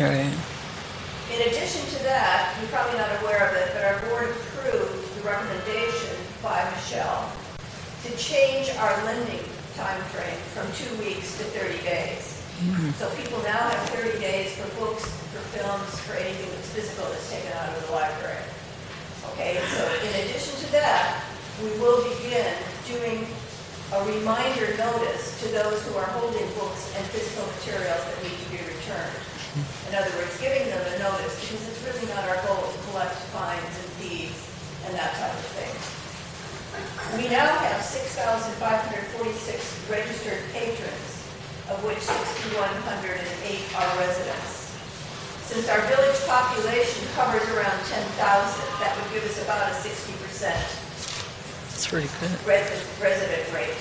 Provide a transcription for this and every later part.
Right. In addition to that, you're probably not aware of it, but our board approved the recommendation by Michelle to change our lending time frame from 2 weeks to 30 days. So people now have 30 days for books, for films, for anything that's physical that's taken out of the library. Okay, so in addition to that, we will begin doing a reminder notice to those who are holding books and physical materials that need to be returned. In other words, giving them a notice, because it's really not our goal to collect fines and fees and that type of thing. We now have 6,546 registered patrons, of which 6,108 are residents. Since our village population covers around 10,000, that would give us about a 60% That's pretty good. resident rate.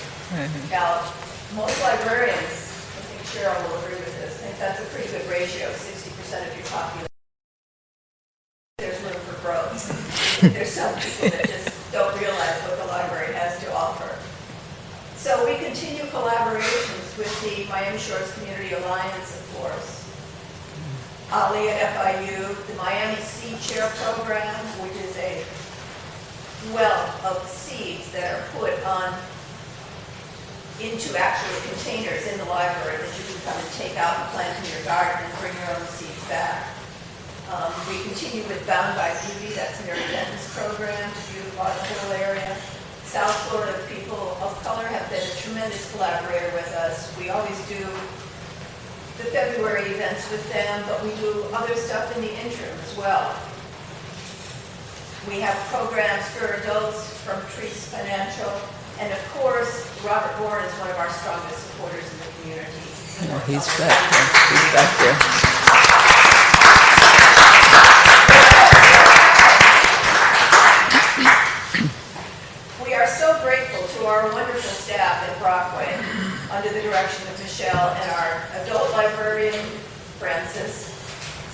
Now, most librarians, I think Cheryl will agree with this, think that's a pretty good ratio, 60% of your population. There's room for growth. There's some people that just don't realize what the library has to offer. So we continue collaborations with the Miami Shores Community Alliance, of course, Ali at FIU, the Miami Seed Share Program, which is a wealth of seeds that are put on into actually containers in the library that you can come and take out and plant in your garden and bring your own seeds back. We continue with Bound by Beauty, that's Mary Denton's program to beautify the whole area. South Florida people of color have been a tremendous collaborator with us. We always do the February events with them, but we do other stuff in the interim as well. We have programs for adults from Trees Financial, and of course, Robert Bourne is one of our strongest supporters in the community. Oh, he's back there. He's back there. We are so grateful to our wonderful staff at Brockway, under the direction of Michelle, and our adult librarian, Francis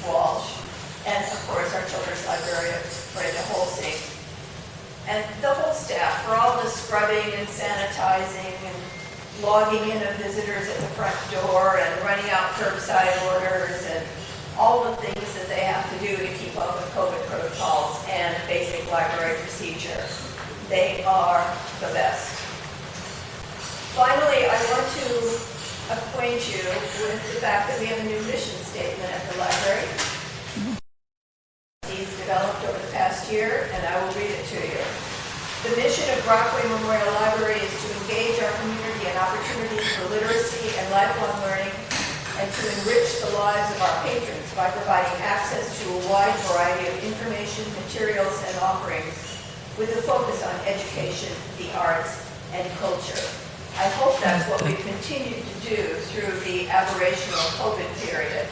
Walsh, and of course our children's librarian, Brenda Holsing, and the whole staff for all the scrubbing and sanitizing and logging in of visitors at the front door and running out curbside orders and all the things that they have to do to keep up with COVID protocols and basic library procedure. They are the best. Finally, I want to acquaint you with the fact that we have a new mission statement at the library. It's developed over the past year, and I will read it to you. The mission of Brockway Memorial Library is to engage our community in opportunities for literacy and lifelong learning, and to enrich the lives of our patrons by providing access to a wide variety of information, materials, and offerings with a focus on education, the arts, and culture. I hope that's what we continue to do through the aberrational COVID period,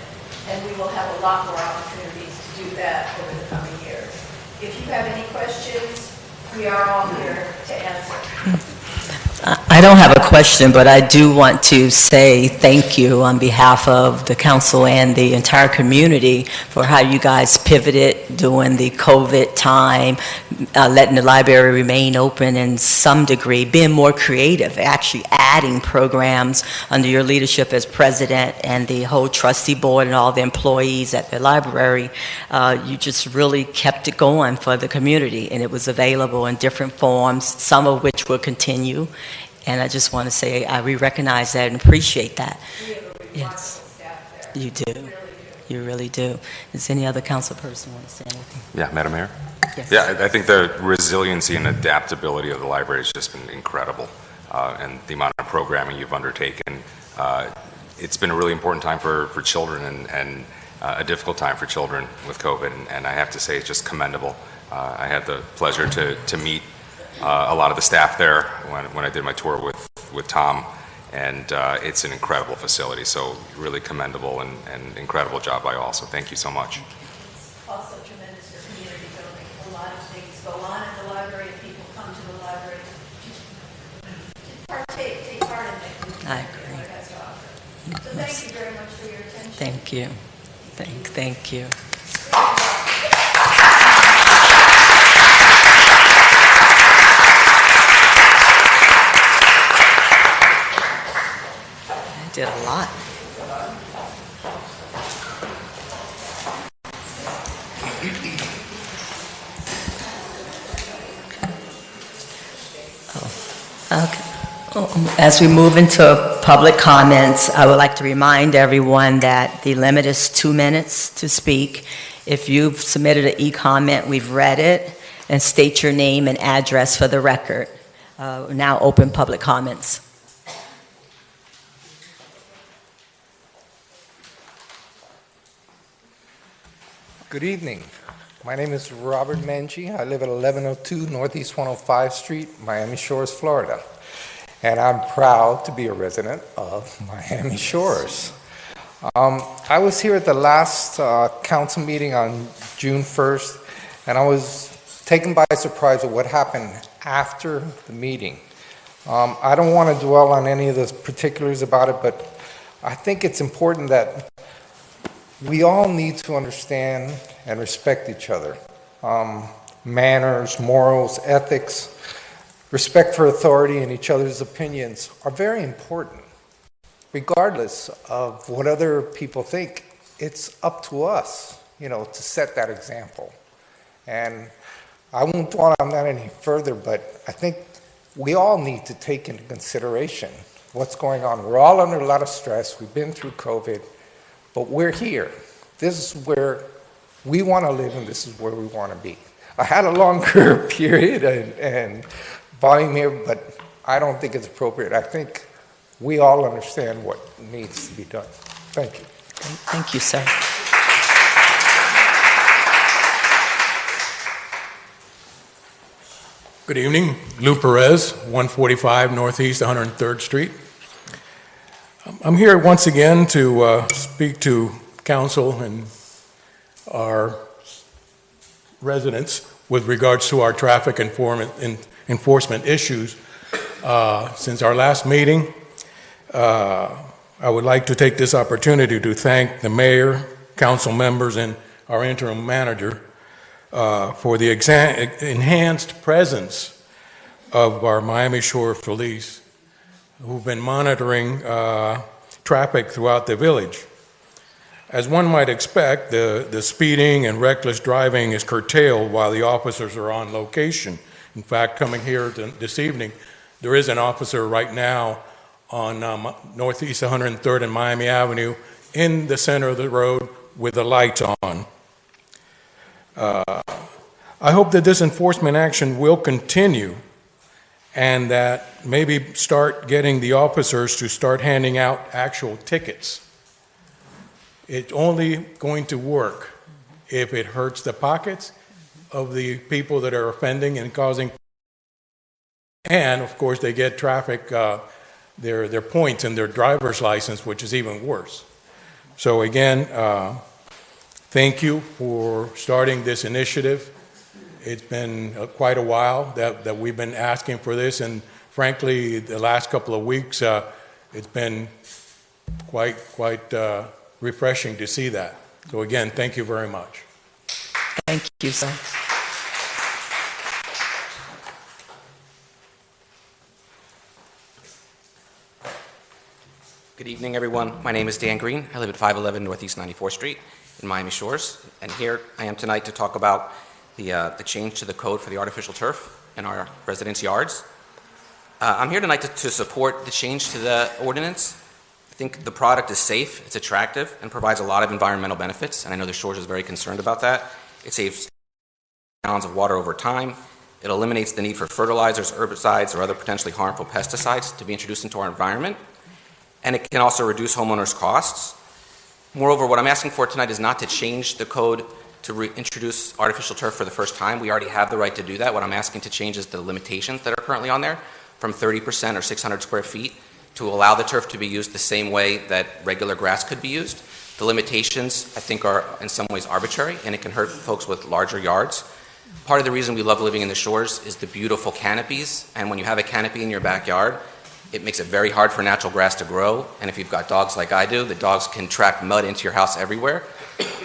and we will have a lot more opportunities to do that over the coming years. If you have any questions, we are all here to answer. I don't have a question, but I do want to say thank you on behalf of the council and the entire community for how you guys pivoted during the COVID time, letting the library remain open in some degree, being more creative, actually adding programs under your leadership as president and the whole trustee board and all the employees at the library. You just really kept it going for the community, and it was available in different forms, some of which will continue. And I just want to say we recognize that and appreciate that. We have a remarkable Yes, staff there. you do. You really do. Does any other council person want to say anything? Yeah, Madam Mayor? Yes. Yeah, I think the resiliency and adaptability of the library has just been incredible. And the amount of programming you've undertaken. It's been a really important time for children and a difficult time for children with COVID. And I have to say, it's just commendable. I had the pleasure to meet a lot of the staff there when I did my tour with Tom, and it's an incredible facility, so really commendable and incredible job by all, so thank you so much. It's also tremendous for community building. A lot of things go on at the library, and people come to the library to take part in it. I agree. What it has to offer. So thank you very much for your attention. Thank you. Thank you. I did a lot. As we move into public comments, I would like to remind everyone that the limit is 2 minutes to speak. If you've submitted an e-comment, we've read it, and state your name and address for the record. Now open public comments. Good evening. My name is Robert Menchie. I live at 1102 Northeast 105 Street, Miami Shores, Florida. And I'm proud to be a resident of Miami Shores. I was here at the last council meeting on June 1st, and I was taken by surprise at what happened after the meeting. I don't want to dwell on any of the particulars about it, but I think it's important that we all need to understand and respect each other. Manners, morals, ethics, respect for authority and each other's opinions are very important. Regardless of what other people think, it's up to us, to set that example. And I won't dwell on that any further, but I think we all need to take into consideration what's going on. We're all under a lot of stress. We've been through COVID, but we're here. This is where we want to live, and this is where we want to be. I had a longer period and volume here, but I don't think it's appropriate. I think we all understand what needs to be done. Thank you. Thank you, sir. Good evening. Lou Perez, 145 Northeast 103rd Street. I'm here once again to speak to council and our residents with regards to our traffic enforcement issues. Since our last meeting, I would like to take this opportunity to thank the mayor, council members, and our interim manager for the enhanced presence of our Miami Shore police, who've been monitoring traffic throughout the village. As one might expect, the speeding and reckless driving is curtailed while the officers are on location. In fact, coming here this evening, there is an officer right now on Northeast 103rd and Miami Avenue in the center of the road with the lights on. I hope that this enforcement action will continue and that maybe start getting the officers to start handing out actual tickets. It's only going to work if it hurts the pockets of the people that are offending and causing, and of course they get traffic, their points in their driver's license, which is even worse. So again, thank you for starting this initiative. It's been quite a while that we've been asking for this, and frankly, the last couple of weeks, it's been quite refreshing to see that. So again, thank you very much. Thank you, sir. Good evening, everyone. My name is Dan Green. I live at 511 Northeast 94th Street in Miami Shores. And here I am tonight to talk about the change to the code for the artificial turf in our residents' yards. I'm here tonight to support the change to the ordinance. I think the product is safe, it's attractive, and provides a lot of environmental benefits, and I know the Shores is very concerned about that. It saves gallons of water over time. It eliminates the need for fertilizers, herbicides, or other potentially harmful pesticides to be introduced into our environment. And it can also reduce homeowners' costs. Moreover, what I'm asking for tonight is not to change the code to reintroduce artificial turf for the first time. We already have the right to do that. What I'm asking to change is the limitations that are currently on there from 30% or 600 square feet to allow the turf to be used the same way that regular grass could be used. The limitations, I think, are in some ways arbitrary, and it can hurt folks with larger yards. Part of the reason we love living in the Shores is the beautiful canopies, and when you have a canopy in your backyard, it makes it very hard for natural grass to grow, and if you've got dogs like I do, the dogs can track mud into your house everywhere.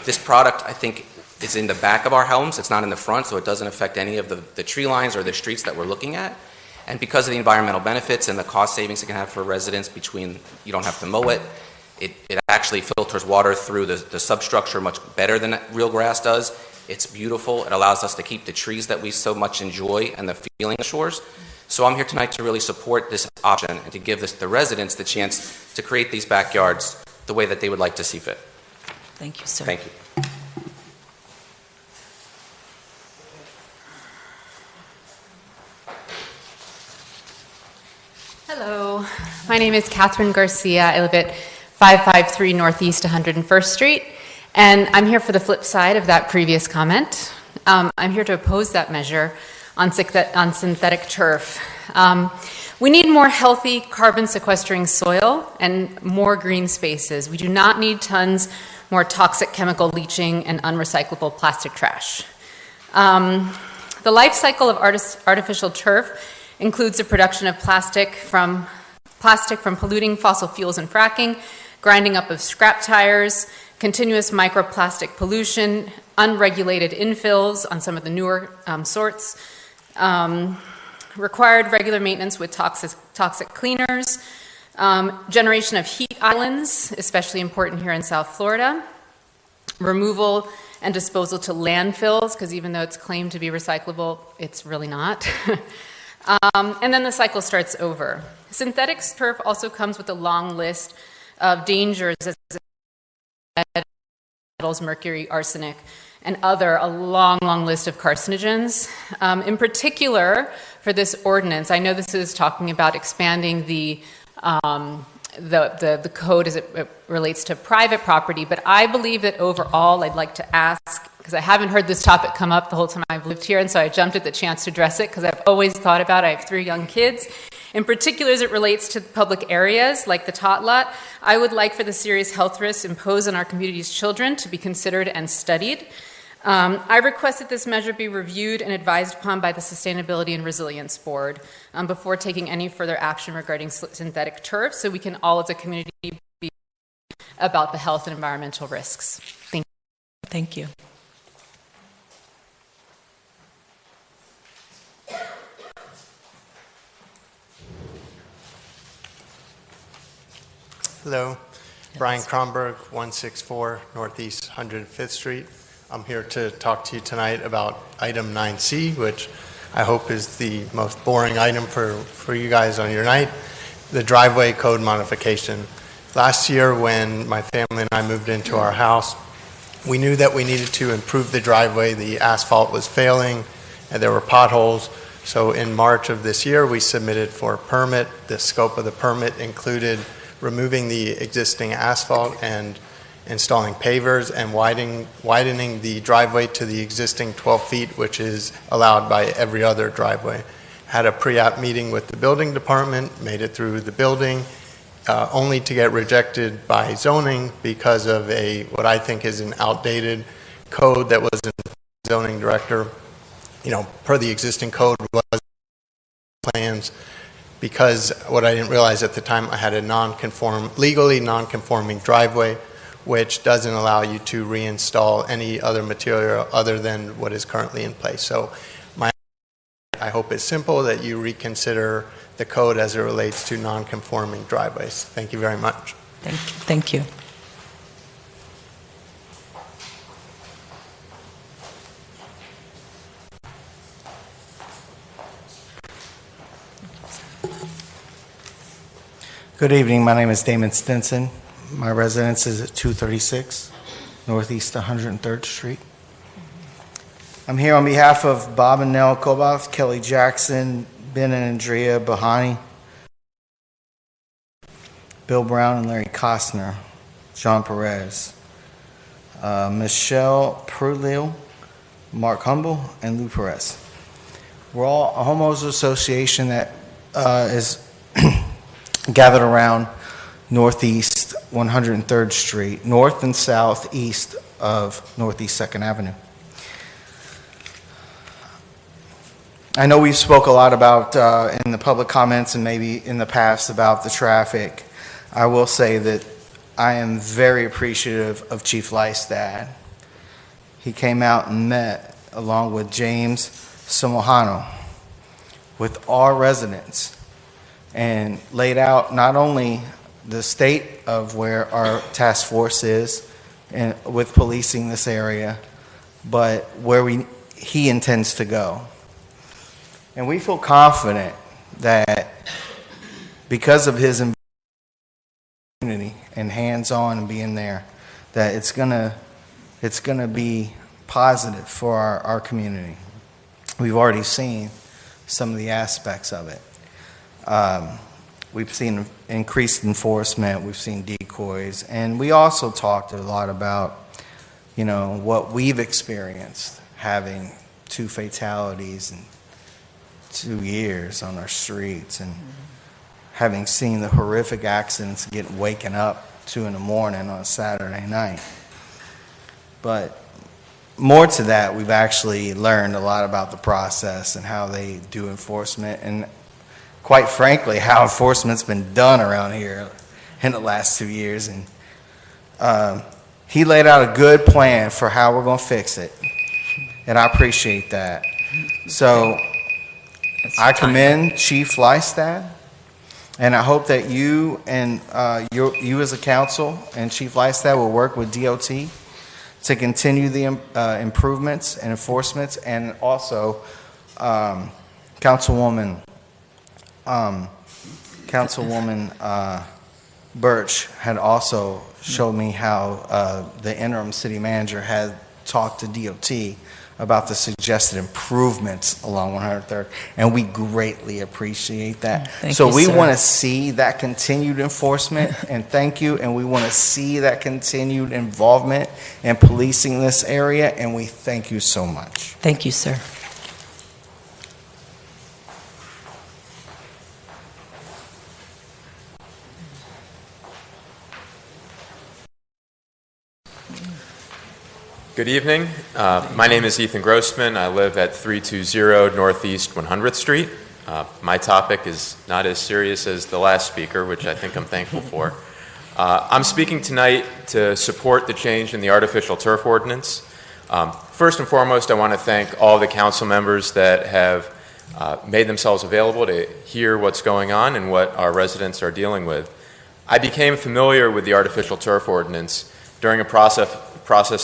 This product, I think, is in the back of our homes. It's not in the front, so it doesn't affect any of the tree lines or the streets that we're looking at. And because of the environmental benefits and the cost savings it can have for residents between you don't have to mow it, it actually filters water through the substructure much better than real grass does. It's beautiful. It allows us to keep the trees that we so much enjoy and the feeling of Shores. So I'm here tonight to really support this option and to give the residents the chance to create these backyards the way that they would like to see fit. Thank you, sir. Thank you. Hello, my name is Catherine Garcia. I live at 553 Northeast 101st Street, and I'm here for the flip side of that previous comment. I'm here to oppose that measure on synthetic turf. We need more healthy carbon sequestering soil and more green spaces. We do not need tons more toxic chemical leaching and unrecyclable plastic trash. The life cycle of artificial turf includes the production of plastic from polluting fossil fuels and fracking, grinding up of scrap tires, continuous microplastic pollution, unregulated infills on some of the newer sorts, required regular maintenance with toxic cleaners, generation of heat islands, especially important here in South Florida, removal and disposal to landfills, because even though it's claimed to be recyclable, it's really not. And then the cycle starts over. Synthetic turf also comes with a long list of dangers as metals, mercury, arsenic, and a long list of carcinogens. In particular, for this ordinance, I know this is talking about expanding the code as it relates to private property, but I believe that overall, I'd like to ask, because I haven't heard this topic come up the whole time I've lived here, and so I jumped at the chance to address it, because I've always thought about it. I have 3 young kids. In particular, as it relates to public areas like the tot lot, I would like for the serious health risks imposed on our community's children to be considered and studied. I request that this measure be reviewed and advised upon by the Sustainability and Resilience Board before taking any further action regarding synthetic turf, so we can all as a community be about the health and environmental risks. Thank you. Thank you. Hello, Brian Kronberg, 164 Northeast 105th Street. I'm here to talk to you tonight about item 9C, which I hope is the most boring item for you guys on your night, the driveway code modification. Last year when my family and I moved into our house, we knew that we needed to improve the driveway. The asphalt was failing and there were potholes. So in March of this year, we submitted for a permit. The scope of the permit included removing the existing asphalt and installing pavers and widening the driveway to the existing 12 feet, which is allowed by every other driveway. Had a pre-app meeting with the building department, made it through the building, only to get rejected by zoning because of what I think is an outdated code that was in the zoning director, per the existing code was plans. Because what I didn't realize at the time, I had a legally non-conforming driveway, which doesn't allow you to reinstall any other material other than what is currently in place. So I hope it's simple that you reconsider the code as it relates to non-conforming driveways. Thank you very much. Thank you. Good evening. My name is Damon Stinson. My residence is at 236 Northeast 103rd Street. I'm here on behalf of Bob and Nell Koboth, Kelly Jackson, Ben and Andrea Bahani, Bill Brown and Larry Costner, John Perez, Michelle Prulil, Mark Humble, and Lou Perez. We're all a homeowners association that is gathered around Northeast 103rd Street, north and southeast of Northeast 2nd Avenue. I know we've spoke a lot about in the public comments and maybe in the past about the traffic. I will say that I am very appreciative of Chief Lystad. He came out and met along with James Samohano with our residents and laid out not only the state of where our task force is and with policing this area, but where he intends to go. And we feel confident that because of his community and hands-on and being there, that it's gonna be positive for our community. We've already seen some of the aspects of it. We've seen increased enforcement, we've seen decoys, and we also talked a lot about, what we've experienced, having 2 fatalities in 2 years on our streets, and having seen the horrific accidents, waking up 2 in the morning on a Saturday night. But more to that, we've actually learned a lot about the process and how they do enforcement, and quite frankly, how enforcement's been done around here in the last 2 years. And he laid out a good plan for how we're going to fix it, and I appreciate that. So I commend Chief Lystad, and I hope that you and you as a council and Chief Lystad will work with DOT to continue the improvements and enforcements, and also Councilwoman Birch had also showed me how the interim city manager had talked to DOT about the suggested improvements along 103rd, and we greatly appreciate that. Thank so you, we sir. want to see that continued enforcement, and thank you, and we want to see that continued involvement in policing this area, and we thank you so much. Thank you, sir. Good evening. My name is Ethan Grossman. I live at 320 Northeast 100th Street. My topic is not as serious as the last speaker, which I think I'm thankful for. I'm speaking tonight to support the change in the artificial turf ordinance. First and foremost, I want to thank all the council members that have made themselves available to hear what's going on and what our residents are dealing with. I became familiar with the artificial turf ordinance during a process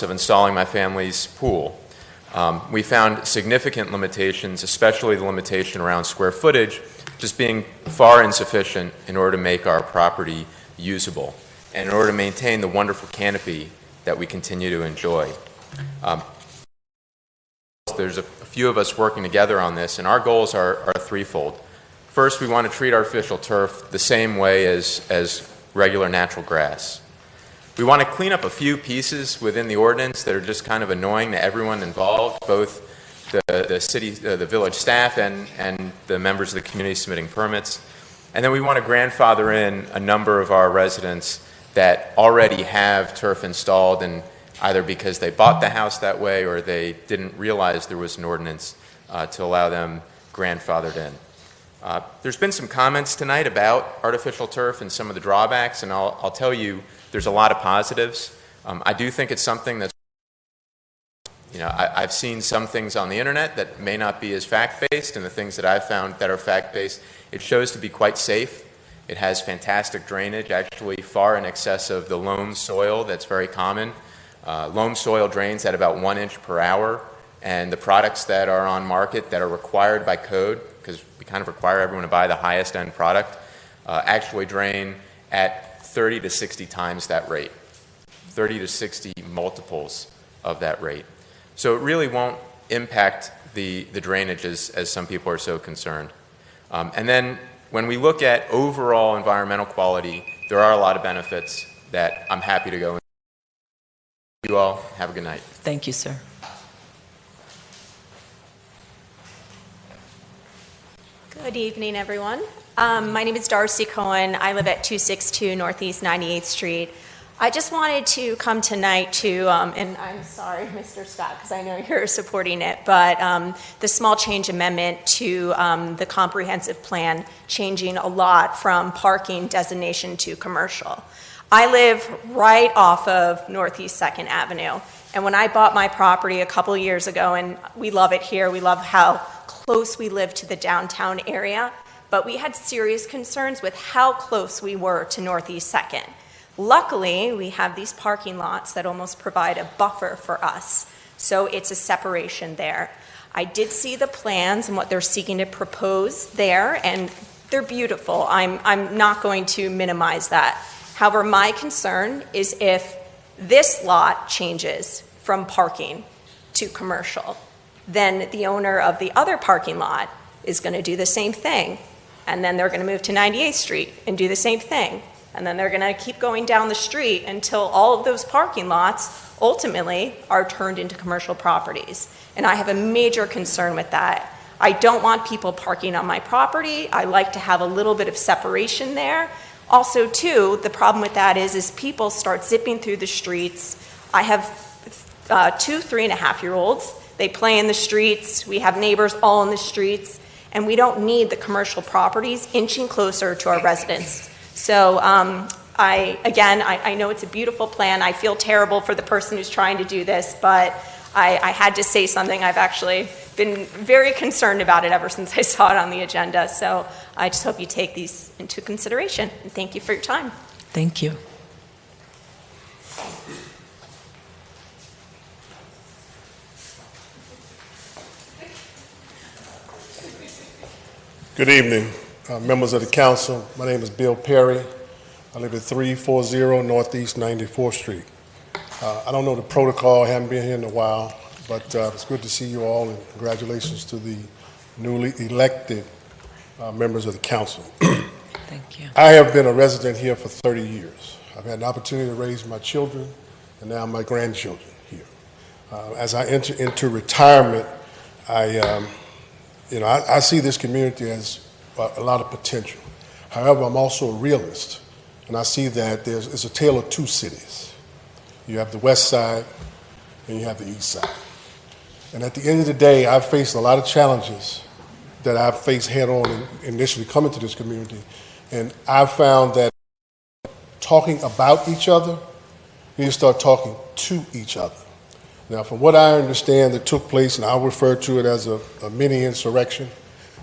of installing my family's pool. We found significant limitations, especially the limitation around square footage, just being far insufficient in order to make our property usable and in order to maintain the wonderful canopy that we continue to enjoy. There's a few of us working together on this, and our goals are threefold. First, we want to treat artificial turf the same way as regular natural grass. We want to clean up a few pieces within the ordinance that are just kind of annoying to everyone involved, both the city, the village staff, and the members of the community submitting permits. And then we want to grandfather in a number of our residents that already have turf installed, and either because they bought the house that way or they didn't realize there was an ordinance to allow them grandfathered in. There's been some comments tonight about artificial turf and some of the drawbacks, and I'll tell you, there's a lot of positives. I do think it's something that's, I've seen some things on the internet that may not be as fact-based, and the things that I've found that are fact-based, it shows to be quite safe. It has fantastic drainage, actually far in excess of the loam soil that's very common. Loam soil drains at about 1 inch per hour, and the products that are on market that are required by code, because we kind of require everyone to buy the highest end product, actually drain at 30 to 60 times that rate, 30 to 60 multiples of that rate. So it really won't impact the drainage as some people are so concerned. And then when we look at overall environmental quality, there are a lot of benefits that I'm happy to go into. You all have a good night. Thank you, sir. Good evening, everyone. My name is Darcy Cohen. I live at 262 Northeast 98th Street. I just wanted to come tonight to, and I'm sorry, Mr. Scott, because I know you're supporting it, but the small change amendment to the comprehensive plan, changing a lot from parking designation to commercial. I live right off of Northeast 2nd Avenue, and when I bought my property a couple years ago, and we love it here, we love how close we live to the downtown area, but we had serious concerns with how close we were to Northeast 2nd. Luckily, we have these parking lots that almost provide a buffer for us, so it's a separation there. I did see the plans and what they're seeking to propose there, and they're beautiful. I'm not going to minimize that. However, my concern is if this lot changes from parking to commercial, then the owner of the other parking lot is going to do the same thing. And then they're going to move to 98th Street and do the same thing. And then they're going to keep going down the street until all of those parking lots ultimately are turned into commercial properties. And I have a major concern with that. I don't want people parking on my property. I like to have a little bit of separation there. Also, too, the problem with that is people start zipping through the streets. I have 2 3.5-year-olds. They play in the streets. We have neighbors all in the streets. And we don't need the commercial properties inching closer to our residents. So I know it's a beautiful plan. I feel terrible for the person who's trying to do this, but I had to say something. I've actually been very concerned about it ever since I saw it on the agenda. So I just hope you take these into consideration. And thank you for your time. Thank you. Good evening, members of the council. My name is Bill Perry. I live at 340 Northeast 94th Street. I don't know the protocol, I haven't been here in a while, but it's good to see you all, and congratulations to the newly elected members of the council. Thank you. I have been a resident here for 30 years. I've had an opportunity to raise my children and now my grandchildren here. As I enter into retirement, I see this community as a lot of potential. However, I'm also a realist, and I see that it's a tale of two cities. You have the west side, and you have the east side. And at the end of the day, I've faced a lot of challenges that I've faced head-on initially coming to this community, and I've found that talking about each other, you need to start talking to each other. Now, from what I understand that took place, and I'll refer to it as a mini insurrection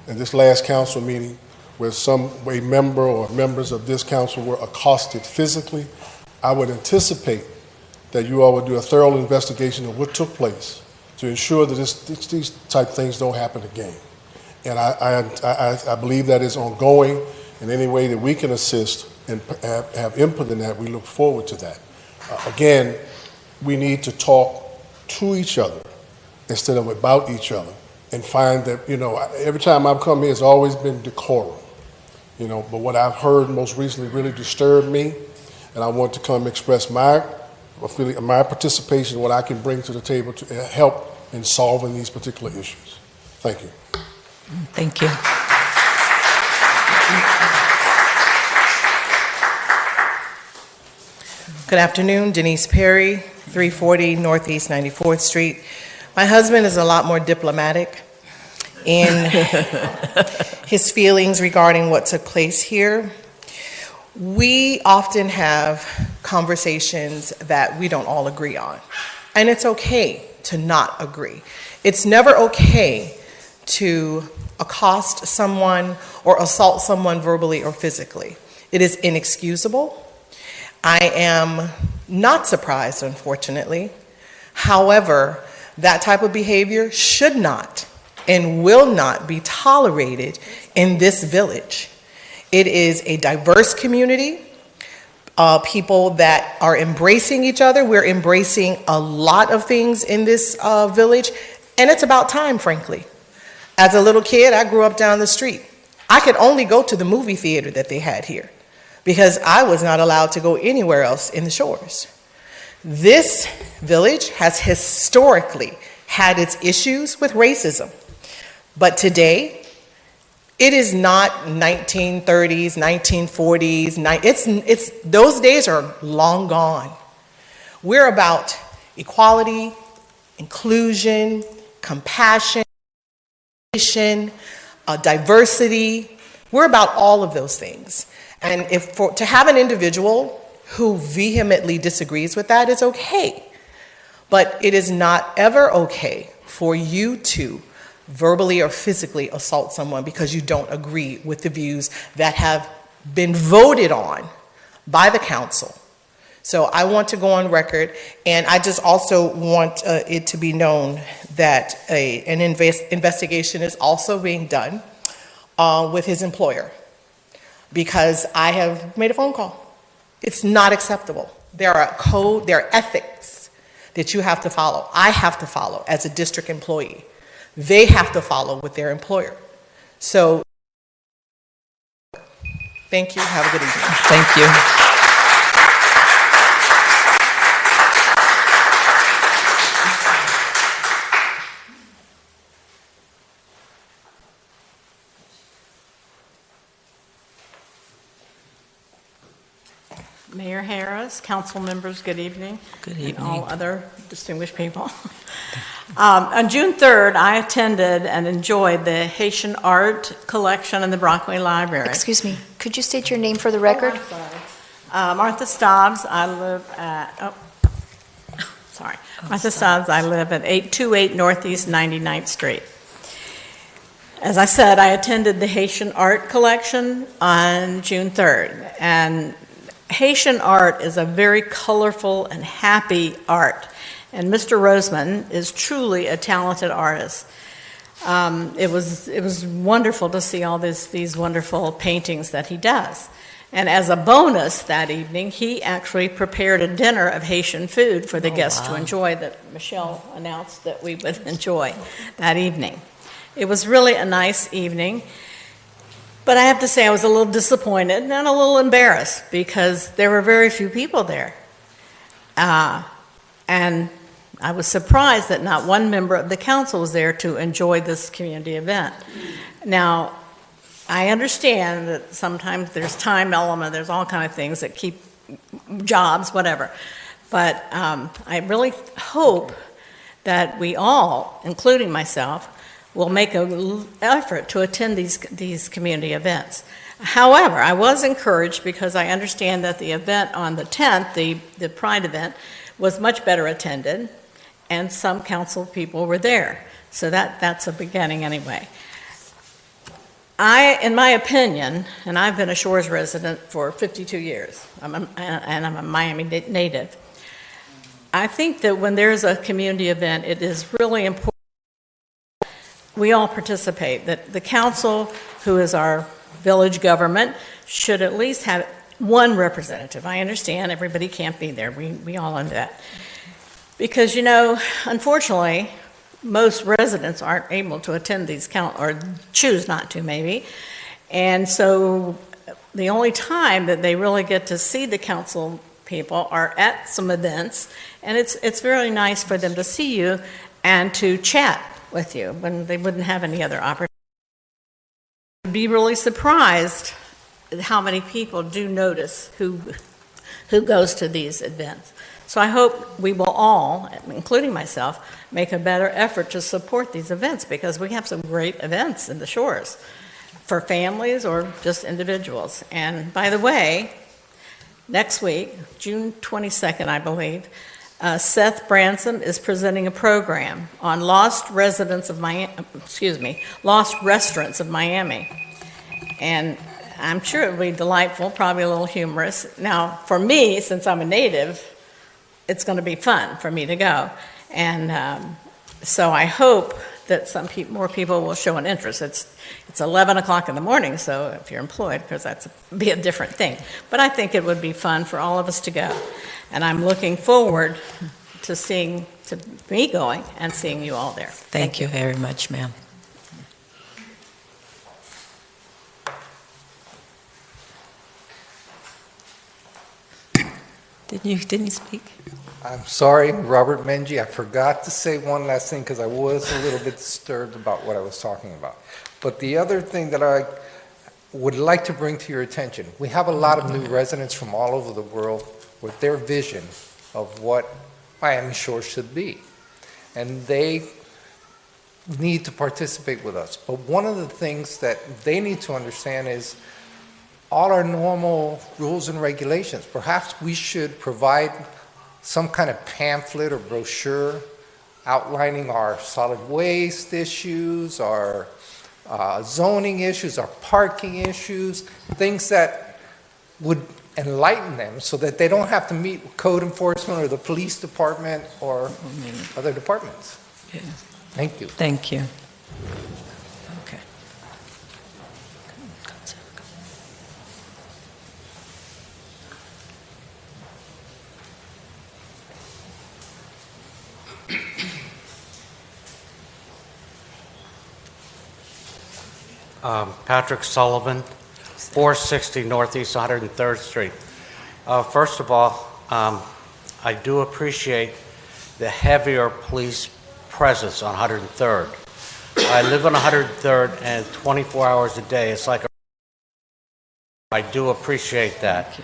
in this last council meeting, where a member or members of this council were accosted physically, I would anticipate that you all would do a thorough investigation of what took place to ensure that these type things don't happen again. And I believe that is ongoing. In any way that we can assist and have input in that, we look forward to that. Again, we need to talk to each other instead of about each other, and find that, every time I've come here, it's always been decorum, but what I've heard most recently really disturbed me, and I want to come express my participation, what I can bring to the table to help in solving these particular issues. Thank you. Thank you. Good afternoon, Denise Perry, 340 Northeast 94th Street. My husband is a lot more diplomatic in his feelings regarding what took place here. We often have conversations that we don't all agree on, and it's okay to not agree. It's never okay to accost someone or assault someone verbally or physically. It is inexcusable. I am not surprised, unfortunately. However, that type of behavior should not and will not be tolerated in this village. It is a diverse community, people that are embracing each other. We're embracing a lot of things in this village, and it's about time, frankly. As a little kid, I grew up down the street. I could only go to the movie theater that they had here because I was not allowed to go anywhere else in the Shores. This village has historically had its issues with racism, but today it is not 1930s, 1940s. Those days are long gone. We're about equality, inclusion, compassion, diversity. We're about all of those things. And to have an individual who vehemently disagrees with that is okay. But it is not ever okay for you to verbally or physically assault someone because you don't agree with the views that have been voted on by the council. So I want to go on record, and I just also want it to be known that an investigation is also being done with his employer, because I have made a phone call. It's not acceptable. There are ethics that you have to follow. I have to follow as a district employee. They have to follow with their employer. So, thank you. Have a good evening. Thank you. Mayor Harris, council members, good evening. Good And evening. all other distinguished people. On June 3rd, I attended and enjoyed the Haitian art collection in the Brockway Library. Excuse me, could you state your name for the record? Oh, I'm sorry. Martha Stobbs, I live at, Martha Stobbs, I live at 828 Northeast 99th Street. As I said, I attended the Haitian art collection on June 3rd, and Haitian art is a very colorful and happy art, and Mr. Roseman is truly a talented artist. It was wonderful to see all these wonderful paintings that he does. And as a bonus that evening, he actually prepared a dinner of Haitian food for the guests to enjoy that Michelle announced that we would enjoy that evening. It was really a nice evening. But I have to say I was a little disappointed and a little embarrassed because there were very few people there. And I was surprised that not one member of the council was there to enjoy this community event. Now, I understand that sometimes there's time element, there's all kind of things that keep jobs, whatever. But I really hope that we all, including myself, will make an effort to attend these community events. However, I was encouraged because I understand that the event on the 10th, the Pride event, was much better attended, and some council people were there. So that's a beginning anyway. In my opinion, and I've been a Shores resident for 52 years, and I'm a Miami native, I think that when there's a community event, it is really important we all participate, that the council, who is our village government, should at least have one representative. I understand everybody can't be there. We all know that. Because, unfortunately, most residents aren't able to attend these or choose not to, maybe. And so the only time that they really get to see the council people are at some events, and it's very nice for them to see you and to chat with you when they wouldn't have any other opportunity. I'd be really surprised at how many people do notice who goes to these events. So I hope we will all, including myself, make a better effort to support these events, because we have some great events in the Shores for families or just individuals. And by the way, next week, June 22nd, I believe, Seth Branson is presenting a program on lost restaurants of Miami, and I'm sure it will be delightful, probably a little humorous. Now, for me, since I'm a native, it's going to be fun for me to go, and so I hope that more people will show an interest. It's 11 o'clock in the morning, so if you're employed, because that's be a different thing. But I think it would be fun for all of us to go. And I'm looking forward to me going and seeing you all there. Thank you very much, ma'am. Didn't you speak? I'm sorry, Robert Menji, I forgot to say one last thing because I was a little bit disturbed about what I was talking about. But the other thing that I would like to bring to your attention, we have a lot of new residents from all over the world with their vision of what Miami Shores should be. And they need to participate with us. But one of the things that they need to understand is all our normal rules and regulations. Perhaps we should provide some kind of pamphlet or brochure outlining our solid waste issues, our zoning issues, our parking issues, things that would enlighten them so that they don't have to meet with code enforcement or the police department or other departments. Thank you. Thank you. Okay. Patrick Sullivan, 460 Northeast 103rd Street. First of all, I do appreciate the heavier police presence on 103rd. I live on 103rd and 24 hours a day. It's like I do appreciate that.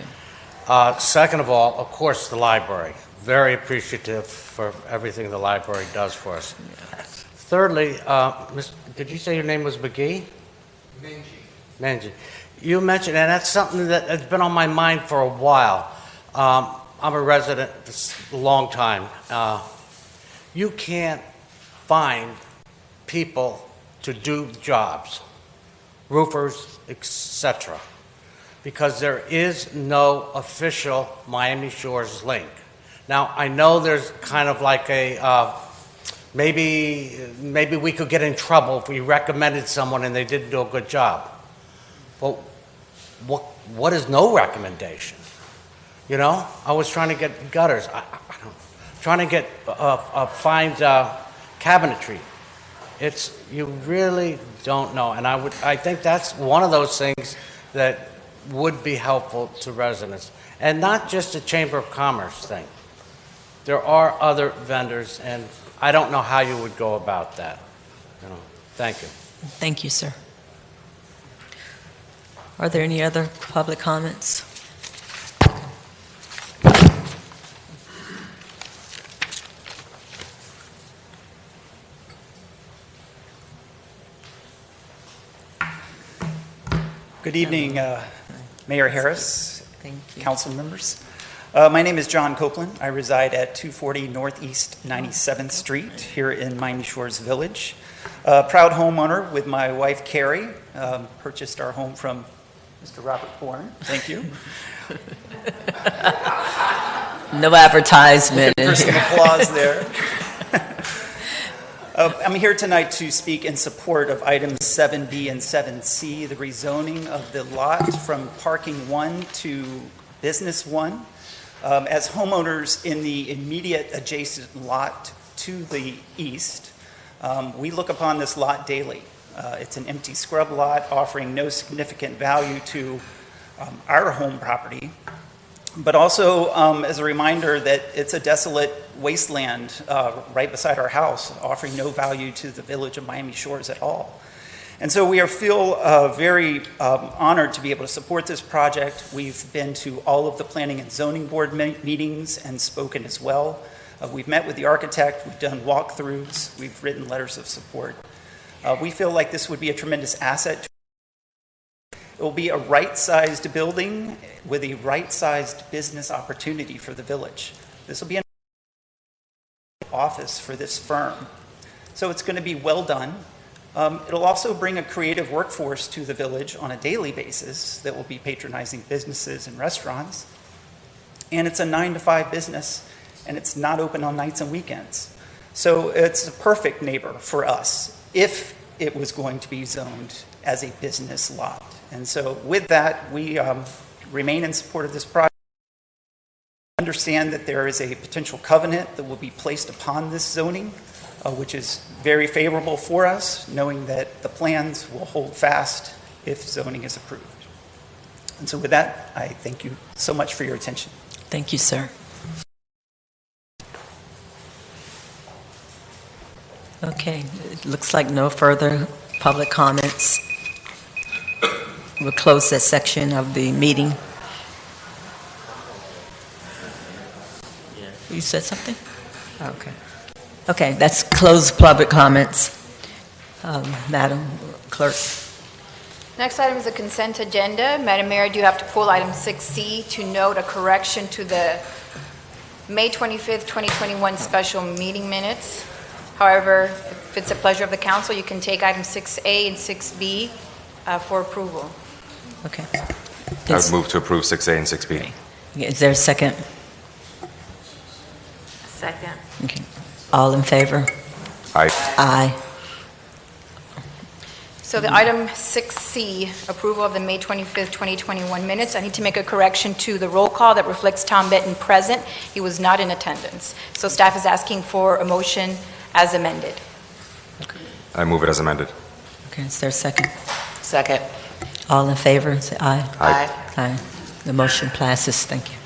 Second of all, of course, the library. Very appreciative for everything the library does for us. Thirdly, did you say your name was McGee? Menji. You mentioned, and that's something that has been on my mind for a while. I'm a resident a long time. You can't find people to do jobs, roofers, etc., because there is no official Miami Shores link. Now, I know there's kind of like a maybe we could get in trouble if we recommended someone and they didn't do a good job. Well, what is no recommendation? You know, I was trying to get gutters. Trying to get find cabinetry. You really don't know, and I think that's one of those things that would be helpful to residents, and not just a Chamber of Commerce thing. There are other vendors, and I don't know how you would go about that. You know, thank you. Thank you, sir. Are there any other public comments? Good evening, Mayor Harris, Thank you. council members. My name is John Copeland. I reside at 240 Northeast 97th Street here in Miami Shores Village. Proud homeowner with my wife, Carrie. Purchased our home from Mr. Robert Bourne. Thank you. No advertisement in For some here. applause there. I'm here tonight to speak in support of items 7B and 7C, the rezoning of the lot from parking 1 to business 1. As homeowners in the immediate adjacent lot to the east, we look upon this lot daily. It's an empty scrub lot offering no significant value to our home property, but also as a reminder that it's a desolate wasteland right beside our house, offering no value to the village of Miami Shores at all. And so we feel very honored to be able to support this project. We've been to all of the Planning and Zoning Board meetings and spoken as well. We've met with the architect, we've done walkthroughs, we've written letters of support. We feel like this would be a tremendous asset. It will be a right-sized building with a right-sized business opportunity for the village. This will be an office for this firm. So it's going to be well done. It'll also bring a creative workforce to the village on a daily basis that will be patronizing businesses and restaurants. And it's a 9-to-5 business, and it's not open on nights and weekends. So it's a perfect neighbor for us if it was going to be zoned as a business lot. And so with that, we remain in support of this project. Understand that there is a potential covenant that will be placed upon this zoning, which is very favorable for us, knowing that the plans will hold fast if zoning is approved. And so with that, I thank you so much for your attention. Thank you, sir. Okay, it looks like no further public comments. We'll close that section of the meeting. You said something? Okay. Okay, that's closed public comments. Madam Clerk. Next item is the consent agenda. Madam Mayor, I do have to pull item 6C to note a correction to the May 25th, 2021 special meeting minutes. However, if it's a pleasure of the council, you can take item 6A and 6B for approval. Okay. I would move to approve 6A and 6B. Is there a second? Second. Okay. All in favor? Aye. Aye. So the item 6C, approval of the May 25th, 2021 minutes. I need to make a correction to the roll call that reflects Tom Benton present. He was not in attendance. So staff is asking for a motion as amended. I move it as amended. Okay, is there a second? Second. All in favor, say aye. Aye. Aye. The motion passes. Thank you.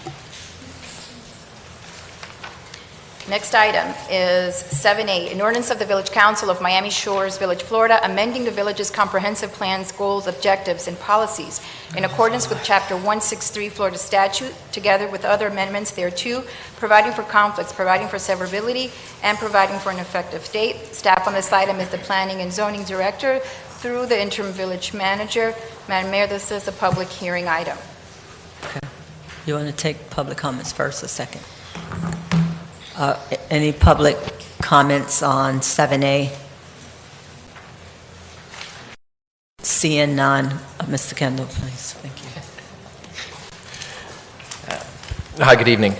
Next item is 7A, an ordinance of the Village Council of Miami Shores, Village, Florida, amending the village's comprehensive plans, goals, objectives, and policies in accordance with Chapter 163 Florida statute, together with other amendments thereto, providing for conflicts, providing for severability, and providing for an effective date. Staff on this item is the Planning and Zoning Director through the interim village manager. Madam Mayor, this is a public hearing item. You want to take public comments first or second? Any public comments on 7A? Seeing none, Mr. Kendall, please. Thank you. Hi, good evening.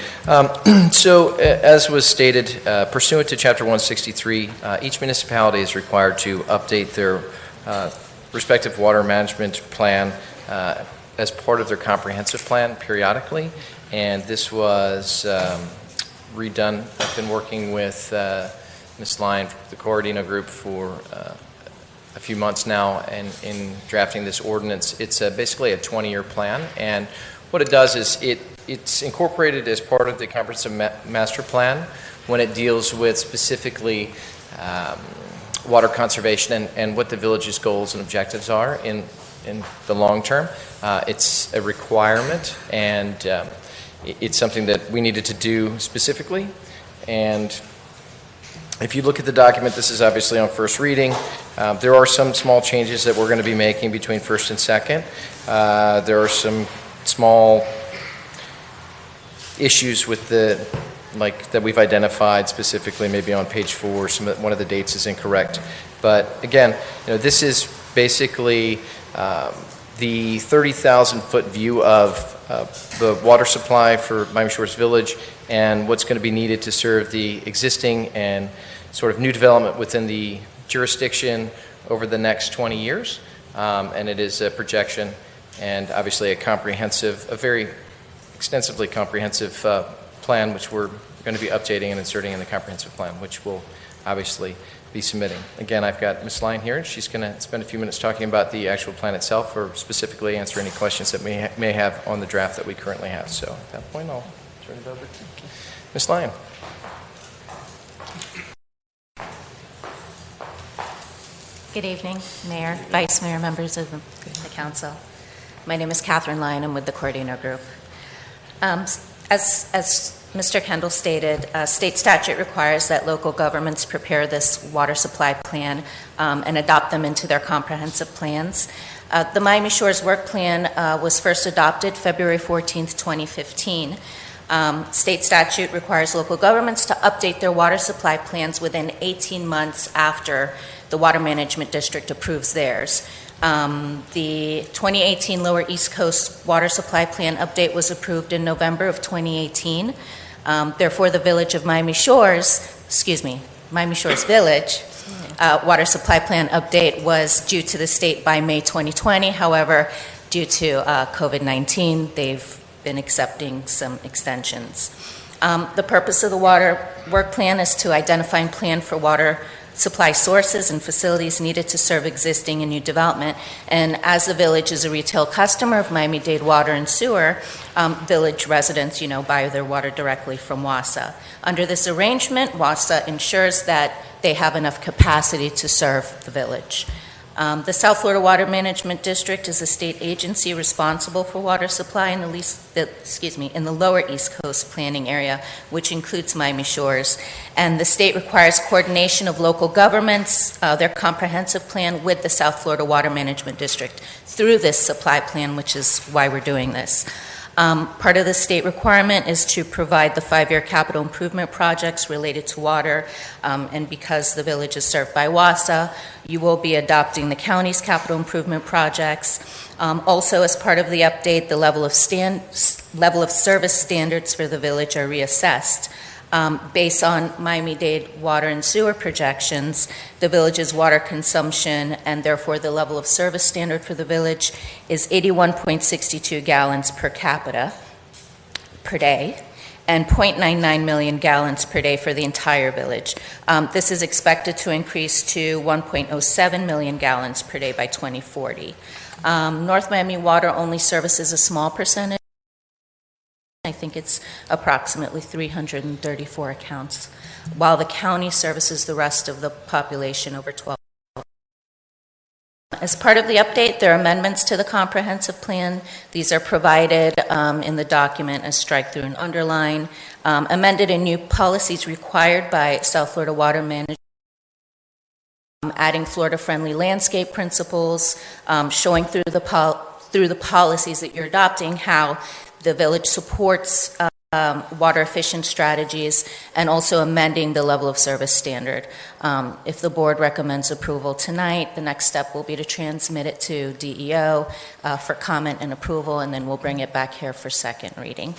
So, as was stated, pursuant to Chapter 163, each municipality is required to update their respective water management plan as part of their comprehensive plan periodically, and this was redone. I've been working with Ms. Lyon, the Corradino Group, for a few months now, and in drafting this ordinance. It's basically a 20-year plan, and what it does is it's incorporated as part of the comprehensive master plan when it deals with specifically water conservation and what the village's goals and objectives are in the long term. It's a requirement, and it's something that we needed to do specifically. And if you look at the document, this is obviously on first reading. There are some small changes that we're going to be making between first and second. There are some small issues with that we've identified specifically, maybe on page 4, one of the dates is incorrect. But again, this is basically the 30,000-foot view of the water supply for Miami Shores Village and what's going to be needed to serve the existing and sort of new development within the jurisdiction over the next 20 years. And it is a projection and obviously a very extensively comprehensive plan, which we're going to be updating and inserting in the comprehensive plan, which we'll obviously be submitting. Again, I've got Ms. Lyon here, and she's going to spend a few minutes talking about the actual plan itself, or specifically answer any questions that may have on the draft that we currently have. So at that point, I'll turn it over to Ms. Lyon. Good evening, Mayor, Vice Mayor, members of the Council. My name is Catherine Lyon. I'm with the Corradino Group. As Mr. Kendall stated, state statute requires that local governments prepare this water supply plan and adopt them into their comprehensive plans. The Miami Shores Work Plan was first adopted February 14th, 2015. State statute requires local governments to update their water supply plans within 18 months after the Water Management District approves theirs. The 2018 Lower East Coast Water Supply Plan update was approved in November of 2018. Therefore, the Village of Miami Shores Village Water Supply Plan update was due to the state by May 2020. However, due to COVID-19, they've been accepting some extensions. The purpose of the Water Work Plan is to identify and plan for water supply sources and facilities needed to serve existing and new development. And as the village is a retail customer of Miami-Dade Water and Sewer, village residents, buy their water directly from WASA. Under this arrangement, WASA ensures that they have enough capacity to serve the village. The South Florida Water Management District is a state agency responsible for water supply in the Lower East Coast planning area, which includes Miami Shores. And the state requires coordination of local governments, their comprehensive plan with the South Florida Water Management District through this supply plan, which is why we're doing this. Part of the state requirement is to provide the 5-year capital improvement projects related to water, and because the village is served by WASA, you will be adopting the county's capital improvement projects. Also, as part of the update, the level of service standards for the village are reassessed. Based on Miami-Dade water and sewer projections, the village's water consumption and therefore the level of service standard for the village is 81.62 gallons per capita per day and 0.99 million gallons per day for the entire village. This is expected to increase to 1.07 million gallons per day by 2040. North Miami Water only services a small percentage. I think it's approximately 334 accounts, while the county services the rest of the population over 12. As part of the update, there are amendments to the comprehensive plan. These are provided in the document as strike through and underline. Amended and new policies required by South Florida Water Management, adding Florida-friendly landscape principles, showing through the policies that you're adopting how the village supports water efficient strategies, and also amending the level of service standard. If the board recommends approval tonight, the next step will be to transmit it to DEO for comment and approval, and then we'll bring it back here for second reading.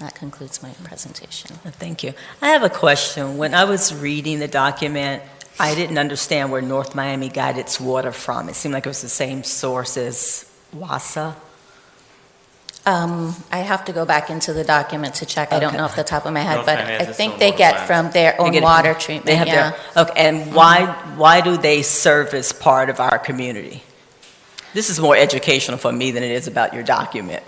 That concludes my presentation. Thank you. I have a question. When I was reading the document, I didn't understand where North Miami got its water from. It seemed like it was the same source as WASA. I have to go back into the document to check. I don't Okay. know off the top of my head, North but Miami I has its think own they water get plant. from their They own get it water from- treatment. They have Yeah. their, okay, and why do they serve as part of our community? This is more educational for me than it is about your document.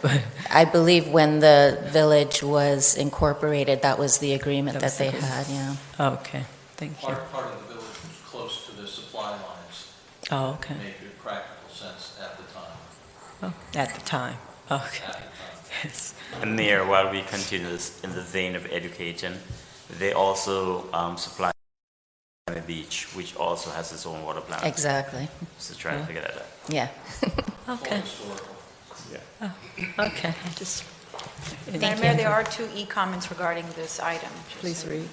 I believe when the village was incorporated, that was the agreement that they had, yeah. Okay, thank you. Part of the village was close to the supply lines. Oh, okay. To make good practical sense at the time. Oh, at the time, okay. Yes. And Mayor, while we continue this in the vein of education, they also supply the beach, which also has its own water plant. Exactly. So try to figure that out. Yeah. Okay. Yeah. Oh, okay, I just. Madam Mayor, there are 2 e-comments regarding this item. Please read.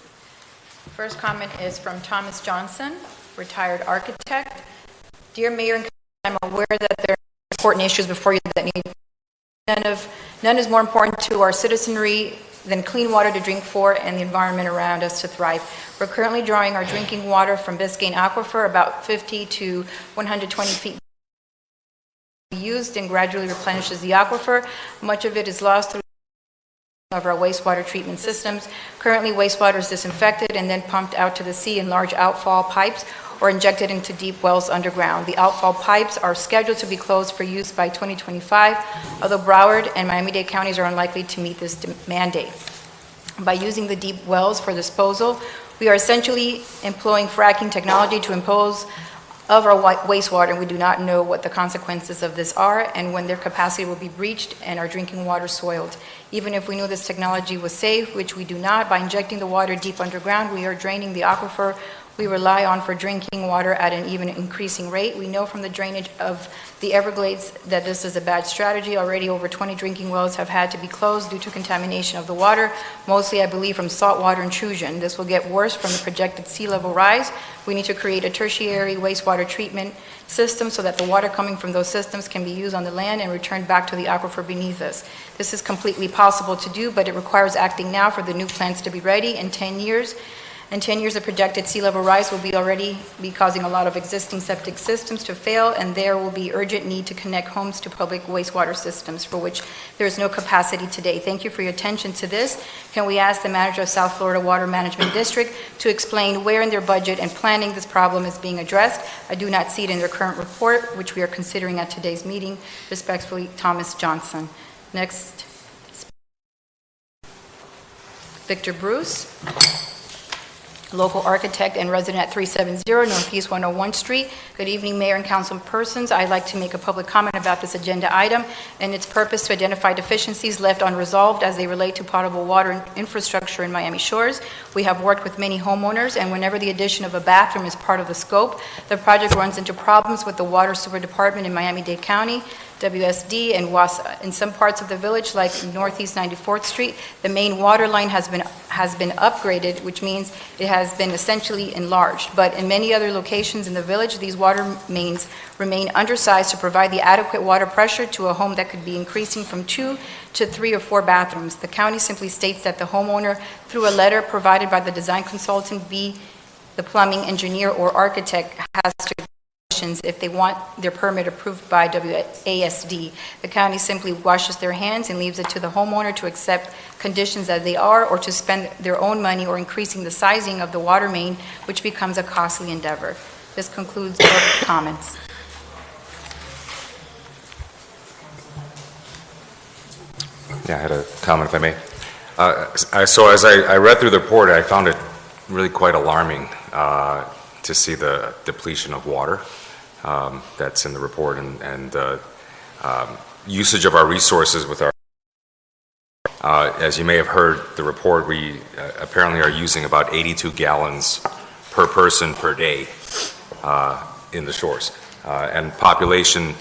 First comment is from Thomas Johnson, retired architect. Dear Mayor and Council, I'm aware that there are important issues before you that need none is more important to our citizenry than clean water to drink for and the environment around us to thrive. We're currently drawing our drinking water from Biscayne Aquifer, about 50 to 120 feet used and gradually replenishes the aquifer. Much of it is lost through of our wastewater treatment systems. Currently, wastewater is disinfected and then pumped out to the sea in large outfall pipes or injected into deep wells underground. The outfall pipes are scheduled to be closed for use by 2025, although Broward and Miami-Dade counties are unlikely to meet this mandate. By using the deep wells for disposal, we are essentially employing fracking technology to impose of our wastewater, and we do not know what the consequences of this are and when their capacity will be breached and our drinking water soiled. Even if we knew this technology was safe, which we do not, by injecting the water deep underground, we are draining the aquifer we rely on for drinking water at an even increasing rate. We know from the drainage of the Everglades that this is a bad strategy. Already over 20 drinking wells have had to be closed due to contamination of the water, mostly I believe from saltwater intrusion. This will get worse from the projected sea level rise. We need to create a tertiary wastewater treatment system so that the water coming from those systems can be used on the land and returned back to the aquifer beneath us. This is completely possible to do, but it requires acting now for the new plants to be ready in 10 years. In 10 years, the projected sea level rise will already be causing a lot of existing septic systems to fail, and there will be urgent need to connect homes to public wastewater systems for which there is no capacity today. Thank you for your attention to this. Can we ask the manager of South Florida Water Management District to explain where in their budget and planning this problem is being addressed? I do not see it in their current report, which we are considering at today's meeting. Respectfully, Thomas Johnson. Next. Victor Bruce, local architect and resident at 370 Northeast 101 Street. Good evening, Mayor and council persons. I'd like to make a public comment about this agenda item and its purpose to identify deficiencies left unresolved as they relate to potable water infrastructure in Miami Shores. We have worked with many homeowners, and whenever the addition of a bathroom is part of the scope, the project runs into problems with the water sewer department in Miami-Dade County. WSD, and WASA. In some parts of the village, like Northeast 94th Street, the main water line has been upgraded, which means it has been essentially enlarged. But in many other locations in the village, these water mains remain undersized to provide the adequate water pressure to a home that could be increasing from 2 to 3 or 4 bathrooms. The county simply states that the homeowner, through a letter provided by the design consultant, be the plumbing engineer or architect, has to if they want their permit approved by WASD. The county simply washes their hands and leaves it to the homeowner to accept conditions as they are, or to spend their own money or increasing the sizing of the water main, which becomes a costly endeavor. This concludes our comments. Yeah, I had a comment, if I may. So as I read through the report, I found it really quite alarming to see the depletion of water that's in the report, and usage of our resources with our. As you may have heard the report, we apparently are using about 82 gallons per person per day in the shores. And population,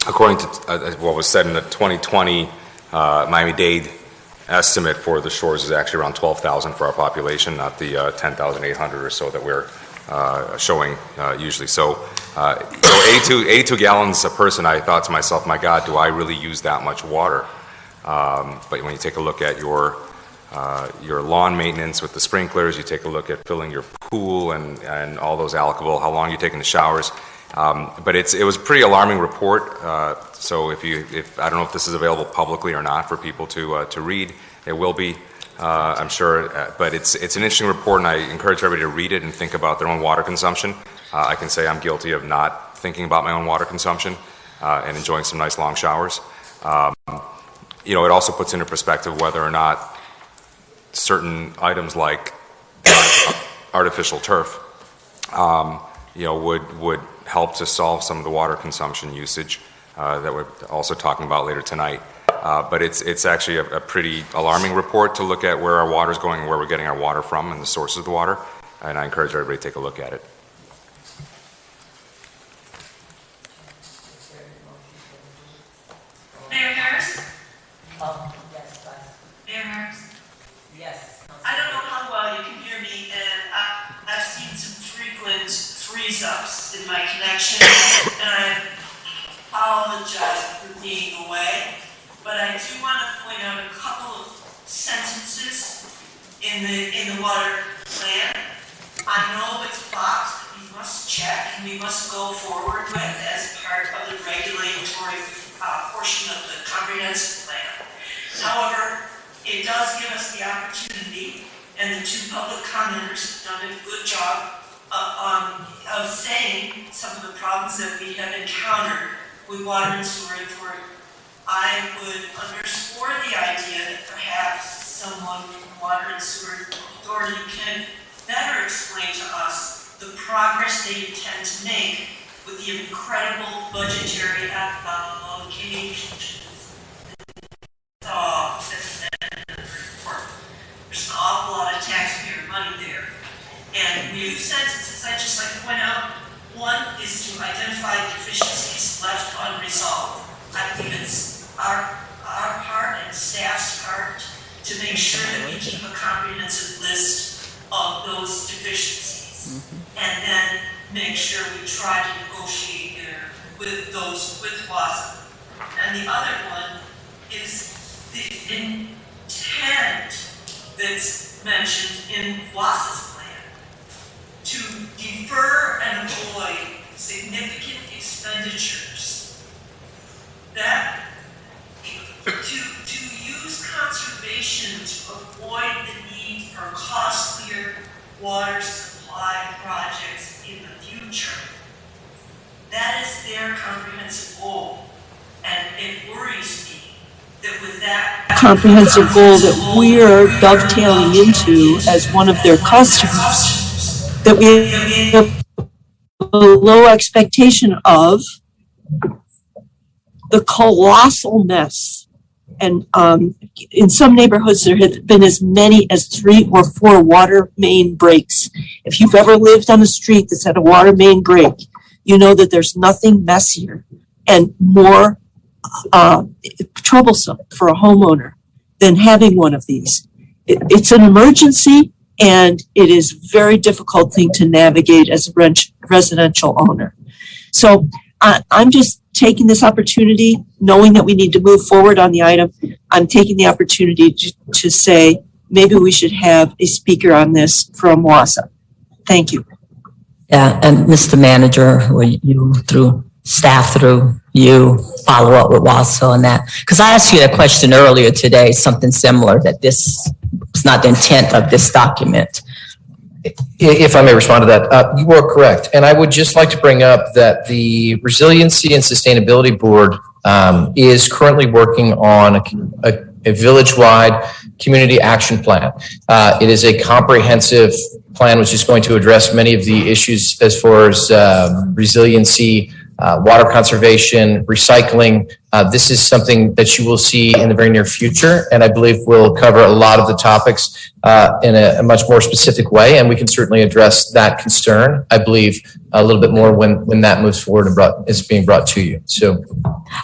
according to what was said in the 2020 Miami-Dade estimate for the shores, is actually around 12,000 for our population, not the 10,800 or so that we're showing usually. So 82 gallons a person, I thought to myself, my God, do I really use that much water? But when you take a look at your lawn maintenance with the sprinklers, you take a look at filling your pool and all those alcohol, how long you're taking the showers. But it was a pretty alarming report. So if I don't know if this is available publicly or not for people to read, it will be, I'm sure. But it's an interesting report, and I encourage everybody to read it and think about their own water consumption. I can say I'm guilty of not thinking about my own water consumption and enjoying some nice long showers. It also puts into perspective whether or not certain items like artificial turf, would help to solve some of the water consumption usage that we're also talking about later tonight. But it's actually a pretty alarming report to look at where our water is going and where we're getting our water from and the sources of the water. And I encourage everybody to take a look at it. Mayor Harris? Yes, Mayor Harris? Yes. I don't know how well you can hear me, and I've seen some frequent freeze-ups in my connection, and I apologize for being away, but I do want to point out a couple of sentences in the water plan. I know it's a box that we must check and we must go forward with as part of the regulatory portion of the comprehensive plan. However, it does give us the opportunity, and the two public commenters have done a good job of saying some of the problems that we have encountered with water and sewer authority. I would underscore the idea that perhaps someone from Water and Sewer Authority can better explain to us the progress they intend to make with the incredible budgetary allocations. There's an awful lot of taxpayer money there. And new sentences I'd just like to point out. One is to identify deficiencies left unresolved. I believe it's our part and staff's part to make sure that we keep a comprehensive list of those deficiencies. And then make sure we try to negotiate with those with WASA. And the other one is the intent that's mentioned in WASA's plan to defer and avoid significant expenditures. That to use conservation to avoid the need for costlier water supply projects in the future. That is their comprehensive goal, and it worries me that with that comprehensive goal that we're dovetailing into as one of their customers, that we have a low expectation of the colossal mess. And in some neighborhoods, there have been as many as 3 or 4 water main breaks. If you've ever lived on a street that's had a water main break, you know that there's nothing messier and more troublesome for a homeowner than having one of these. It's an emergency, and it is a very difficult thing to navigate as a residential owner. So I'm just taking this opportunity, knowing that we need to move forward on the item. I'm taking the opportunity to say maybe we should have a speaker on this from WASA. Thank you. Yeah, and Mr. Manager, will you through you follow up with WASA on that? Because I asked you a question earlier today, something similar, that this is not the intent of this document. If I may respond to that, you are correct. And I would just like to bring up that the Resiliency and Sustainability Board is currently working on a village-wide community action plan. It is a comprehensive plan which is going to address many of the issues as far as resiliency, water conservation, recycling. This is something that you will see in the very near future, and I believe will cover a lot of the topics in a much more specific way, and we can certainly address that concern, I believe, a little bit more when that moves forward and is being brought to you. So,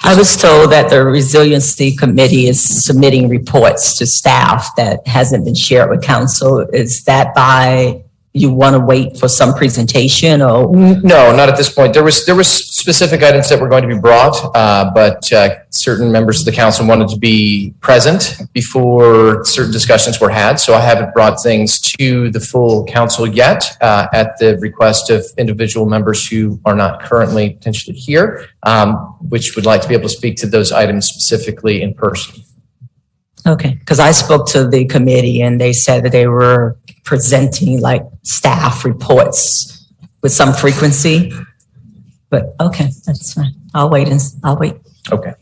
I was told that the Resiliency Committee is submitting reports to staff that hasn't been shared with council. Is that by you want to wait for some presentation, or? No, not at this point. There was specific items that were going to be brought, but certain members of the council wanted to be present before certain discussions were had. So I haven't brought things to the full council yet at the request of individual members who are not currently potentially here, which would like to be able to speak to those items specifically in person. Okay, because I spoke to the committee and they said that they were presenting like staff reports with some frequency. But okay, that's fine. I'll wait. Okay.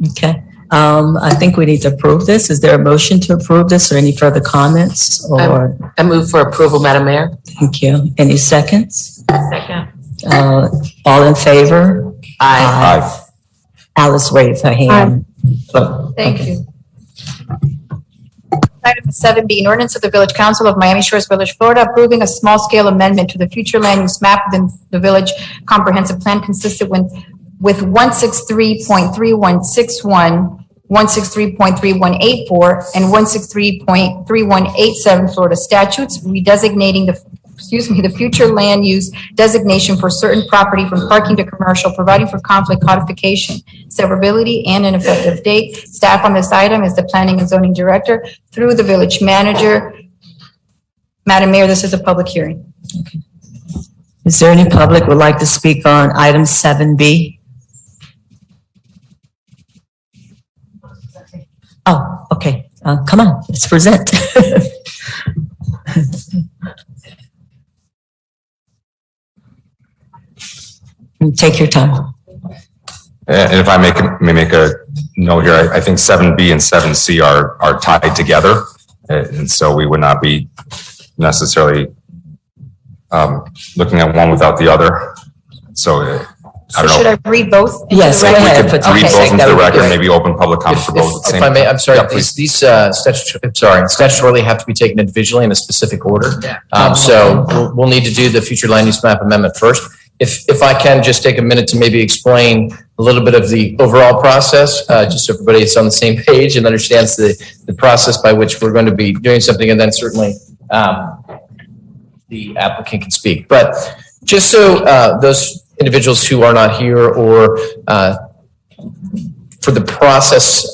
Okay. I think we need to approve this. Is there a motion to approve this or any further comments? Or I move for approval, Madam Mayor. Thank you. Any seconds? Second. All in favor? Aye. Alice raised her hand. Thank you. Item 7B, an ordinance of the Village Council of Miami Shores Village, Florida, approving a small-scale amendment to the future land use map within the village comprehensive plan consistent with 163.3161, 163.3184, and 163.3187 Florida statutes, redesignating the future land use designation for certain property from parking to commercial, providing for conflict codification, severability, and an effective date. Staff on this item is the Planning and Zoning Director through the Village Manager. Madam Mayor, this is a public hearing. Okay. Is there any public who would like to speak on item 7B? Oh, okay. Come on, let's present. Take your time. And if I may make a note here, I think 7B and 7C are tied together. And so we would not be necessarily looking at one without the other. So I don't know. Should I read both? Yes, go ahead. We could read both into the record, maybe open public comment for both at the same time. If I may, I'm sorry, Yeah, please. these statutorily have to be taken individually in a specific order. So we'll need to do the future land use map amendment first. If I can just take a minute to maybe explain a little bit of the overall process, just so everybody is on the same page and understands the process by which we're going to be doing something, and then certainly the applicant can speak. But just so those individuals who are not here or for the process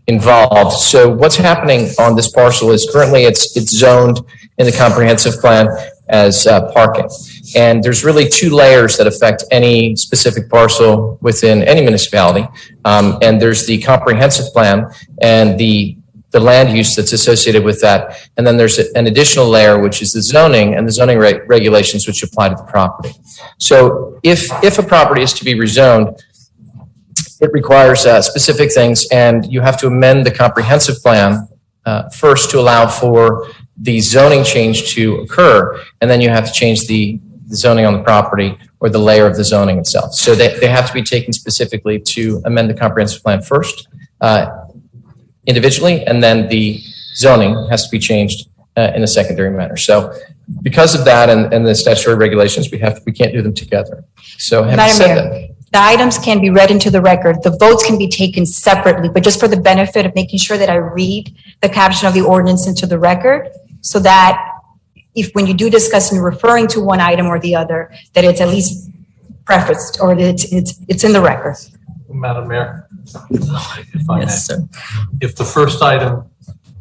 involved. So what's happening on this parcel is currently it's zoned in the comprehensive plan as parking. And there's really two layers that affect any specific parcel within any municipality. And there's the comprehensive plan and the land use that's associated with that. And then there's an additional layer, which is the zoning and the zoning regulations which apply to the property. So if a property is to be rezoned, it requires specific things, and you have to amend the comprehensive plan first to allow for the zoning change to occur, and then you have to change the zoning on the property or the layer of the zoning itself. So they have to be taken specifically to amend the comprehensive plan first, individually, and then the zoning has to be changed in a secondary manner. So because of that and the statutory regulations, we can't do them together. So having Madam said Mayor, that, the items can be read into the record. The votes can be taken separately, but just for the benefit of making sure that I read the caption of the ordinance into the record, so that if when you do discuss and referring to one item or the other, that it's at least prefaced or that it's in the record. Madam Mayor, if I may. Yes, sir. If the first item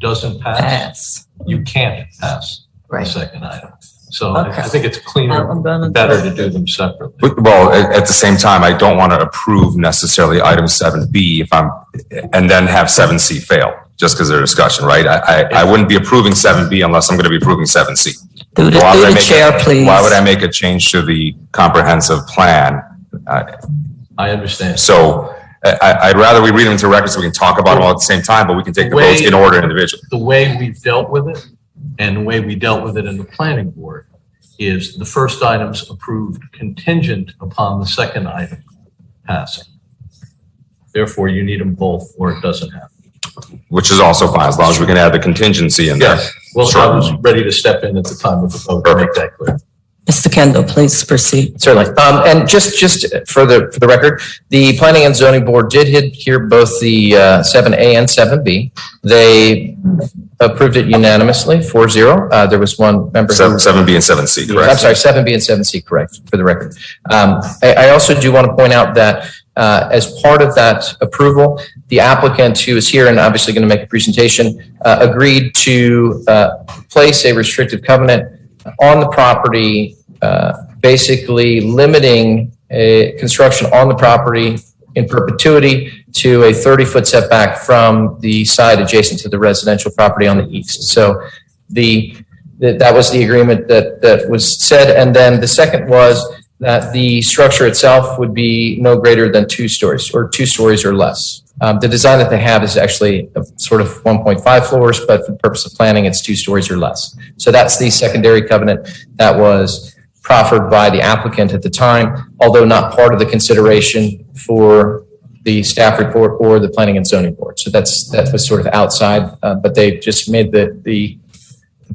doesn't pass, Pass. you can't pass the Right. second item. So Okay. I think it's cleaner, I'm gonna better do to do them separately. Well, at the same time, I don't want to approve necessarily item 7B and then have 7C fail, just because of the discussion, right? I wouldn't be approving 7B unless I'm going to be approving 7C. Through the Why would I make chair, please. Why would I make a change to the comprehensive plan? I understand. So I'd rather we read them into record so we can talk about them all at the same time, but we can take the votes in order individually. The way we've dealt with it and the way we dealt with it in the planning board is the first item's approved contingent upon the second item passing. Therefore, you need them both or it doesn't happen. Which is also fine, as long as we can add the contingency in there. Yes. Well, Sure. I was ready to step in at the time of the vote to make that clear. Mr. Kendall, please proceed. certainly. And just for the record, the Planning and Zoning Board did hear both the 7A and 7B. They approved it unanimously, 4-0. There was one member. 7B and 7C, correct? I'm sorry, 7B and 7C, correct, for the record. I also do want to point out that as part of that approval, the applicant who is here and obviously going to make a presentation agreed to place a restrictive covenant on the property, basically limiting construction on the property in perpetuity to a 30-foot setback from the side adjacent to the residential property on the east. So that was the agreement that was said. And then the second was that the structure itself would be no greater than 2 stories or 2 stories or less. The design that they have is actually sort of 1.5 floors, but for the purpose of planning, it's 2 stories or less. So that's the secondary covenant that was proffered by the applicant at the time, although not part of the consideration for the staff report or the planning and zoning board. So that was sort of outside, but they just made the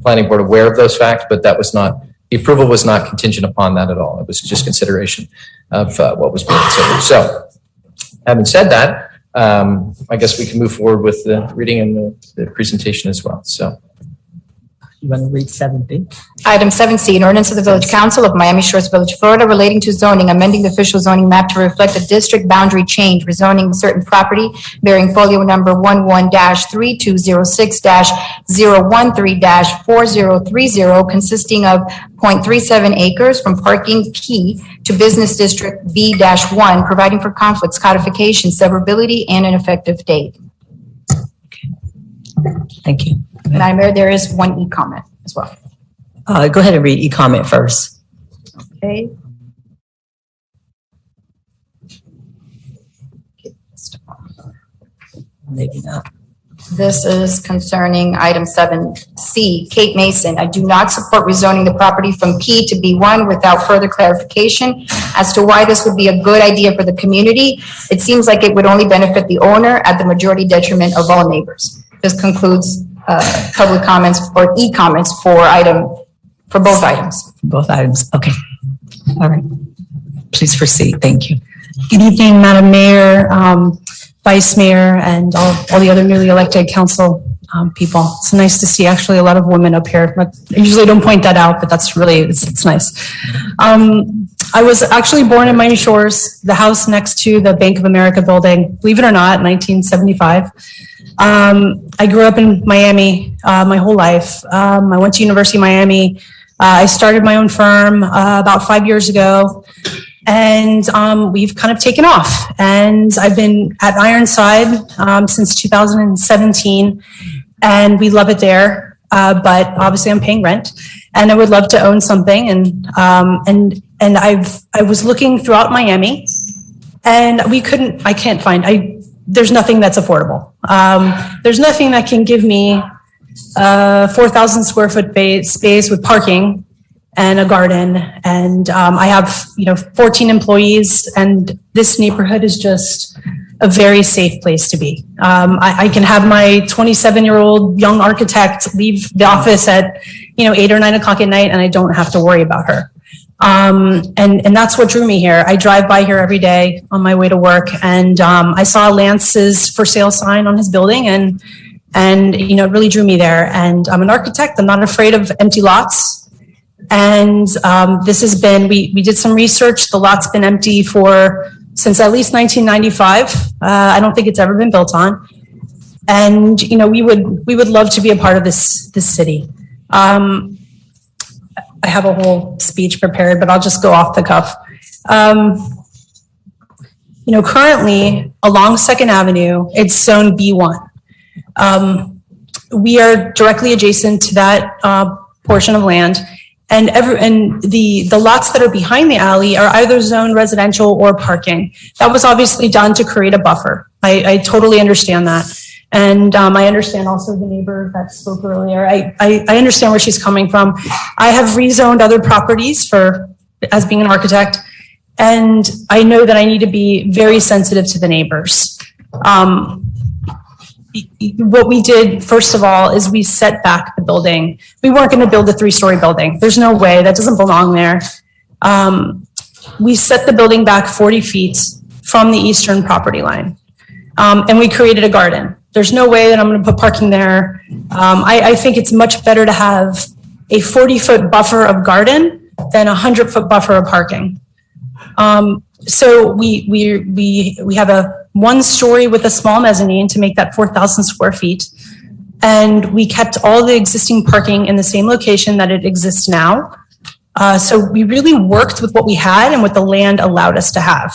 planning board aware of those facts, but that was not, the approval was not contingent upon that at all. It was just consideration of what was being considered. So having said that, I guess we can move forward with the reading and the presentation as well. So. You want to read 7B? Item 7C, an ordinance of the Village Council of Miami Shores Village, Florida, relating to zoning, amending the official zoning map to reflect a district boundary change, rezoning certain property bearing folio number 11-3206-013-4030, consisting of 0.37 acres from parking P to business district B-1, providing for conflicts, codification, severability, and an effective date. Thank you. Madam Mayor, there is one e-comment as well. Go ahead and read e-comment first. Okay. Maybe not. This is concerning item 7C, Kate Mason. I do not support rezoning the property from P to B1 without further clarification as to why this would be a good idea for the community. It seems like it would only benefit the owner at the majority detriment of all neighbors. This concludes public comments or e-comments for both items. Both items, okay. All right. Please proceed, thank you. Good evening, Madam Mayor, Vice Mayor, and all the other newly elected council people. It's nice to see actually a lot of women up here. I usually don't point that out, but that's really, it's nice. I was actually born in Miami Shores, the house next to the Bank of America building, believe it or not, 1975. I grew up in Miami my whole life. I went to University of Miami. I started my own firm about 5 years ago. And we've kind of taken off. And I've been at Ironside since 2017, and we love it there. But obviously, I'm paying rent, and I would love to own something. And I was looking throughout Miami, and I can't find. There's nothing that's affordable. There's nothing that can give me 4,000 square foot space with parking and a garden, and I have 14 employees, and this neighborhood is just a very safe place to be. I can have my 27-year-old young architect leave the office at, 8 or 9 o'clock at night, and I don't have to worry about her. And that's what drew me here. I drive by here every day on my way to work, and I saw Lance's for sale sign on his building, and it really drew me there. And I'm an architect. I'm not afraid of empty lots. And this has been, we did some research. The lot's been empty since at least 1995. I don't think it's ever been built on. And, we would love to be a part of this city. I have a whole speech prepared, but I'll just go off the cuff. Currently along 2nd Avenue, it's zone B1. We are directly adjacent to that portion of land, and the lots that are behind the alley are either zoned residential or parking. That was obviously done to create a buffer. I totally understand that. And I understand also the neighbor that spoke earlier. I understand where she's coming from. I have rezoned other properties as being an architect, and I know that I need to be very sensitive to the neighbors. What we did, first of all, is we set back the building. We weren't going to build a 3-story building. There's no way. That doesn't belong there. We set the building back 40 feet from the eastern property line, and we created a garden. There's no way that I'm going to put parking there. I think it's much better to have a 40-foot buffer of garden than a 100-foot buffer of parking. So we have a 1-story with a small mezzanine to make that 4,000 square feet. And we kept all the existing parking in the same location that it exists now. So we really worked with what we had and what the land allowed us to have.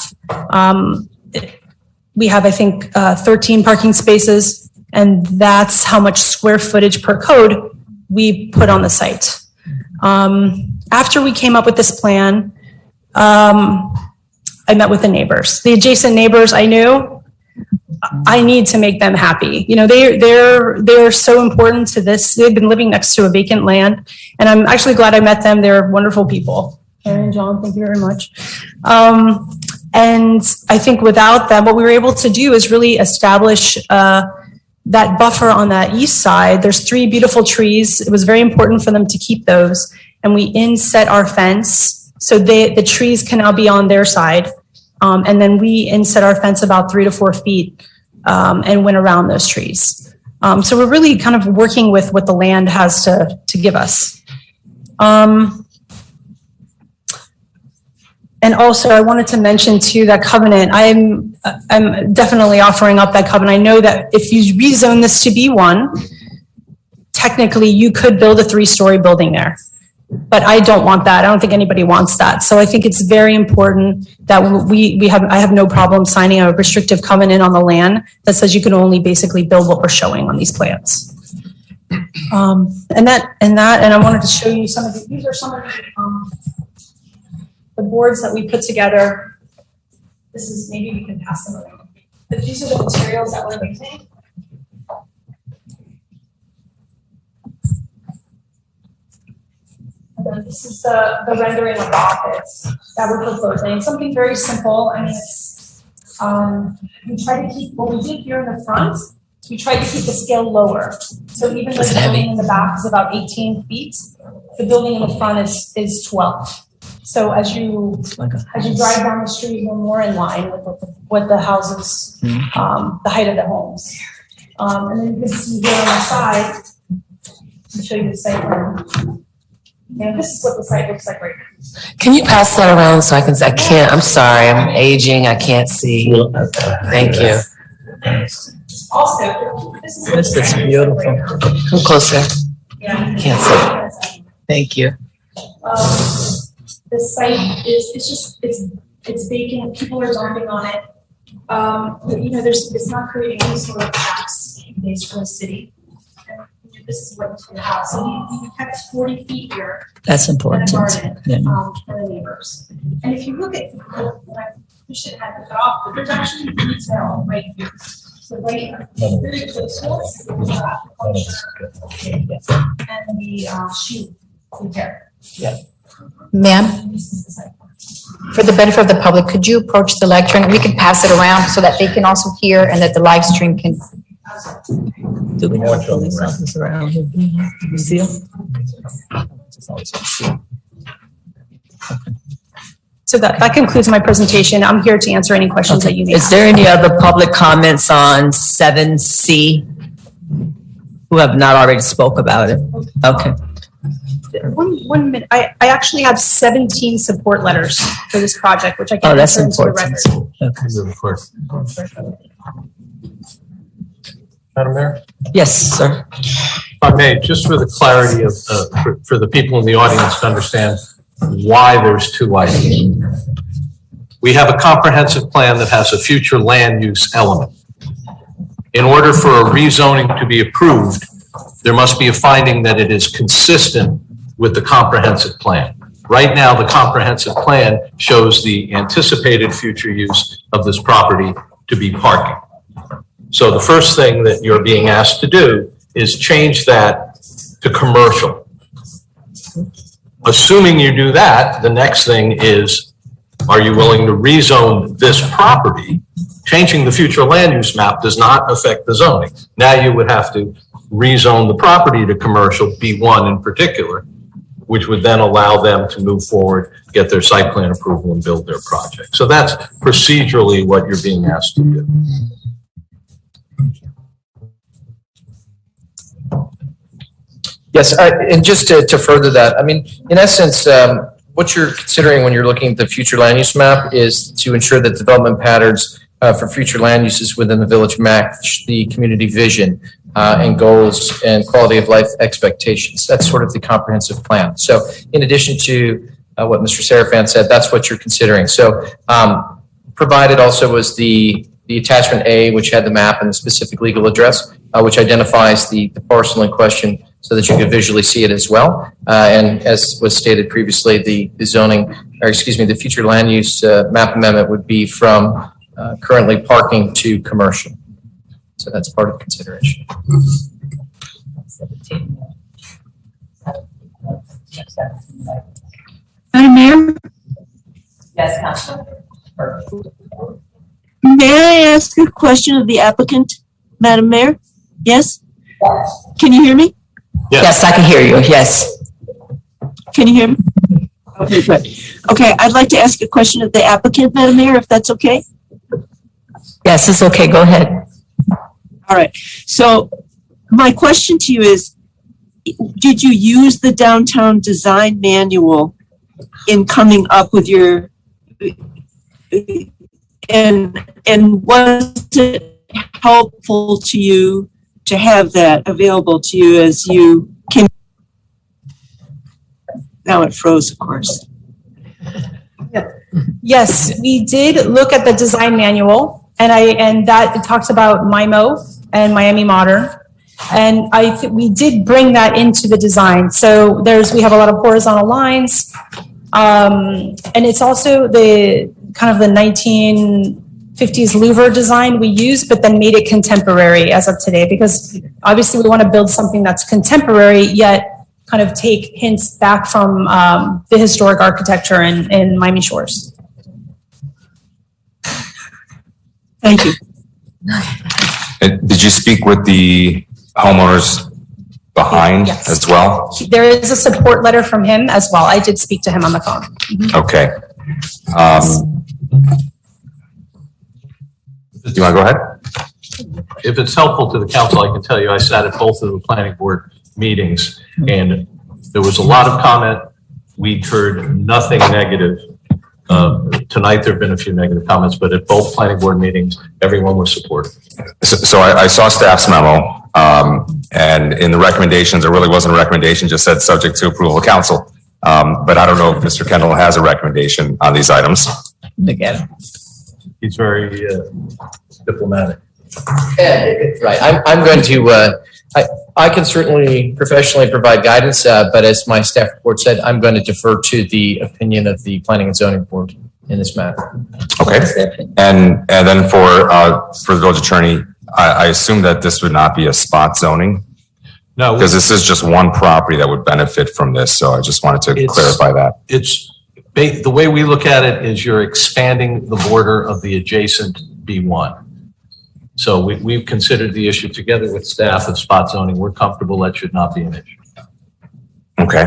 We have, I think, 13 parking spaces, and that's how much square footage per code we put on the site. After we came up with this plan, I met with the neighbors. The adjacent neighbors I knew, I need to make them happy. They're so important to this. They've been living next to a vacant land, and I'm actually glad I met them. They're wonderful people. Karen and John, thank you very much. And I think without them, what we were able to do is really establish that buffer on that east side. There's 3 beautiful trees. It was very important for them to keep those. And we inset our fence. So the trees can now be on their side. And then we inset our fence about 3 to 4 feet and went around those trees. So we're really kind of working with what the land has to give us. And also, I wanted to mention too that covenant. I'm definitely offering up that covenant. I know that if you rezone this to B1, technically you could build a 3-story building there. But I don't want that. I don't think anybody wants that. So I think it's very important that I have no problem signing a restrictive covenant on the land that says you can only basically build what we're showing on these plans. And I wanted to show you some of these are some of the boards that we put together. This is, maybe we can pass them around. But these are the materials that we're using. And then this is the rendering of the office that we're proposing. Something very simple. I mean, it's, we try to keep, what we did here in the front, we tried to keep the scale lower. So even though the building in the back is about 18 feet, the building in the front is 12. So as you drive down the street, you're more in line with the houses, the height of the homes. And then you can see here on the side, I'll show you the site plan. And this is what the site looks like right now. Can you pass that around so I can't, I'm sorry, I'm aging, I can't see. Thank you. Also, This is beautiful. Come closer. Yeah. Can't see. Thank you. The site it's vacant, people are dumping on it. But, it's not creating any sort of tax base for the city. And this is what it's going to have. So we kept 40 feet here. That's important. And a garden, Yeah. for the neighbors. And if you look at, we should have it off, but there's actually detail right here. So right here, very close to us, and the shoe repair. Yeah. Ma'am? For the benefit of the public, could you approach the lectern? We can pass it around so that they can also hear and that the live stream can. Do we know police officers around here? You see them? So that concludes my presentation. I'm here to answer any questions that you may have. Is there any other public comments on 7C who have not already spoke about it? Okay. One minute. I actually have 17 support letters for this project, which I can that's enter into the important. record. Madam Mayor? Yes, sir. If I may, just for the clarity of, for the people in the audience to understand why there's two items. We have a comprehensive plan that has a future land use element. In order for a rezoning to be approved, there must be a finding that it is consistent with the comprehensive plan. Right now, the comprehensive plan shows the anticipated future use of this property to be parking. So the first thing that you're being asked to do is change that to commercial. Assuming you do that, the next thing is, are you willing to rezone this property? Changing the future land use map does not affect the zoning. Now you would have to rezone the property to commercial, B1 in particular, which would then allow them to move forward, get their site plan approval and build their project. So that's procedurally what you're being asked to do. Yes, and just to further that, I mean, in essence, what you're considering when you're looking at the future land use map is to ensure that development patterns for future land uses within the village match the community vision and goals and quality of life expectations. That's sort of the comprehensive plan. So in addition to what Mr. Serafan said, that's what you're considering. So provided also was the attachment A, which had the map and the specific legal address, which identifies the parcel in question so that you could visually see it as well. And as was stated previously, the zoning, or excuse me, the future land use map amendment would be from currently parking to commercial. So that's part of the consideration. Madam Mayor, Yes, Councilor. may I ask a question of the applicant, Madam Mayor? Yes? Can you hear me? Yes, I can hear you. Yes. Can you hear me? Okay, good. Okay, I'd like to ask a question of the applicant, Madam Mayor, if that's okay? Yes, it's okay. Go ahead. All right. So my question to you is, did you use the downtown design manual in coming up with your, and was it helpful to you to have that available to you as you came? Now it froze, of course. Yes, we did look at the design manual, and that it talks about MIMO and Miami Modern. And we did bring that into the design. So we have a lot of horizontal lines. And it's also the kind of the 1950s louver design we used, but then made it contemporary as of today, because obviously we want to build something that's contemporary, yet kind of take hints back from the historic architecture in Miami Shores. Thank you. And did you speak with the homeowners behind Yes. as well? There is a support letter from him as well. I did speak to him on the phone. Okay. Do you want to go ahead? If it's helpful to the council, I can tell you I sat at both of the planning board meetings and there was a lot of comment. We heard nothing negative. Tonight, there have been a few negative comments, but at both planning board meetings, everyone was supportive. So I saw staff's memo, and in the recommendations, there really wasn't a recommendation, just said subject to approval of council. But I don't know if Mr. Kendall has a recommendation on these items. Again. He's very diplomatic. Right, I'm going to, I can certainly professionally provide guidance, but as my staff report said, I'm going to defer to the opinion of the Planning and Zoning Board in this matter. Okay. And then for the village attorney, I assume that this would not be a spot zoning? No. Because this is just one property that would benefit from this, so I just wanted to clarify that. It's the way we look at it is you're expanding the border of the adjacent B1. So we've considered the issue together with staff of spot zoning. We're comfortable that should not be an issue. Okay.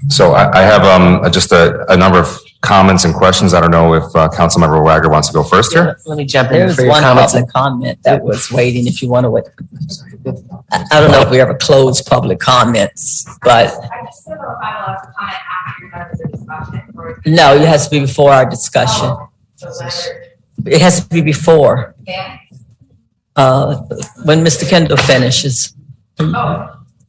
So I have just a number of comments and questions. I don't know if Councilmember Wagner wants to go first here. Let me jump in There's for your one comments. public comment that was waiting if you want to wait. I don't know if we ever close public comments, but no, it has to be before our discussion. It has to be before. When Mr. Kendall finishes.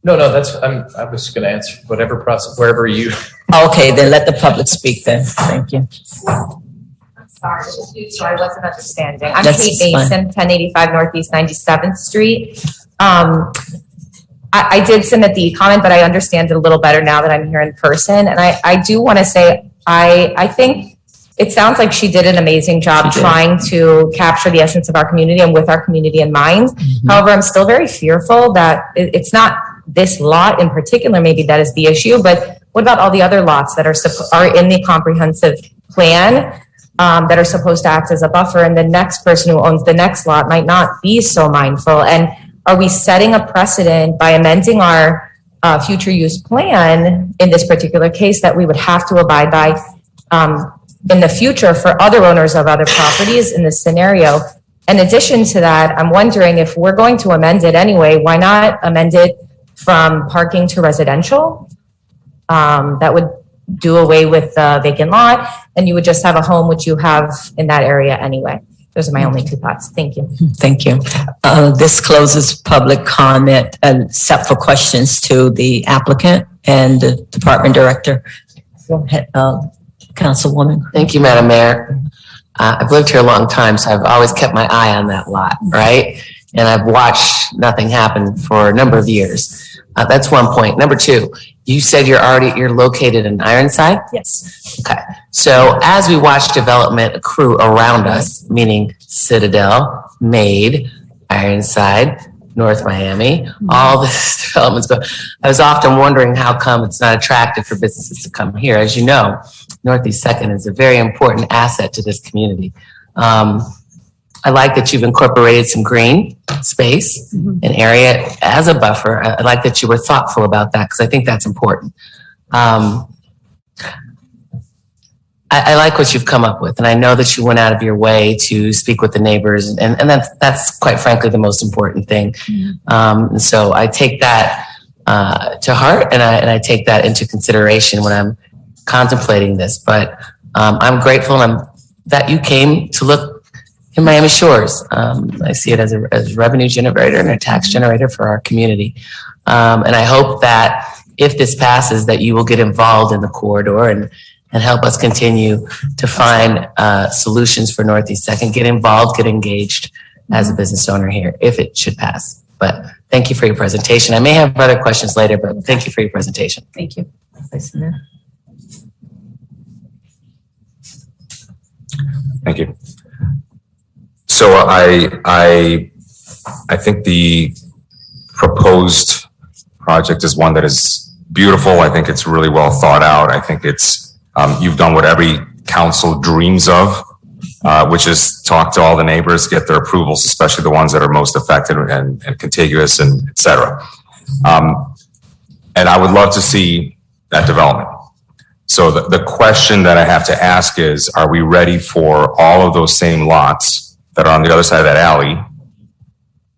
No, I was going to answer whatever process, wherever you. Okay, then let the public speak then. Thank you. I'm sorry, so I wasn't understanding. I'm That's Kate fine. Mason, 1085 Northeast 97th Street. I did submit the comment, but I understand it a little better now that I'm here in person. And I do want to say, I think it sounds like she did an amazing job trying to capture the essence of our community and with our community in mind. However, I'm still very fearful that it's not this lot in particular, maybe that is the issue, but what about all the other lots that are in the comprehensive plan that are supposed to act as a buffer, and the next person who owns the next lot might not be so mindful? And are we setting a precedent by amending our future use plan in this particular case that we would have to abide by in the future for other owners of other properties in this scenario? In addition to that, I'm wondering if we're going to amend it anyway, why not amend it from parking to residential? That would do away with the vacant lot, and you would just have a home which you have in that area anyway. Those are my only two thoughts. Thank you. Thank you. This closes public comment, except for questions to the applicant and the department director. Go ahead, Councilwoman. Thank you, Madam Mayor. I've lived here a long time, so I've always kept my eye on that lot, right? And I've watched nothing happen for a number of years. That's one point. Number two, you said you're located in Ironside? Yes. Okay. So as we watch development accrue around us, meaning Citadel, Made, Ironside, North Miami, all this developments go. I was often wondering how come it's not attractive for businesses to come here. As you know, Northeast Second is a very important asset to this community. I like that you've incorporated some green space, an area as a buffer. I like that you were thoughtful about that because I think that's important. I like what you've come up with, and I know that you went out of your way to speak with the neighbors, and that's quite frankly the most important thing. And so I take that to heart, and I take that into consideration when I'm contemplating this. But I'm grateful that you came to look in Miami Shores. I see it as a revenue generator and a tax generator for our community. And I hope that if this passes, that you will get involved in the corridor and help us continue to find solutions for Northeast Second. Get involved, get engaged as a business owner here, if it should pass. But thank you for your presentation. I may have other questions later, but thank you for your presentation. Thank you. Thank you. So I think the proposed project is one that is beautiful. I think it's really well thought out. I think it's you've done what every council dreams of, which is talk to all the neighbors, get their approvals, especially the ones that are most affected and contiguous and et cetera. And I would love to see that development. So the question that I have to ask is, are we ready for all of those same lots that are on the other side of that alley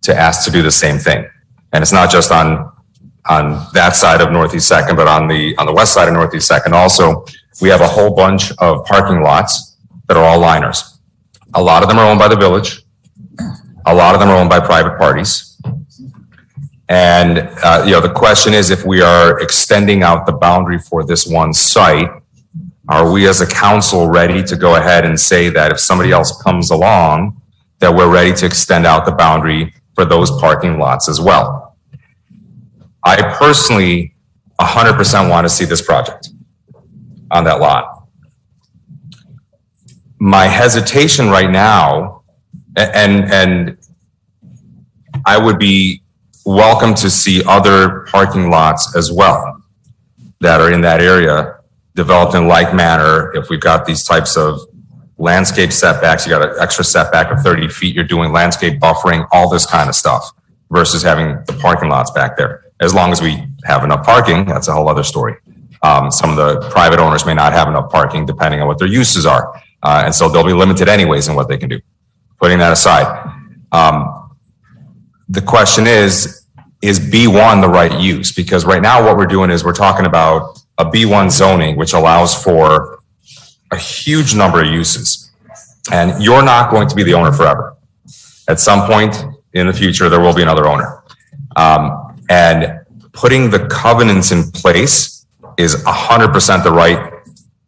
to ask to do the same thing? And it's not just on that side of Northeast Second, but on the west side of Northeast Second also, we have a whole bunch of parking lots that are all liners. A lot of them are owned by the village. A lot of them are owned by private parties. And, the question is, if we are extending out the boundary for this one site, are we as a council ready to go ahead and say that if somebody else comes along, that we're ready to extend out the boundary for those parking lots as well? I personally 100% want to see this project on that lot. My hesitation right now, and I would be welcome to see other parking lots as well that are in that area developed in like manner, if we've got these types of landscape setbacks, you got an extra setback of 30 feet, you're doing landscape buffering, all this kind of stuff, versus having the parking lots back there. As long as we have enough parking, that's a whole other story. Some of the private owners may not have enough parking depending on what their uses are. And so they'll be limited anyways in what they can do. Putting that aside, the question is B1 the right use? Because right now what we're doing is we're talking about a B1 zoning, which allows for a huge number of uses. And you're not going to be the owner forever. At some point in the future, there will be another owner. And putting the covenants in place is 100% the right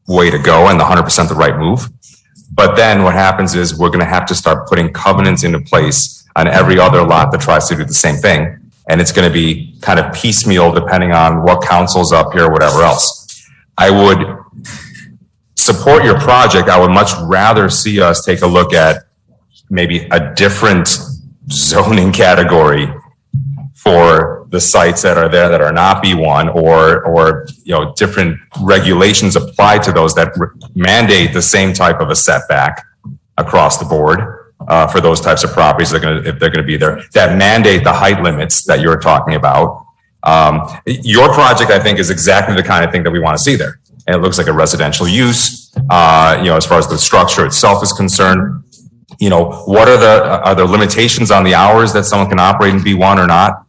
way to go and 100% the right move. But then what happens is we're going to have to start putting covenants into place on every other lot that tries to do the same thing. And it's going to be kind of piecemeal depending on what council's up here or whatever else. I would support your project. I would much rather see us take a look at maybe a different zoning category for the sites that are there that are not B1, or different regulations applied to those that mandate the same type of a setback across the board for those types of properties if they're going to be there, that mandate the height limits that you're talking about. Your project, I think, is exactly the kind of thing that we want to see there. And it looks like a residential use, as far as the structure itself is concerned. What are there limitations on the hours that someone can operate in B1 or not?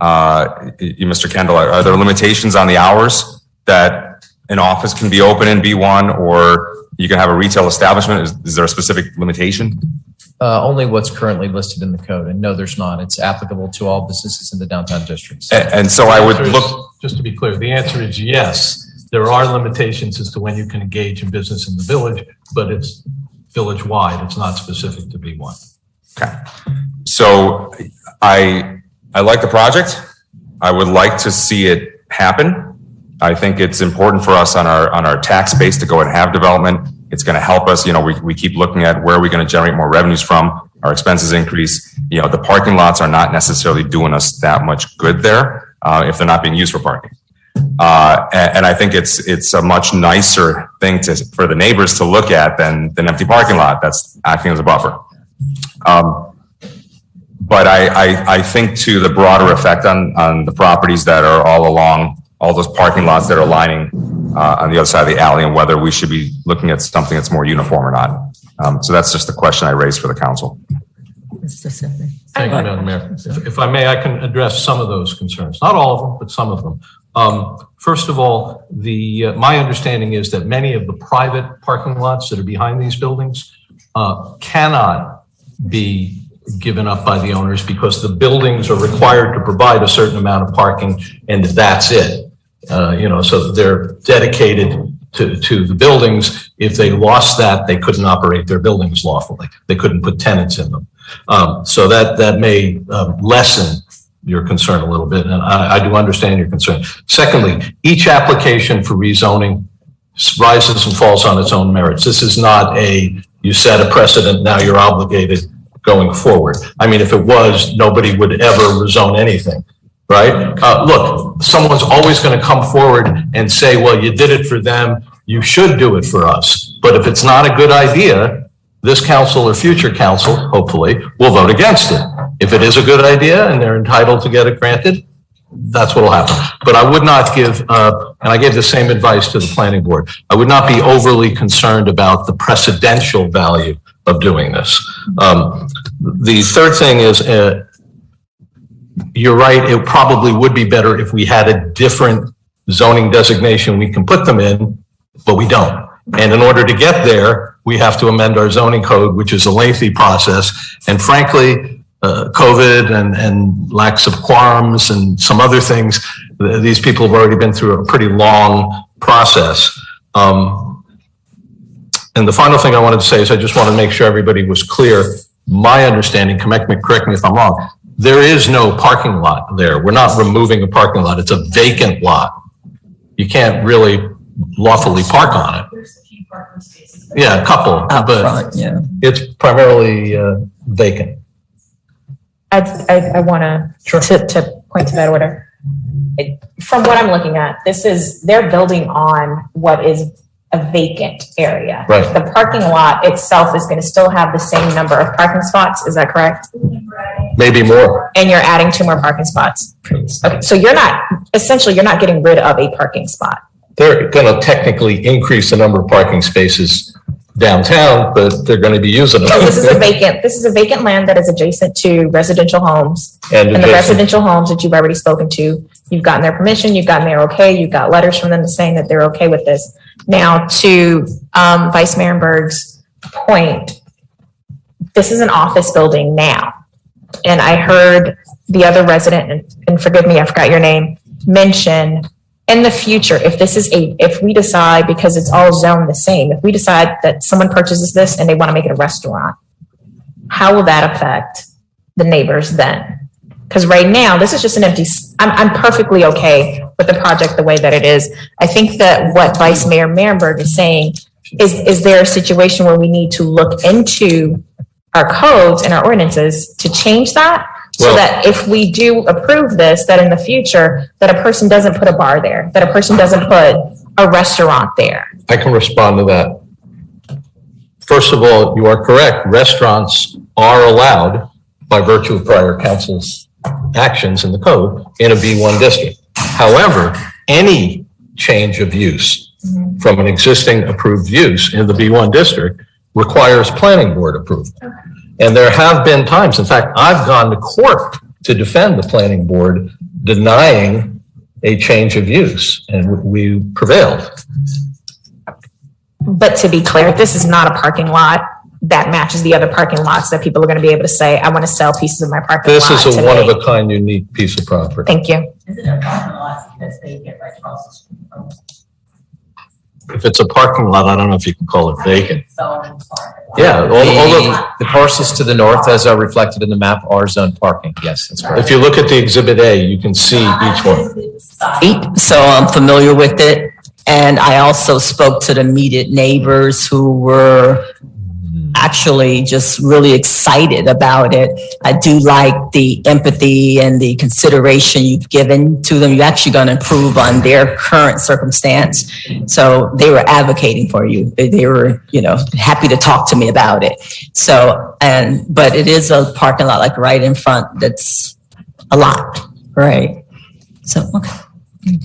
Mr. Kendall, are there limitations on the hours that an office can be open in B1, or you can have a retail establishment? Is there a specific limitation? Only what's currently listed in the code, and no, there's not. It's applicable to all businesses in the downtown district. And so I would look... Just to be clear, the answer is yes. There are limitations as to when you can engage in business in the village, but it's village-wide. It's not specific to B1. Okay. So I like the project. I would like to see it happen. I think it's important for us on our tax base to go and have development. It's going to help us. We keep looking at where are we going to generate more revenues from. Our expenses increase. The parking lots are not necessarily doing us that much good there if they're not being used for parking. And I think it's a much nicer thing for the neighbors to look at than an empty parking lot that's acting as a buffer. But I think to the broader effect on the properties that are all along, all those parking lots that are lining on the other side of the alley, and whether we should be looking at something that's more uniform or not. So that's just the question I raised for the council. Thank you, Madam Mayor. If I may, I can address some of those concerns. Not all of them, but some of them. First of all, my understanding is that many of the private parking lots that are behind these buildings cannot be given up by the owners because the buildings are required to provide a certain amount of parking, and that's it. So they're dedicated to the buildings. If they lost that, they couldn't operate their buildings lawfully. They couldn't put tenants in them. So that may lessen your concern a little bit, and I do understand your concern. Secondly, each application for rezoning rises and falls on its own merits. This is not you set a precedent, now you're obligated going forward. I mean, if it was, nobody would ever rezone anything, right? Look, someone's always going to come forward and say, well, you did it for them, you should do it for us. But if it's not a good idea, this council or future council, hopefully, will vote against it. If it is a good idea and they're entitled to get it granted, that's what will happen. But I would not give, and I gave the same advice to the planning board, I would not be overly concerned about the precedential value of doing this. The third thing is, you're right, it probably would be better if we had a different zoning designation we can put them in, but we don't. And in order to get there, we have to amend our zoning code, which is a lengthy process. And frankly, COVID and lacks of quorums and some other things, these people have already been through a pretty long process. And the final thing I wanted to say is I just want to make sure everybody was clear. My understanding, correct me if I'm wrong, there is no parking lot there. We're not removing a parking lot. It's a vacant lot. You can't really lawfully park on it. There's a few parking spaces. Yeah, a couple, Up but front, yeah. it's primarily vacant. I want to point to that order. from what I'm looking at, they're building on what is a vacant area. Right. The parking lot itself is going to still have the same number of parking spots, is that correct? Maybe more. And you're adding 2 more parking spots. Okay, so you're not getting rid of a parking spot. They're going to technically increase the number of parking spaces downtown, but they're going to be using them. So this is a vacant land that is adjacent to residential homes. And the adjacent- residential homes that you've already spoken to, you've gotten their permission, you've gotten their okay, you've got letters from them saying that they're okay with this. Now, to Vice Mayor Berg's point, this is an office building now. And I heard the other resident, and forgive me, I forgot your name, mention in the future, if we decide, because it's all zoned the same, if we decide that someone purchases this and they want to make it a restaurant, how will that affect the neighbors then? Because right now, this is just an empty, I'm perfectly okay with the project the way that it is. I think that what Vice Mayor Merenberg is saying is there a situation where we need to look into our codes and our ordinances to change that? So that if we do approve this, that in the future, that a person doesn't put a bar there, that a person doesn't put a restaurant there. I can respond to that. First of all, you are correct. Restaurants are allowed by virtue of prior council's actions in the code in a B1 district. However, any change of use from an existing approved use in the B1 district requires planning board approval. And there have been times, in fact, I've gone to court to defend the planning board denying a change of use, and we prevailed. But to be clear, this is not a parking lot that matches the other parking lots that people are going to be able to say, I want to sell pieces of my parking lot. This is a to one-of-a-kind, unique piece of property. Thank you. Is it a parking lot that's vacant right across the street from it? If it's a parking lot, I don't know if you can call it vacant. Yeah, all the parcels to the north, as are reflected in the map, are zoned parking. Yes, that's correct. If you look at the Exhibit A, you can see each one. So I'm familiar with it. And I also spoke to the immediate neighbors who were actually just really excited about it. I do like the empathy and the consideration you've given to them. You're actually going to improve on their current circumstance. So they were advocating for you. They were, happy to talk to me about it. So, but it is a parking lot like right in front. That's a lot, right? So, okay.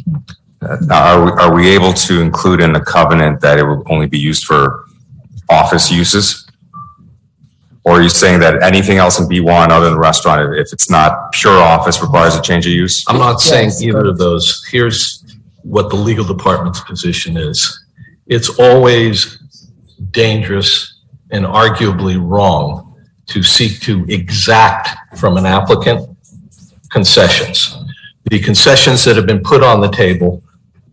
Are we able to include in the covenant that it will only be used for office uses? Or are you saying that anything else in B1 other than restaurant, if it's not pure office, requires a change of use? I'm not saying either of those. Here's what the legal department's position is. It's always dangerous and arguably wrong to seek to exact from an applicant concessions. The concessions that have been put on the table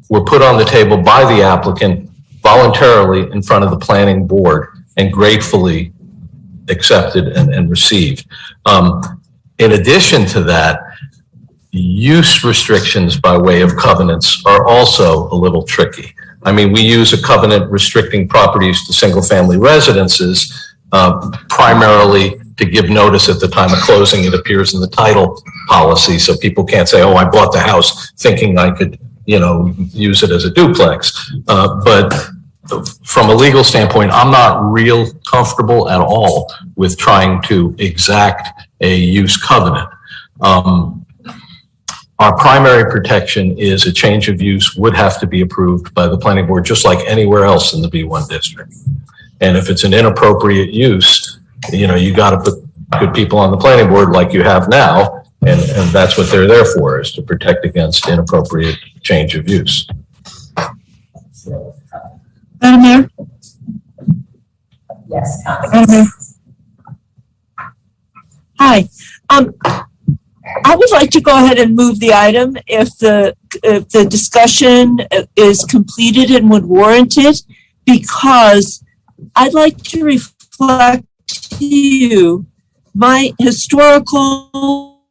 were put on the table by the applicant voluntarily in front of the planning board and gratefully accepted and received. In addition to that, use restrictions by way of covenants are also a little tricky. I mean, we use a covenant restricting properties to single-family residences primarily to give notice at the time of closing. It appears in the title policy, so people can't say, oh, I bought the house thinking I could, use it as a duplex. But from a legal standpoint, I'm not real comfortable at all with trying to exact a use covenant. Our primary protection is a change of use would have to be approved by the planning board, just like anywhere else in the B1 district. And if it's an inappropriate use, you got to put good people on the planning board like you have now, and that's what they're there for, is to protect against inappropriate change of use. Madam Mayor? Yes. Madam Mayor? Hi. I would like to go ahead and move the item if the discussion is completed and would warrant it, because I'd like to reflect to you my historical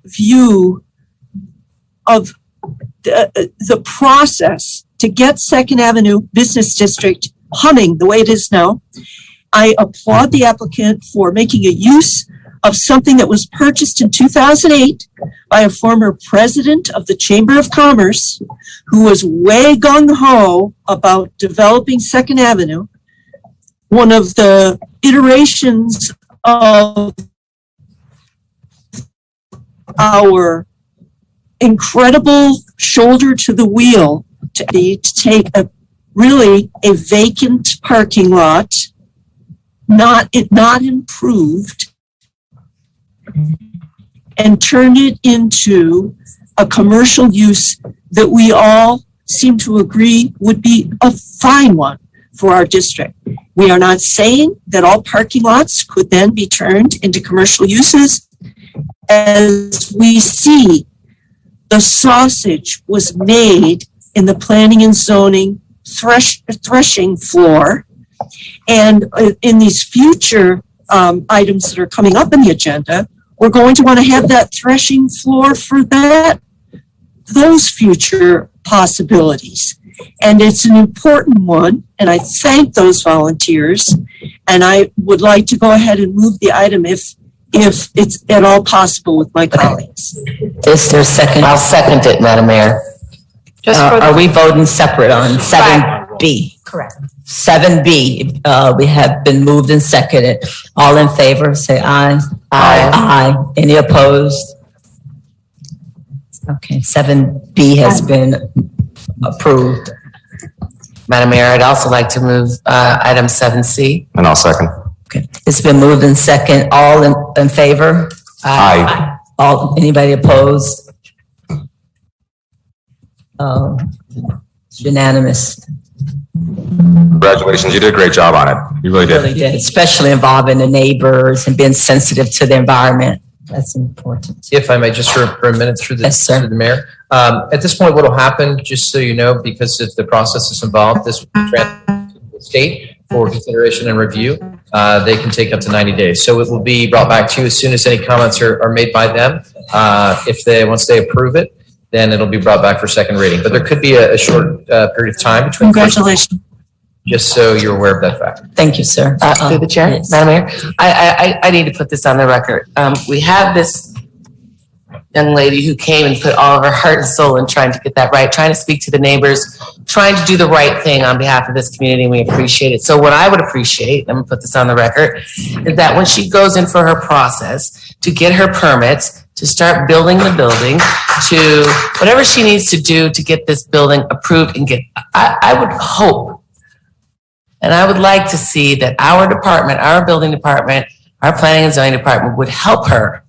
view of the process to get Second Avenue Business District humming the way it is now. I applaud the applicant for making a use of something that was purchased in 2008 by a former president of the Chamber of Commerce who was way gung-ho about developing Second Avenue. One of the iterations of our incredible shoulder to the wheel to take a vacant parking lot, not improved, and turn it into a commercial use that we all seem to agree would be a fine one for our district. We are not saying that all parking lots could then be turned into commercial uses. As we see, the sausage was made in the planning and zoning threshing floor. And in these future items that are coming up in the agenda, we're going to want to have that threshing floor for those future possibilities. And it's an important one, and I thank those volunteers. And I would like to go ahead and move the item if it's at all possible with my colleagues. Is there a second? I'll second it, Madam Mayor. Are we voting separate on 7B? Correct. 7B, we have been moved and seconded. All in favor, say aye. Aye. Any opposed? Okay, 7B has been approved. Madam Mayor, I'd also like to move item 7C. And I'll second. Okay, it's been moved and second. All in favor? Aye. Anybody opposed? It's unanimous. Congratulations, you did a great job on it. You really did. Really did, especially involving the neighbors and being sensitive to the environment. That's important. If I may, just for a minute through the, Yes, sir. through the mayor. At this point, what will happen, just so you know, because if the process is involved, this will be transferred to the state for consideration and review. They can take up to 90 days. So it will be brought back to you as soon as any comments are made by them. Once they approve it, then it'll be brought back for second reading. But there could be a short period of time between. Congratulations. Just so you're aware of that fact. Thank you, sir. Through the chair, Yes. Madam Mayor, I need to put this on the record. We have this young lady who came and put all of her heart and soul in trying to get that right, trying to speak to the neighbors, trying to do the right thing on behalf of this community, and we appreciate it. So what I would appreciate, I'm gonna put this on the record, is that when she goes in for her process to get her permits, to start building the building, to whatever she needs to do to get this building approved and I would hope, and I would like to see that our department, our building department, our planning and zoning department would help her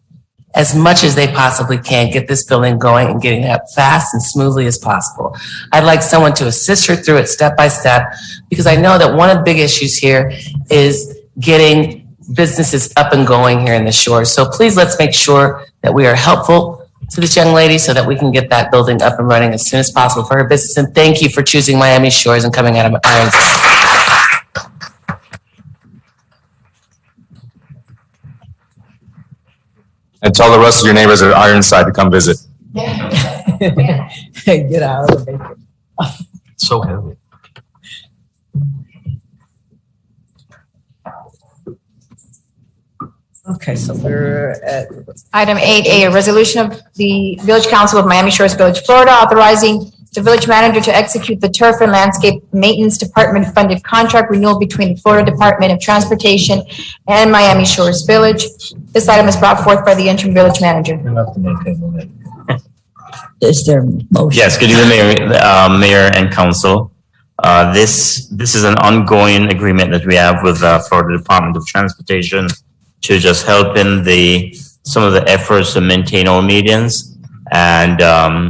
as much as they possibly can get this building going and getting it fast and smoothly as possible. I'd like someone to assist her through it step by step, because I know that one of the big issues here is getting businesses up and going here in the shores. So please, let's make sure that we are helpful to this young lady so that we can get that building up and running as soon as possible for her business. And thank you for choosing Miami Shores and coming out of Ironside. And tell the rest of your neighbors at Ironside to come visit. Get out of the way. It's so heavy. Okay, so we're at Item 8A, a resolution of the Village Council of Miami Shores Village, Florida, authorizing the village manager to execute the Turf and Landscape Maintenance Department funded contract renewal between the Florida Department of Transportation and Miami Shores Village. This item is brought forth by the interim village manager. Is there motion? Yes, good evening, Mayor and Council. This is an ongoing agreement that we have with Florida Department of Transportation to just help in some of the efforts to maintain our medians. And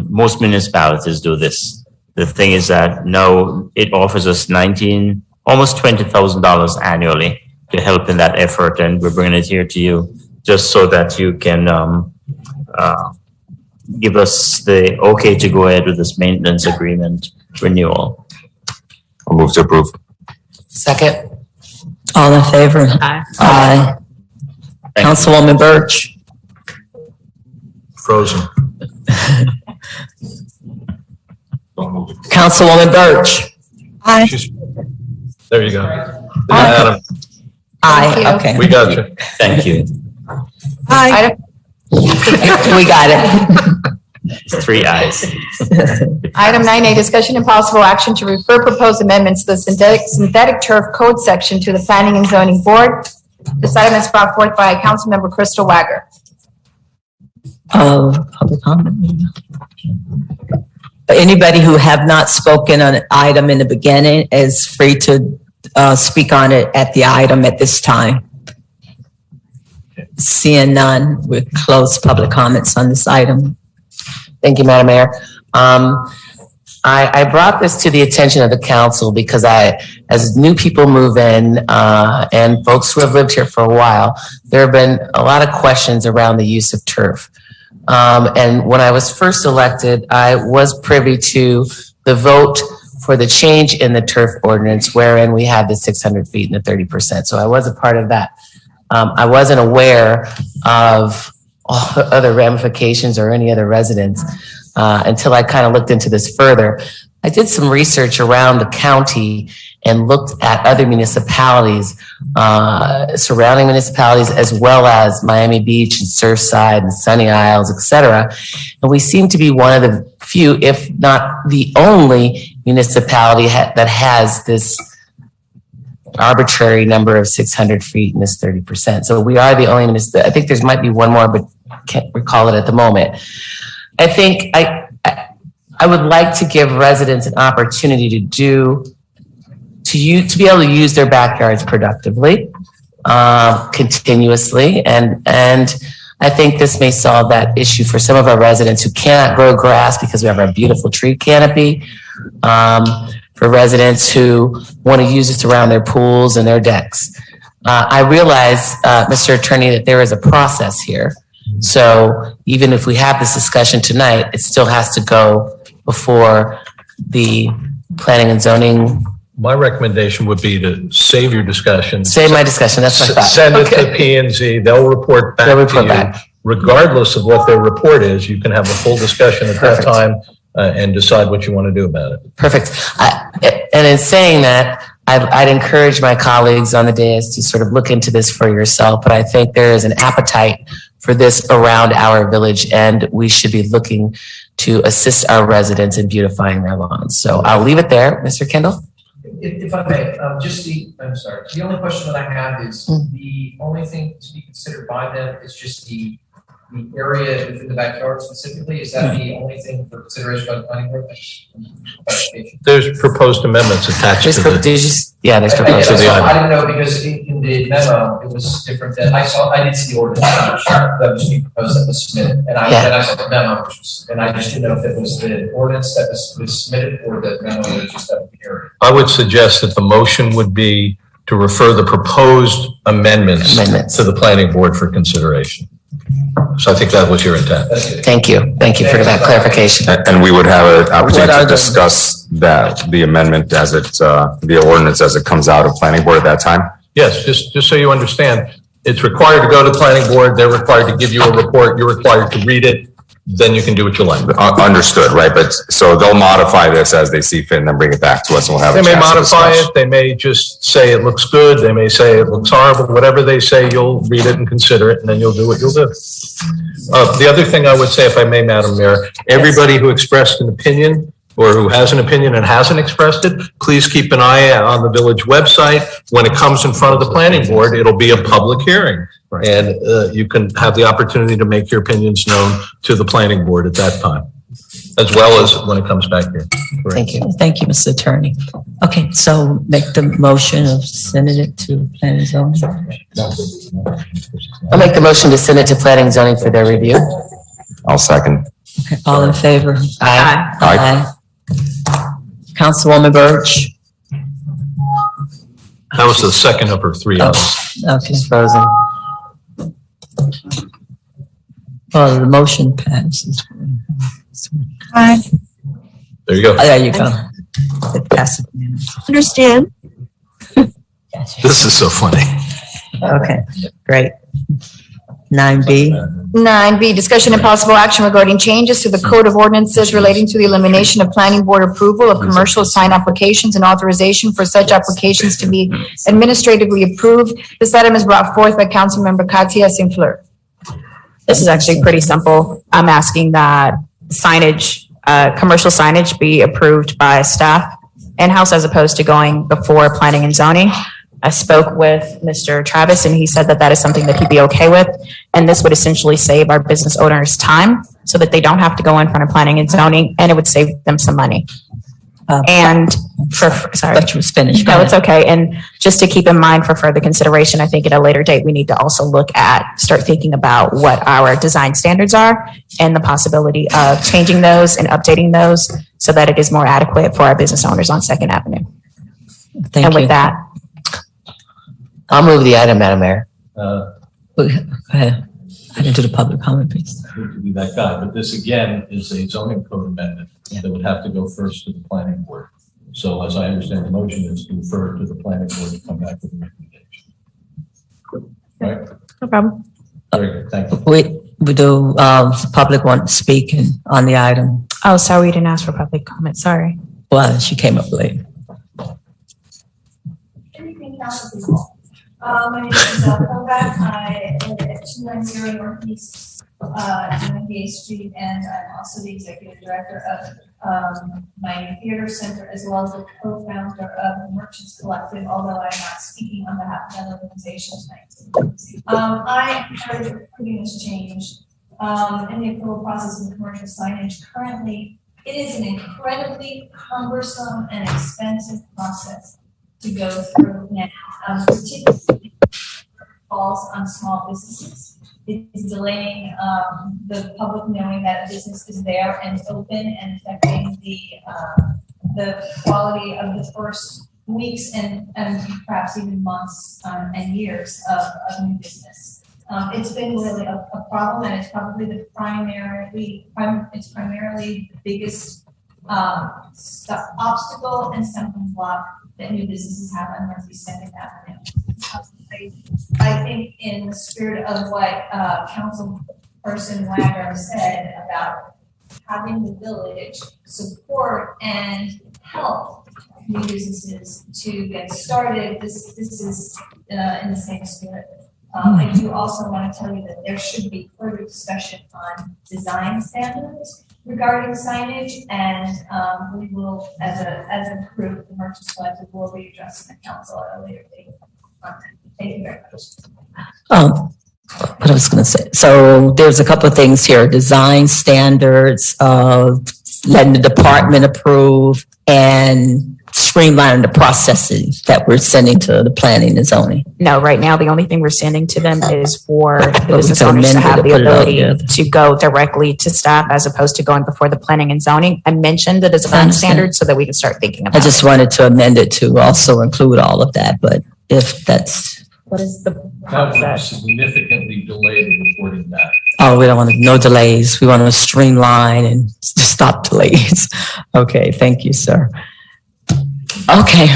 most municipalities do this. The thing is that now it offers us almost $20,000 annually to help in that effort. And we're bringing it here to you just so that you can give us the okay to go ahead with this maintenance agreement renewal. I'll move to approve. Second. All in favor? Aye. Aye. Councilwoman Birch? Frozen. Councilwoman Birch? Aye. There you go. Aye. Thank you. Okay. We got you. Thank you. Item We got it. 3 ayes. Item 9A, discussion and possible action to refer proposed amendments to the synthetic turf code section to the Planning and Zoning Board. This item is brought forth by Councilmember Crystal Wagger. Public comment. Anybody who have not spoken on an item in the beginning is free to speak on it at the item at this time. Seeing none, we close public comments on this item. Thank you, Madam Mayor. I brought this to the attention of the council because as new people move in, and folks who have lived here for a while, there have been a lot of questions around the use of turf. And when I was first elected, I was privy to the vote for the change in the turf ordinance wherein we had the 600 feet and the 30%. So I was a part of that. I wasn't aware of all the other ramifications or any other residents until I kind of looked into this further. I did some research around the county and looked at other municipalities, surrounding municipalities, as well as Miami Beach and Surfside and Sunny Isles, et cetera. And we seem to be one of the few, if not the only municipality that has this arbitrary number of 600 feet and this 30%. So we are the only municipality. I think there might be one more, but can't recall it at the moment. I think I would like to give residents an opportunity to be able to use their backyards productively, continuously, and I think this may solve that issue for some of our residents who cannot grow grass because we have our beautiful tree canopy. For residents who want to use this around their pools and their decks. I realize, Mr. Attorney, that there is a process here. So even if we have this discussion tonight, it still has to go before the Planning and Zoning. My recommendation would be to save your discussion. Save my discussion, that's my thought. Send it to P&Z, they'll report back to you. Regardless of what their report is, you can have a full discussion at that time and decide what you want to do about it. Perfect. And in saying that, I'd encourage my colleagues on the dais to sort of look into this for yourself, but I think there is an appetite for this around our village, and we should be looking to assist our residents in beautifying their lawns. So I'll leave it there. Mr. Kendall? If I may, I'm sorry, the only question that I have is the only thing to be considered by them is just the area within the backyard specifically. Is that the only thing for consideration by the planning board? There's proposed amendments attached to the. There's proposed. I didn't know because in the memo, it was different than, I did see the ordinance that was being proposed that was submitted. And then I saw the memo, and I just didn't know if it was the ordinance that was submitted or the memo that was just up here. I would suggest that the motion would be to refer the proposed amendments to the planning board for consideration. So I think that was your intent. Thank you. Thank you for that clarification. And we would have an opportunity to discuss the amendment as the ordinance as it comes out of planning board at that time? Yes, just so you understand, it's required to go to planning board. They're required to give you a report. You're required to read it. Then you can do what you like. Understood, right? But so they'll modify this as they see fit and then bring it back to us and we'll have a chance to discuss. They may modify it. They may just say it looks good. They may say it looks horrible. Whatever they say, you'll read it and consider it, and then you'll do what you'll do. The other thing I would say, if I may, Madam Mayor, everybody who expressed an opinion or who has an opinion and hasn't expressed it, please keep an eye on the village website. When it comes in front of the planning board, it'll be a public hearing. And you can have the opportunity to make your opinions known to the planning board at that time, as well as when it comes back here. Thank you. Thank you, Mr. Attorney. Okay, so make the motion of sending it to planning and zoning. I'll make the motion to send it to planning and zoning for their review. I'll second. Okay, all in favor? Aye. Aye. Councilwoman Birch? That was the second of her three others. Okay. She's frozen. Well, the motion passes. Aye. There you go. There you go. It passes. Understand? This is so funny. Okay, great. 9B. 9B, discussion and possible action regarding changes to the Code of Ordinances relating to the elimination of planning board approval of commercial sign applications and authorization for such applications to be administratively approved. This item is brought forth by Councilmember Katia St. Fleur. This is actually pretty simple. I'm asking that signage, commercial signage be approved by staff in-house as opposed to going before planning and zoning. I spoke with Mr. Travis and he said that that is something that he'd be okay with. And this would essentially save our business owners time so that they don't have to go in front of planning and zoning, and it would save them some money. And sorry. But you was finished. No, it's okay. And just to keep in mind for further consideration, I think at a later date, we need to also start thinking about what our design standards are and the possibility of changing those and updating those so that it is more adequate for our business owners on Second Avenue. Thank And you. with that, I'll move the item, Madam Mayor. Uh, Go ahead. I didn't do the public comment, please. hate to be that guy, but this again is a zoning code amendment that would have to go first to the planning board. So as I understand the motion is to refer to the planning board to come back with a recommendation. Right? no problem. Very good, thank you. We do, the public want to speak on the item. Oh, sorry, we didn't ask for public comment. Sorry. Well, she came up late. Good evening, council people. My name is Kovac. I live at 290 Northeast 98th Street, and I'm also the executive director of Miami Theater Center, as well as the co-founder of the Merchants Collective, although I'm not speaking on behalf of that organization tonight. I am part of putting this change in the approval process of commercial signage. Currently, it is an incredibly cumbersome and expensive process to go through now, particularly falls on small businesses. It's delaying the public knowing that a business is there and open, and affecting the quality of the first weeks and perhaps even months and years of new business. It's been really a problem, and it's probably it's primarily the biggest obstacle and stumbling block that new businesses have on Northeast Second Avenue. I think in the spirit of what Councilperson Wagner said about having the village support and help new businesses to get started, this is in the same spirit. I do also want to tell you that there should be further discussion on design standards regarding signage, and we will, as a group, the Merchants Collective will be addressing the council at a later date. Thank you very much. What I was going to say. So there's a couple of things here: design standards, letting the department approve, and streamlining the processes that we're sending to the planning and zoning. No, right now, the only thing we're sending to them is for the business to owners to amend it, have to the put it out ability there. to go directly to staff as opposed to going before the planning and zoning. I mentioned the design understand. standards so that we can start thinking about I it. just wanted to amend it to also include all of that, but if that's, What is the That would significantly delay the reporting back. oh, we don't want no delays. We want to streamline and stop delays. Okay, thank you, sir. Okay.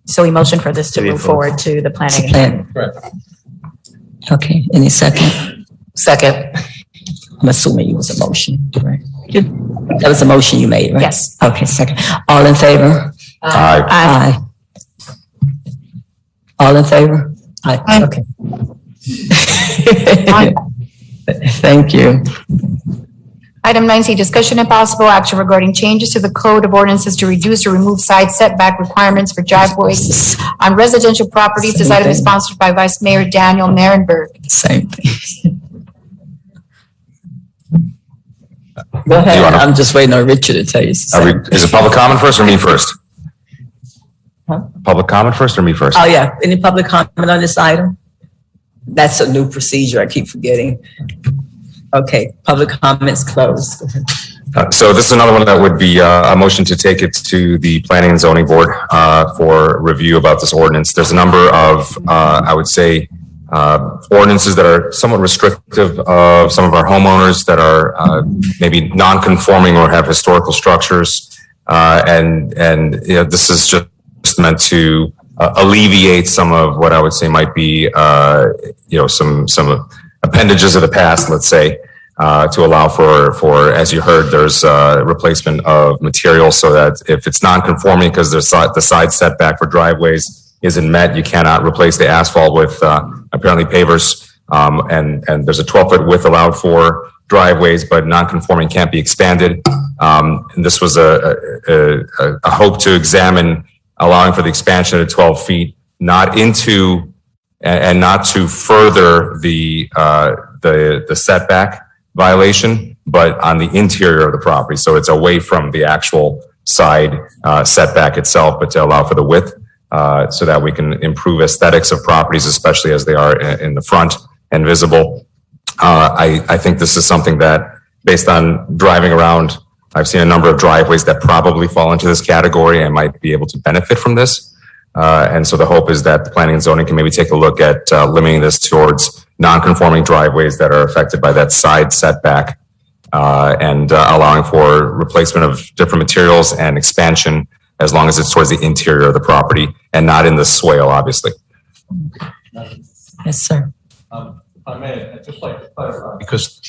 So we motion for this to move forward to the planning and zoning. Correct. Okay, any second? Second. I'm assuming it was a motion, right? That was a motion you made, right? Yes. Okay, second. All in favor? Aye. Aye. All in favor? Aye. Okay. Thank you. Item 9C, discussion and possible action regarding changes to the Code of Ordinances to reduce or remove side setback requirements for driveways on residential properties. This item is sponsored by Vice Mayor Daniel Marenberg. Same thing. Go ahead. wanna- I'm just waiting on Richard to tell you. Is it public comment first or me first? Huh? Public comment first or me first? Oh, yeah. Any public comment on this item? That's a new procedure. I keep forgetting. Okay, public comments closed. So this is another one that would be a motion to take it to the Planning and Zoning Board for review about this ordinance. There's a number of, I would say, ordinances that are somewhat restrictive of some of our homeowners that are maybe non-conforming or have historical structures. And you know, this is just meant to alleviate some of what I would say might be, you know, some appendages of the past, let's say, to allow for, as you heard, there's replacement of material so that if it's non-conforming because the side setback for driveways isn't met, you cannot replace the asphalt with apparently pavers And there's a 12-foot width allowed for driveways, but non-conforming can't be expanded. And this was a hope to examine allowing for the expansion of 12 feet, not into and not to further the setback violation, but on the interior of the property. So it's away from the actual side setback itself, but to allow for the width so that we can improve aesthetics of properties, especially as they are in the front and visible. I think this is something that, based on driving around, I've seen a number of driveways that probably fall into this category and might be able to benefit from this. And so the hope is that the planning and zoning can maybe take a look at limiting this towards non-conforming driveways that are affected by that side setback and allowing for replacement of different materials and expansion as long as it's towards the interior of the property and not in the swale, obviously. Yes, sir. If I may, I'd just like to clarify, because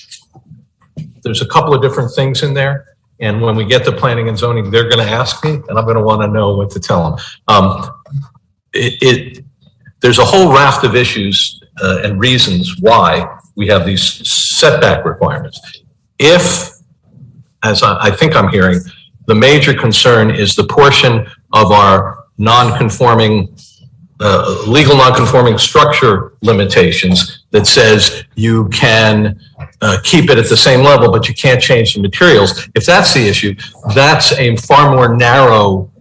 there's a couple of different things in there. And when we get to planning and zoning, they're going to ask me, and I'm going to want to know what to tell them. There's a whole raft of issues and reasons why we have these setback requirements. If, as I think I'm hearing, the major concern is the portion of our non-conforming, legal non-conforming structure limitations that says you can keep it at the same level, but you can't change the materials. If that's the issue, that's a far more narrow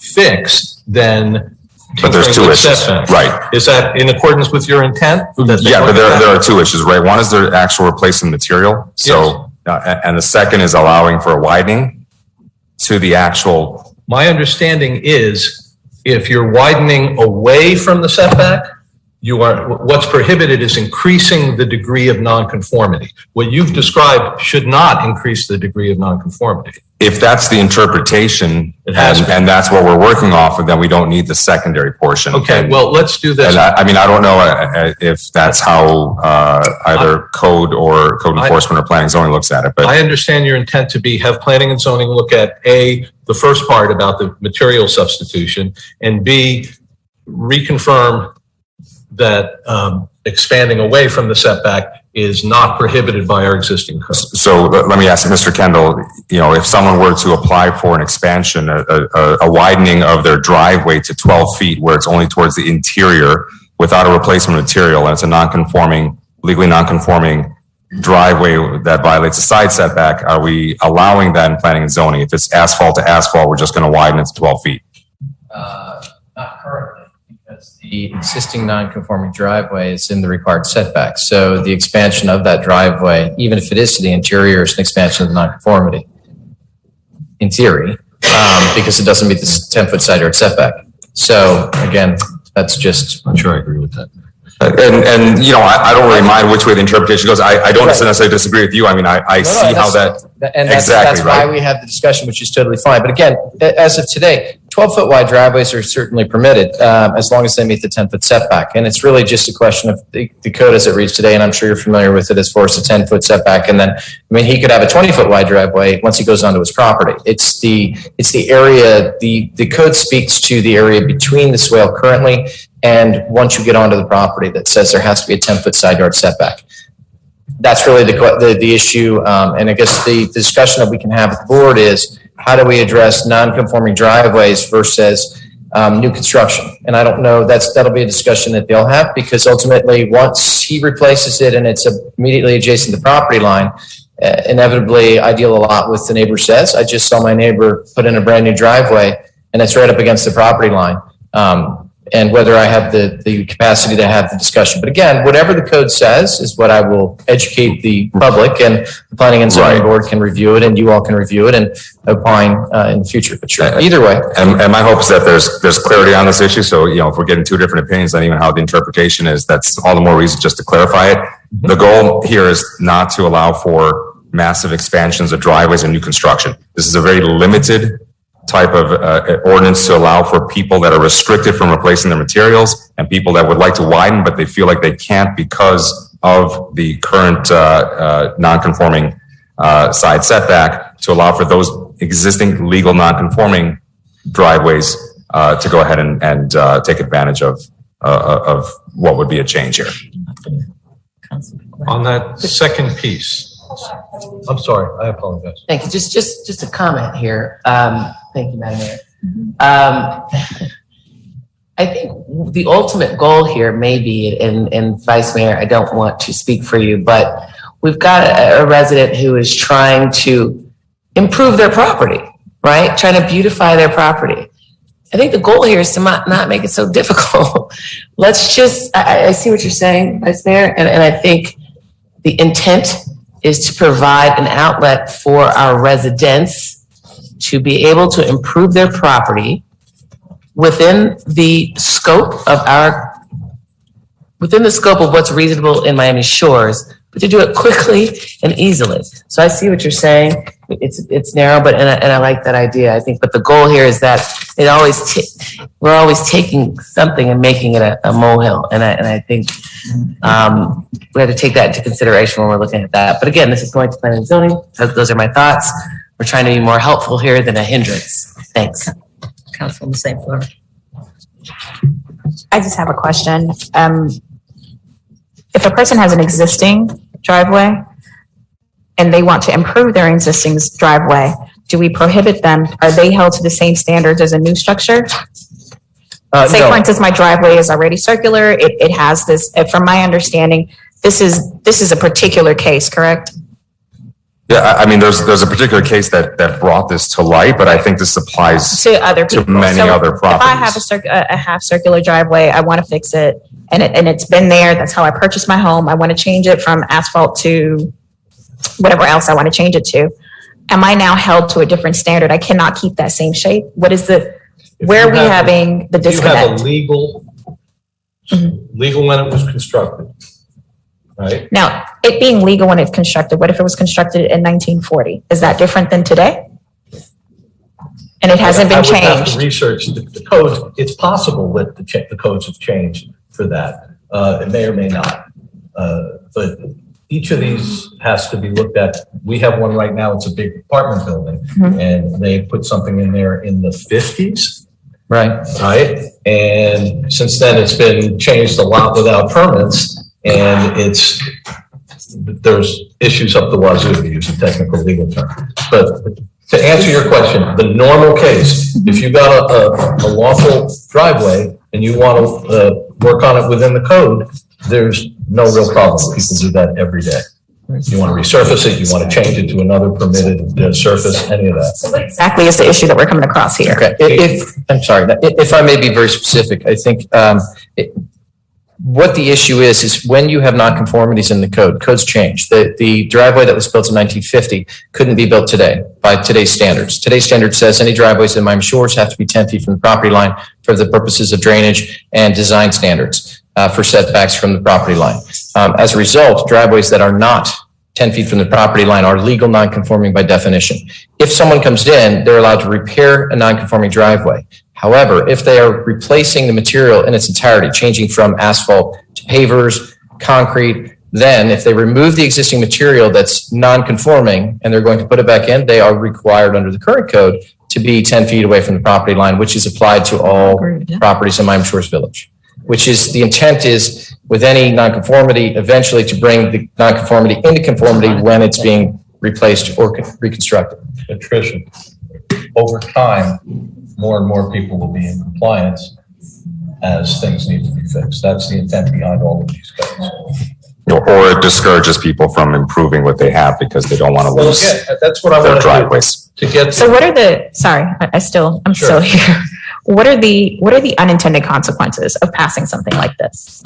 fix than. But there's two issues, right? Is that in accordance with your intent? Yeah, but there are two issues, right? One is the actual replacement material. So, and the second is allowing for a widening to the actual. My understanding is if you're widening away from the setback, what's prohibited is increasing the degree of nonconformity. What you've described should not increase the degree of nonconformity. If that's the interpretation, and that's what we're working off of, then we don't need the secondary portion. Okay, well, let's do this. And I mean, I don't know if that's how either code or code enforcement or planning and zoning looks at it, but I understand your intent to be have planning and zoning look at A, the first part about the material substitution, and B, reconfirm that expanding away from the setback is not prohibited by our existing code. So let me ask Mr. Kendall, you know, if someone were to apply for an expansion, a widening of their driveway to 12 feet where it's only towards the interior without a replacement material, and it's a non-conforming, legally non-conforming driveway that violates a side setback, are we allowing that in planning and zoning? If it's asphalt to asphalt, we're just going to widen it to 12 feet? Not currently, because the existing non-conforming driveway is in the required setback. So the expansion of that driveway, even if it is to the interior, is an expansion of the non-conformity, in theory, because it doesn't meet the 10-foot side yard setback. So again, that's just. I'm sure I agree with that. And you know, I don't really mind which way the interpretation goes. I don't necessarily disagree with you. I mean, I see how that. And that's why we have the discussion, which is totally fine. But again, as of today, 12-foot wide driveways are certainly permitted as long as they meet the 10-foot setback. And it's really just a question of the code as it reads today. And I'm sure you're familiar with it as far as the 10-foot setback. And then, I mean, he could have a 20-foot wide driveway once he goes onto his property. It's the area, the code speaks to the area between the swale currently and once you get onto the property that says there has to be a 10-foot side yard setback. That's really the issue. And I guess the discussion that we can have with the board is how do we address non-conforming driveways versus new construction? And I don't know, that'll be a discussion that they'll have, because ultimately once he replaces it and it's immediately adjacent to the property line, inevitably I deal a lot with the neighbor says. I just saw my neighbor put in a brand new driveway and it's right up against the property line. And whether I have the capacity to have the discussion. But again, whatever the code says is what I will educate the public, and the planning and zoning board can review it, and you all can review it and opine in the future. But sure, either way. And my hope is that there's clarity on this issue. So, you know, if we're getting two different opinions on even how the interpretation is, that's all the more reason just to clarify it. The goal here is not to allow for massive expansions of driveways and new construction. This is a very limited type of ordinance to allow for people that are restricted from replacing their materials and people that would like to widen, but they feel like they can't because of the current non-conforming side setback, to allow for those existing legal non-conforming driveways to go ahead and take advantage of what would be a change here. On that second piece, I'm sorry, I apologize. Thank you. Just a comment here. Thank you, Madam Mayor. I think the ultimate goal here may be, and Vice Mayor, I don't want to speak for you, but we've got a resident who is trying to improve their property, right? Trying to beautify their property. I think the goal here is to not make it so difficult. Let's just, I see what you're saying, Vice Mayor, and I think the intent is to provide an outlet for our residents to be able to improve their property within the scope of what's reasonable in Miami Shores, but to do it quickly and easily. So I see what you're saying. It's narrow, but and I like that idea. I think, but the goal here is that we're always taking something and making it a molehill, and I think we have to take that into consideration when we're looking at that. But again, this is going to planning and zoning. Those are my thoughts. We're trying to be more helpful here than a hindrance. Thanks. Council on the same floor. I just have a question. If a person has an existing driveway and they want to improve their existing driveway, do we prohibit them? Are they held to the same standards as a new structure? Say, No. for instance, my driveway is already circular. It has this, from my understanding, this is a particular case, correct? Yeah, I mean, there's a particular case that brought this to light, but I think this applies To other people. to many So other If I properties. have a half circular driveway, I want to fix it, and it's been there, that's how I purchased my home, I want to change it from asphalt to whatever else I want to change it to. Am I now held to a different standard? I cannot keep that same shape? What is where are we having the You have disconnect? a legal when it was constructed, right? Now, it being legal when it's constructed, what if it was constructed in 1940? Is that different than today? And it hasn't been I would have changed? to research the codes. It's possible that the codes have changed for that. It may or may not. But each of these has to be looked at. We have one right now. It's a big apartment building, and they put something in there in the 50s. Right. And since then, it's been changed a lot without permits, and there's issues up the wazoo, to use a technical legal term. But to answer your question, the normal case, if you got a lawful driveway and you want to work on it within the code, there's no real problem. People do that every day. You want to resurface it, you want to change it to another permitted surface, any of that. So what exactly is the issue that we're coming across here? Okay, I'm sorry, if I may be very specific, I think what the issue is when you have nonconformities in the code, codes change. The driveway that was built in 1950 couldn't be built today by today's standards. Today's standard says any driveways in Miami Shores have to be 10 feet from the property line for the purposes of drainage and design standards for setbacks from the property line. As a result, driveways that are not 10 feet from the property line are legal nonconforming by definition. If someone comes in, they're allowed to repair a nonconforming driveway. However, if they are replacing the material in its entirety, changing from asphalt to pavers, concrete, then if they remove the existing material that's non-conforming and they're going to put it back in, they are required under the current code to be 10 feet away from the property line, which is applied to all properties in Miami Shores Village, which is the intent is with any nonconformity, eventually to bring the nonconformity into conformity when it's being replaced or reconstructed. Attrition. Over time, more and more people will be in compliance as things need to be fixed. That's the intent behind all of these codes. Or it discourages people from improving what they have because they don't want to Well, lose again, that's what I their want driveways. to get. So what are the, sorry, I'm still here. What are the unintended consequences of passing something like this?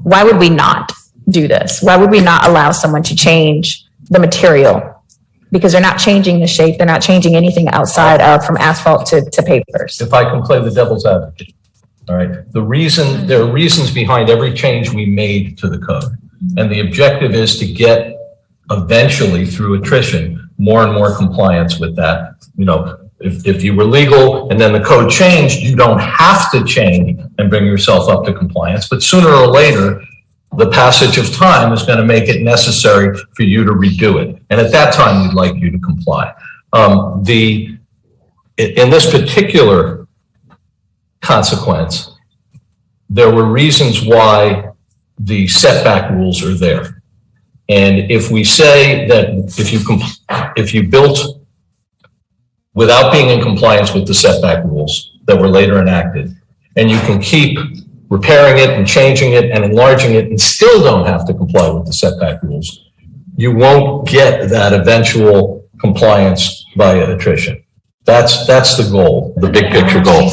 Why would we not do this? Why would we not allow someone to change the material? Because they're not changing the shape, they're not changing anything outside of from asphalt to pavers. If I can play the devil's advocate, all right? There are reasons behind every change we made to the code. And the objective is to get eventually through attrition, more and more compliance with that. You know, if you were legal and then the code changed, you don't have to change and bring yourself up to compliance. But sooner or later, the passage of time is going to make it necessary for you to redo it. And at that time, we'd like you to comply. In this particular consequence, there were reasons why the setback rules are there. And if we say that if you built without being in compliance with the setback rules that were later enacted, and you can keep repairing it and changing it and enlarging it and still don't have to comply with the setback rules, you won't get that eventual compliance via attrition. That's the goal, the big picture goal.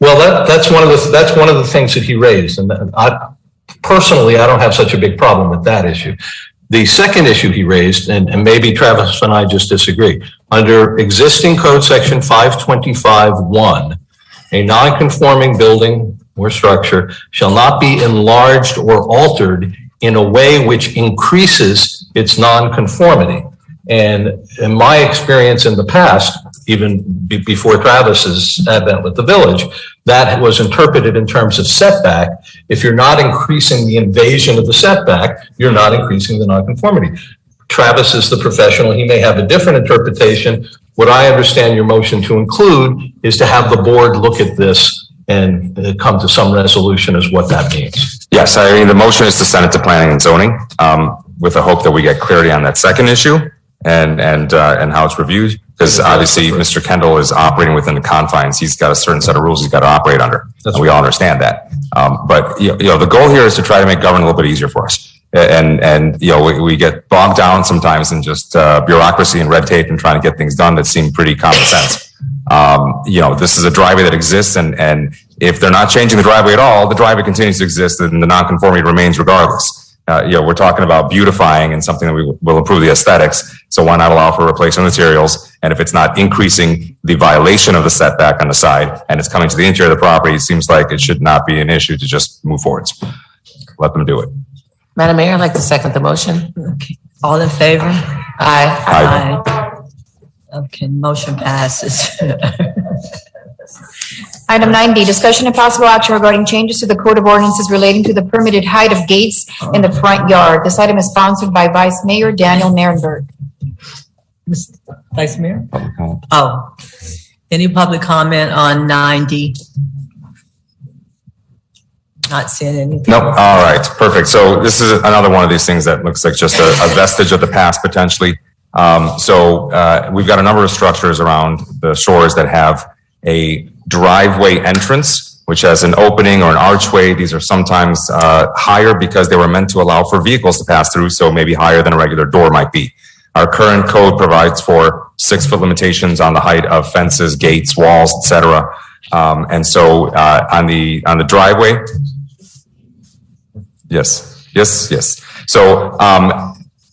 Well, that's one of the things that he raised, and personally, I don't have such a big problem with that issue. The second issue he raised, and maybe Travis and I just disagree, under existing code section 525.1, a non-conforming building or structure shall not be enlarged or altered in a way which increases its non-conformity. And in my experience in the past, even before Travis's advent with the village, that was interpreted in terms of setback. If you're not increasing the invasion of the setback, you're not increasing the nonconformity. Travis is the professional. He may have a different interpretation. What I understand your motion to include is to have the board look at this and come to some resolution as what that means. Yes, I mean, the motion is to send it to planning and zoning with the hope that we get clarity on that second issue and how it's reviewed. Because obviously, Mr. Kendall is operating within the confines. He's got a certain set of rules he's got to operate under. And we all understand that. But you know, the goal here is to try to make government a little bit easier for us. And you know, we get bogged down sometimes in just bureaucracy and red tape and trying to get things done that seem pretty common sense. You know, this is a driveway that exists, and if they're not changing the driveway at all, the driveway continues to exist, and the nonconformity remains regardless. You know, we're talking about beautifying and something that will improve the aesthetics. So why not allow for replacement materials? And if it's not increasing the violation of the setback on the side and it's coming to the interior of the property, it seems like it should not be an issue to just move forwards. Let them do it. Madam Mayor, I'd like to second the motion. Okay. All in favor? Aye. Aye. Okay, motion passes. Item 9D, discussion and possible action regarding changes to the Code of Ordinances relating to the permitted height of gates in the front yard. This item is sponsored by Vice Mayor Daniel Nierenberg. Mr. Vice Mayor? Oh, any public comment on 9D? Not seeing anything. Nope. All right. Perfect. So this is another one of these things that looks like just a vestige of the past potentially. We've got a number of structures around the shores that have a driveway entrance, which has an opening or an archway. These are sometimes higher because they were meant to allow for vehicles to pass through, so maybe higher than a regular door might be. Our current code provides for 6-foot limitations on the height of fences, gates, walls, etc. And so on the driveway, yes. So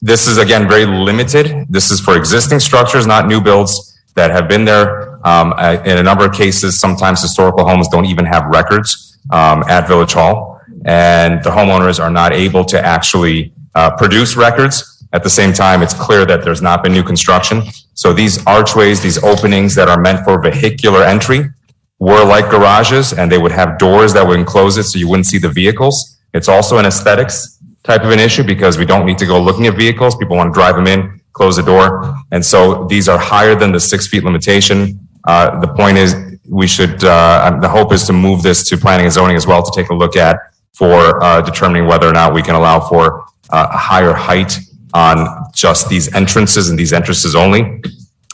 this is again very limited. This is for existing structures, not new builds that have been there. In a number of cases, sometimes historical homes don't even have records at Village Hall, and the homeowners are not able to actually produce records. At the same time, it's clear that there's not been new construction. So these archways, these openings that are meant for vehicular entry were like garages, and they would have doors that would enclose it so you wouldn't see the vehicles. It's also an aesthetics type of an issue because we don't need to go looking at vehicles. People want to drive them in, close the door. And so these are higher than the 6 feet limitation. The point is we should, the hope is to move this to planning and zoning as well to take a look at for determining whether or not we can allow for a higher height on just these entrances and these entrances only.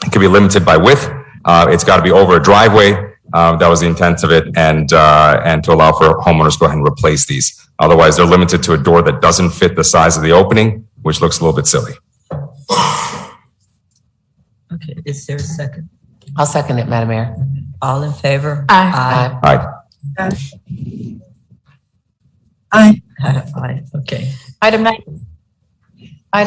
It can be limited by width. It's got to be over a driveway. That was the intent of it, and to allow for homeowners to go ahead and replace these. Otherwise, they're limited to a door that doesn't fit the size of the opening, which looks a little bit silly. Okay, is there a second? I'll second it, Madam Mayor. All in favor? Aye. Aye. Aye. Aye, okay. Item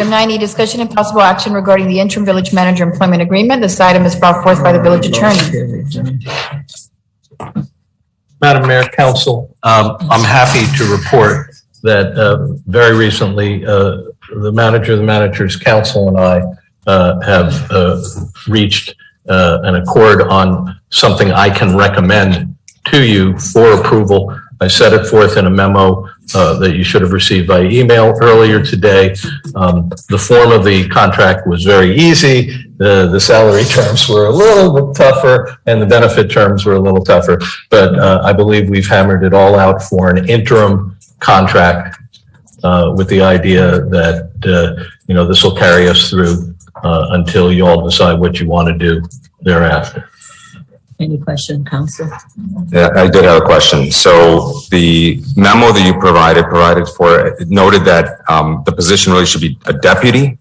90, discussion and possible action regarding the interim village manager employment agreement. This item is brought forth by the village attorney. Madam Mayor, Council, I'm happy to report that very recently the manager's council and I have reached an accord on something I can recommend to you for approval. I set it forth in a memo that you should have received by email earlier today. The form of the contract was very easy. The salary terms were a little bit tougher and the benefit terms were a little tougher, but I believe we've hammered it all out for an interim contract with the idea that, this will carry us through until you all decide what you want to do thereafter. Any question, council? Yeah, I did have a question. So the memo that you provided for, it noted that the position really should be a deputy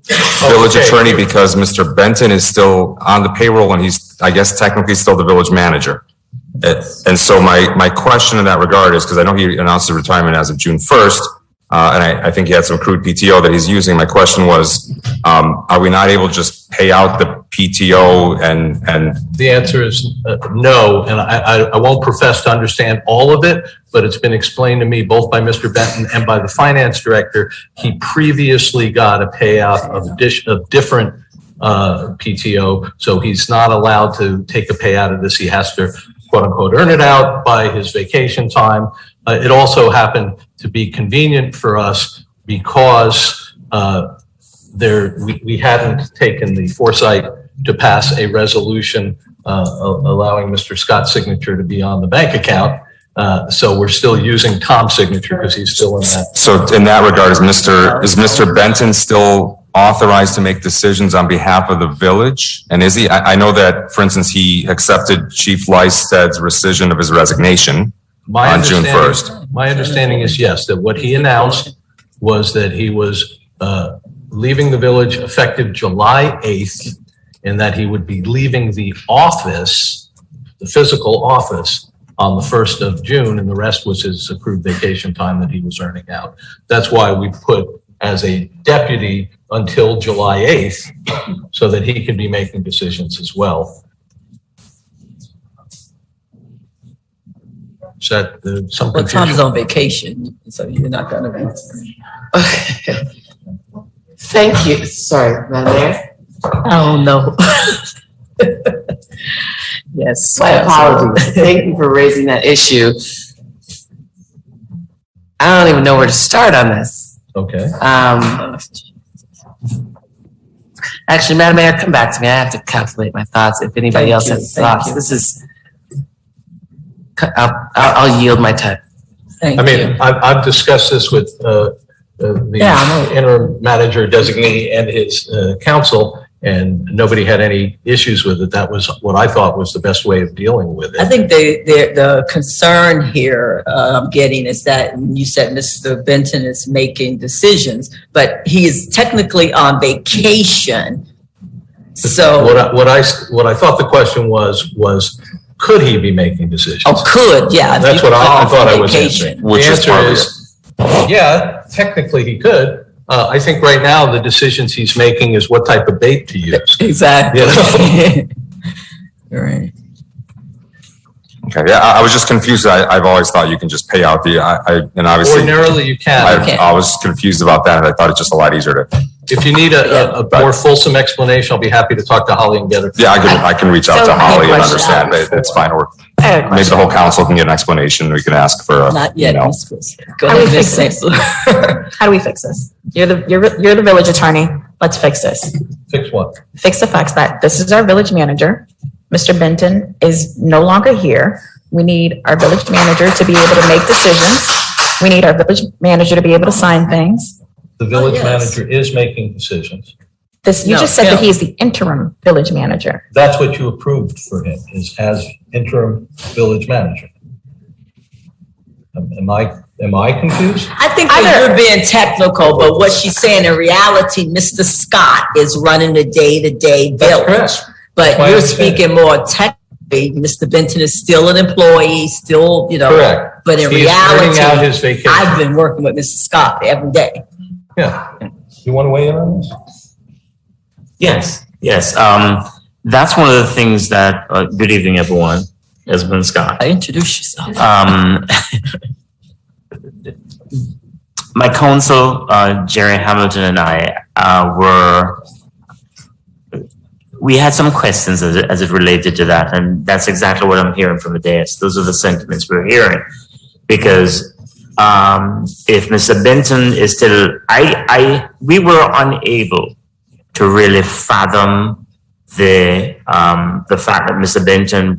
village attorney because Mr. Benton is still on the payroll and he's, I guess, technically still the village manager. And so my question in that regard is, because I know he announced his retirement as of June 1st, and I think he had some accrued PTO that he's using. My question was, are we not able to just pay out the PTO and The answer is no, and I won't profess to understand all of it, but it's been explained to me both by Mr. Benton and by the finance director. He previously got a payout of different PTO, so he's not allowed to take a payout of this. He has to, quote unquote, earn it out by his vacation time. It also happened to be convenient for us because we hadn't taken the foresight to pass a resolution allowing Mr. Scott's signature to be on the bank account. So we're still using Tom's signature because he's still in that. so in that regard, is Mr. Benton still authorized to make decisions on behalf of the village? And is he, I know that, for instance, he accepted Chief Lysted's rescission of his resignation on June 1st. My understanding is yes, that what he announced was that he was leaving the village effective July 8th, and that he would be leaving the office, the physical office, on the 1st of June, and the rest was his accrued vacation time that he was earning out. That's why we put as a deputy until July 8th, so that he could be making decisions as well. Is that some Well, confusion? Tom's on vacation, so you're not going to be. Thank you. Sorry, Madam Mayor. Oh, no. Yes. My apologies. Thank you for raising that issue. I don't even know where to start on this. Okay. Actually, Madam Mayor, come back to me. I have to calculate my thoughts. If anybody else has thoughts, this is. I'll yield my time. I mean, I've discussed this with the interim manager designee and his council, and nobody had any issues with it. That was what I thought was the best way of dealing with it. I think the concern here I'm getting is that you said Mr. Benton is making decisions, but he is technically on vacation. So what I thought the question was could he be making decisions? Oh, could, yeah. That's what I thought I was answering. Which the is answer is, yeah, technically he could. I think right now the decisions he's making is what type of bait to use. Exactly. You know? Right. Okay, yeah, I was just confused. I've always thought you can just pay out and obviously. Ordinarily you can. I was confused about that, and I thought it's just a lot easier to. If you need a more fulsome explanation, I'll be happy to talk to Holly and get it. Yeah, I can reach out to Holly and understand, but it's fine. Maybe the whole council can get an explanation. We can ask for Not yet, you know. Ms. Chris. Go How do we ahead, fix Ms. this? How do we fix this? You're the village attorney. Let's fix this. Fix what? Fix the facts that this is our village manager. Mr. Benton is no longer here. We need our village manager to be able to make decisions. We need our village manager to be able to sign things. The village manager is making decisions. You just said that he is the interim village manager. That's what you approved for him, is as interim village manager. Am I confused? I think that you're being technical, but what she's saying in reality, Mr. Scott is running the day-to-day village. Correct. But Why you're I'm saying- speaking more technically. Mr. Benton is still an employee, still, Correct. But in He's earning reality, out his vacation. I've been working with Mr. Scott every day. Yeah. You want to weigh in on this? Yes. That's one of the things that, good evening, everyone. Esmond Scott. Introduce yourself. My counsel, Jerry Hamilton, and I we had some questions as it related to that, and that's exactly what I'm hearing from the dais. Those are the sentiments we're hearing. Because if Mr. Benton is still, we were unable to really fathom the fact that Mr. Benton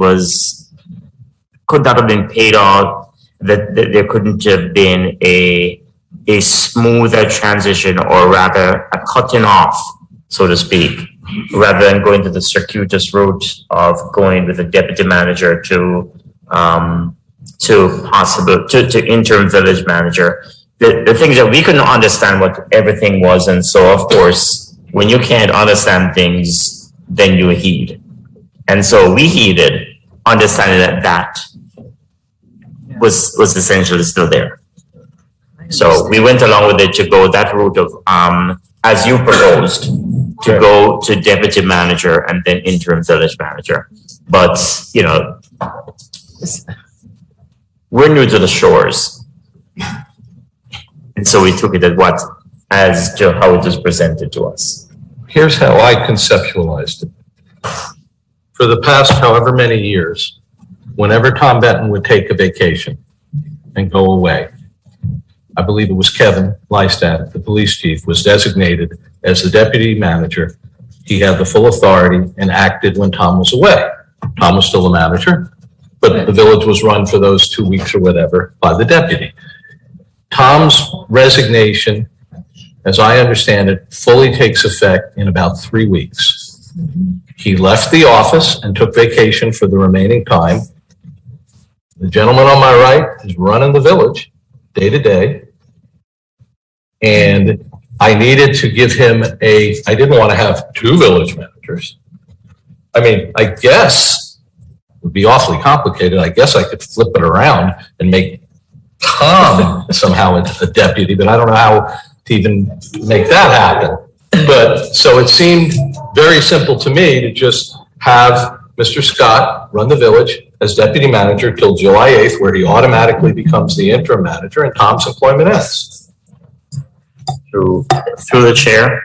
could not have been paid out, that there couldn't have been a a smoother transition, or rather a cutting off, so to speak, rather than going to the circuitous route of going with the deputy manager to interim village manager. The things that we couldn't understand what everything was, and so of course, when you can't understand things, then you heed. And so we heeded, understanding that was essentially still there. So we went along with it to go that route of, as you proposed, to go to deputy manager and then interim village manager. But, you know, we're new to the shores. And so we took it as to how it was presented to us. Here's how I conceptualized it. For the past however many years, whenever Tom Benton would take a vacation and go away, I believe it was Kevin Lystad, the police chief, was designated as the deputy manager. He had the full authority and acted when Tom was away. Tom was still the manager, but the village was run for those 2 weeks or whatever by the deputy. Tom's resignation, as I understand it, fully takes effect in about 3 weeks. He left the office and took vacation for the remaining time. The gentleman on my right is running the village day to day. And I needed to give him I didn't want to have 2 village managers. I mean, I guess it would be awfully complicated. I guess I could flip it around and make Tom somehow a deputy, but I don't know how to even make that happen. But so it seemed very simple to me to just have Mr. Scott run the village as deputy manager till July 8th, where he automatically becomes the interim manager and Tom's employment ends. Through the chair,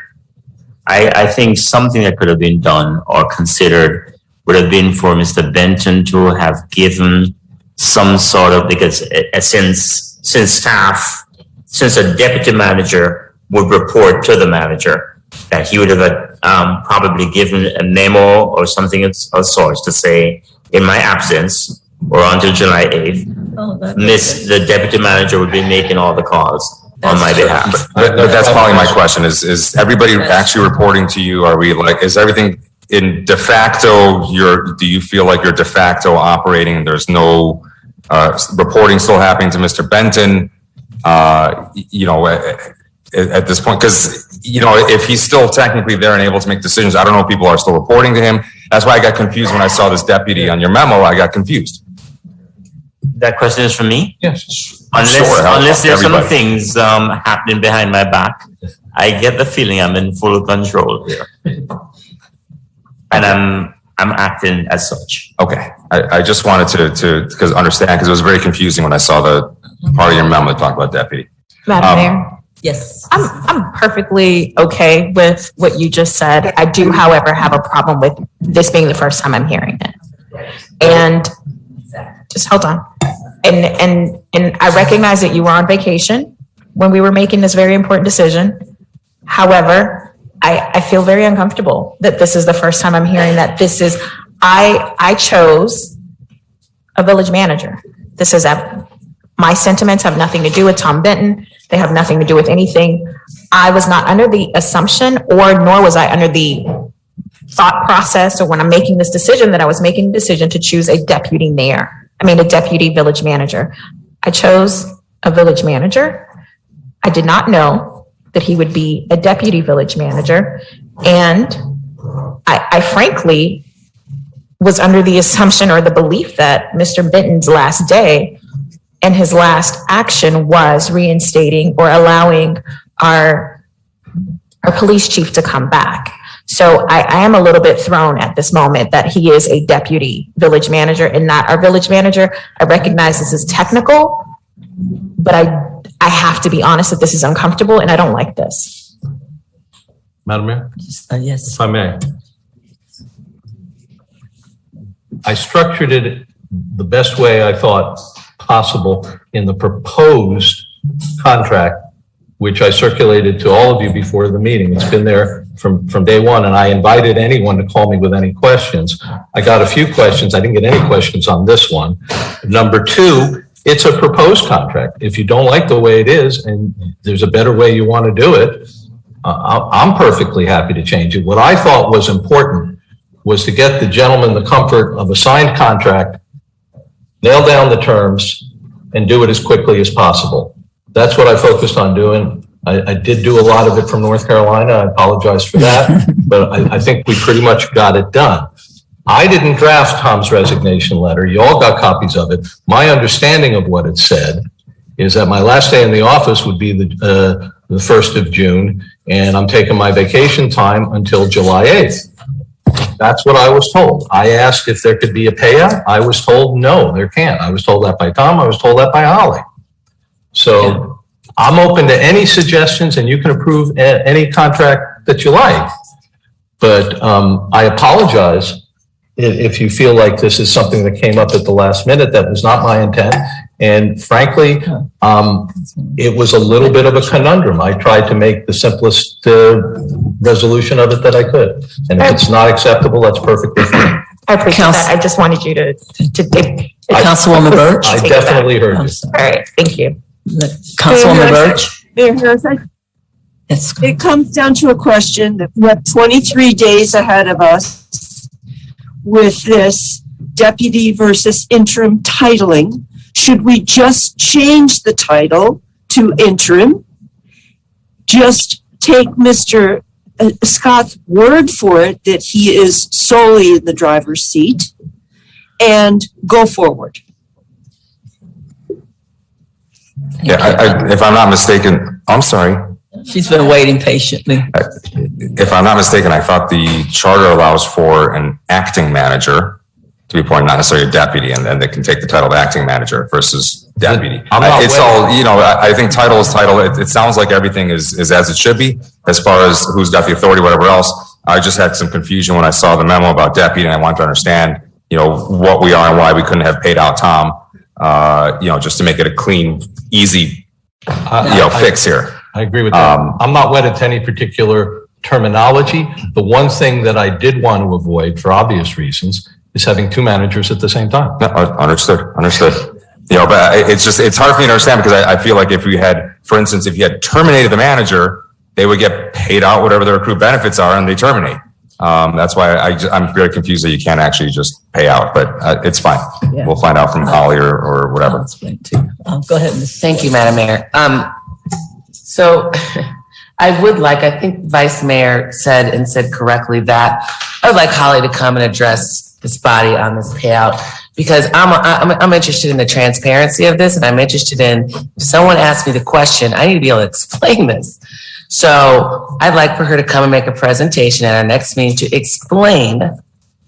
I think something that could have been done or considered would have been for Mr. Benton to have given some sort of, because since a deputy manager would report to the manager, that he would have probably given a memo or something of sorts to say, in my absence or until July 8th, the deputy manager would be making all the calls on my behalf. But that's probably my question, is everybody actually reporting to you? Are we like, is everything in de facto, do you feel like you're de facto operating? There's no reporting still happening to Mr. Benton, at this point? Because, if he's still technically there and able to make decisions, I don't know if people are still reporting to him. That's why I got confused when I saw this deputy on your memo. I got confused. That question is for me? Yes. Unless there's some things happening behind my back, I get the feeling I'm in full control here. And I'm acting as such. Okay. I just wanted to understand, because it was very confusing when I saw the part of your memo that talked about deputy. Madam Mayor? Yes. I'm perfectly okay with what you just said. I do, however, have a problem with this being the first time I'm hearing it. And just hold on. And I recognize that you were on vacation when we were making this very important decision. However, I feel very uncomfortable that this is the first time I'm hearing that this is, I chose a village manager. This is my sentiments have nothing to do with Tom Benton. They have nothing to do with anything. I was not under the assumption, nor was I under the thought process, or when I'm making this decision, that I was making a decision to choose a deputy village manager. I chose a village manager. I did not know that he would be a deputy village manager. And I frankly was under the assumption or the belief that Mr. Benton's last day and his last action was reinstating or allowing our police chief to come back. So I am a little bit thrown at this moment that he is a deputy village manager and not our village manager. I recognize this is technical, but I have to be honest that this is uncomfortable and I don't like this. Madam Mayor? Yes. If I may. I structured it the best way I thought possible in the proposed contract, which I circulated to all of you before the meeting. It's been there from day one, and I invited anyone to call me with any questions. I got a few questions. I didn't get any questions on this one. Number two it's a proposed contract. If you don't like the way it is and there's a better way you want to do it, I'm perfectly happy to change it. What I thought was important was to get the gentleman the comfort of a signed contract, nail down the terms, and do it as quickly as possible. That's what I focused on doing. I did do a lot of it from North Carolina. I apologize for that, but I think we pretty much got it done. I didn't draft Tom's resignation letter. You all got copies of it. My understanding of what it said is that my last day in the office would be the 1st of June, and I'm taking my vacation time until July 8th. That's what I was told. I asked if there could be a payout. I was told, no, there can't. I was told that by Tom. I was told that by Holly. So I'm open to any suggestions, and you can approve any contract that you like. But I apologize if you feel like this is something that came up at the last minute. That was not my intent. And frankly, it was a little bit of a conundrum. I tried to make the simplest resolution of it that I could. And if it's not acceptable, that's perfectly fine. I appreciate that. I just wanted you to take. Councilwoman Birch? I definitely heard you. All right, thank you. Councilwoman Birch? Mayor Harris, it comes down to a question that we have 23 days ahead of us with this deputy versus interim titling. Should we just change the title to interim? Just take Mr. Scott's word for it that he is solely in the driver's seat and go forward? Yeah, if I'm not mistaken, I'm sorry. She's been waiting patiently. If I'm not mistaken, I thought the charter allows for an acting manager to be appointed, not necessarily a deputy, and then they can take the title of acting manager versus deputy. It's all, you know, I think title is title. It sounds like everything is as it should be as far as who's got the authority, whatever else. I just had some confusion when I saw the memo about deputy, and I wanted to understand, you know, what we are and why we couldn't have paid out Tom, you know, just to make it a clean, easy, fix here. I agree with that. I'm not wedded to any particular terminology. The one thing that I did want to avoid, for obvious reasons, is having two managers at the same time. No, understood. You know, but it's hard for me to understand because I feel like if we had, for instance, if you had terminated the manager, they would get paid out whatever their accrued benefits are and they terminate. That's why I'm very confused that you can't actually just pay out, but it's fine. Yeah. We'll find out from Holly or whatever. I'll explain to you. Go ahead, Ms. Thank you, Madam Mayor. So I think Vice Mayor said correctly that I would like Holly to come and address this body on this payout because I'm interested in the transparency of this, and I'm interested in if someone asks me the question, I need to be able to explain this. So I'd like for her to come and make a presentation at our next meeting to explain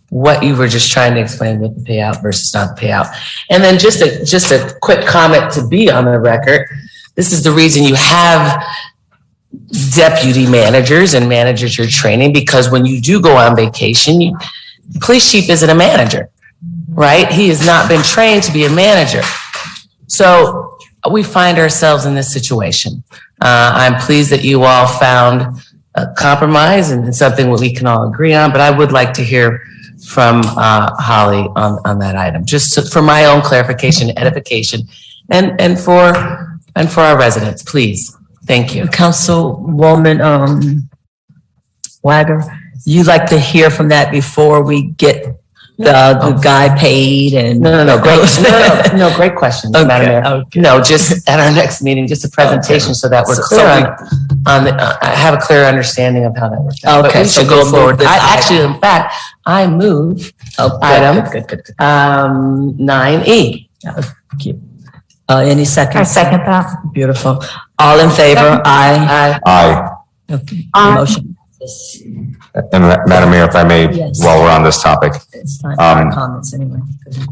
what you were just trying to explain with the payout versus not the payout. And then just a quick comment to be on the record. This is the reason you have deputy managers and managers you're training, because when you do go on vacation, police chief isn't a manager, right? He has not been trained to be a manager. So we find ourselves in this situation. I'm pleased that you all found a compromise and something that we can all agree on, but I would like to hear from Holly on that item, just for my own clarification, edification, and for our residents, please. Thank you. Councilwoman Wagner, you'd like to hear from that before we get the guy paid and Great question, Okay, Madam Mayor. okay. No, just at our next meeting, just a presentation so that we're clear I have a clear understanding of how that works. Okay, so go forward. In fact, I move item 9E. Any seconds? I second that. Beautiful. All in favor? Aye. Aye. Okay. Aye. Motion. And Madam Mayor, if I may, Yes. while we're on this topic. It's time for our comments anyway.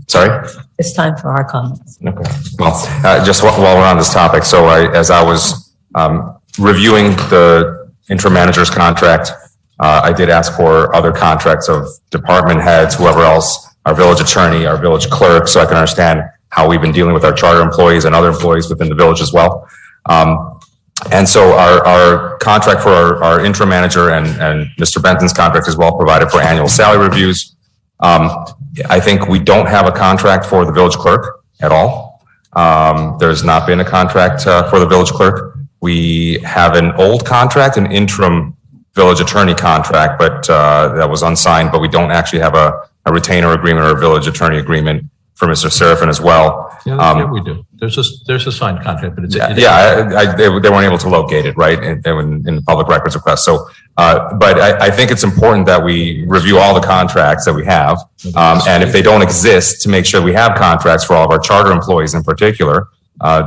Sorry? It's time for our comments. Okay. Well, just while we're on this topic, so as I was reviewing the interim manager's contract, I did ask for other contracts of department heads, whoever else, our village attorney, our village clerk, so I can understand how we've been dealing with our charter employees and other employees within the village as well. And so our contract for our interim manager and Mr. Benton's contract as well provided for annual salary reviews. I think we don't have a contract for the village clerk at all. There's not been a contract for the village clerk. We have an old contract, an interim village attorney contract, but that was unsigned, but we don't actually have a retainer agreement or a village attorney agreement for Mr. Seraphin as well. Yeah, we do. There's a signed contract, but it's. They weren't able to locate it, right, in the public records request. So, but I think it's important that we review all the contracts that we have. And if they don't exist, to make sure we have contracts for all of our charter employees in particular.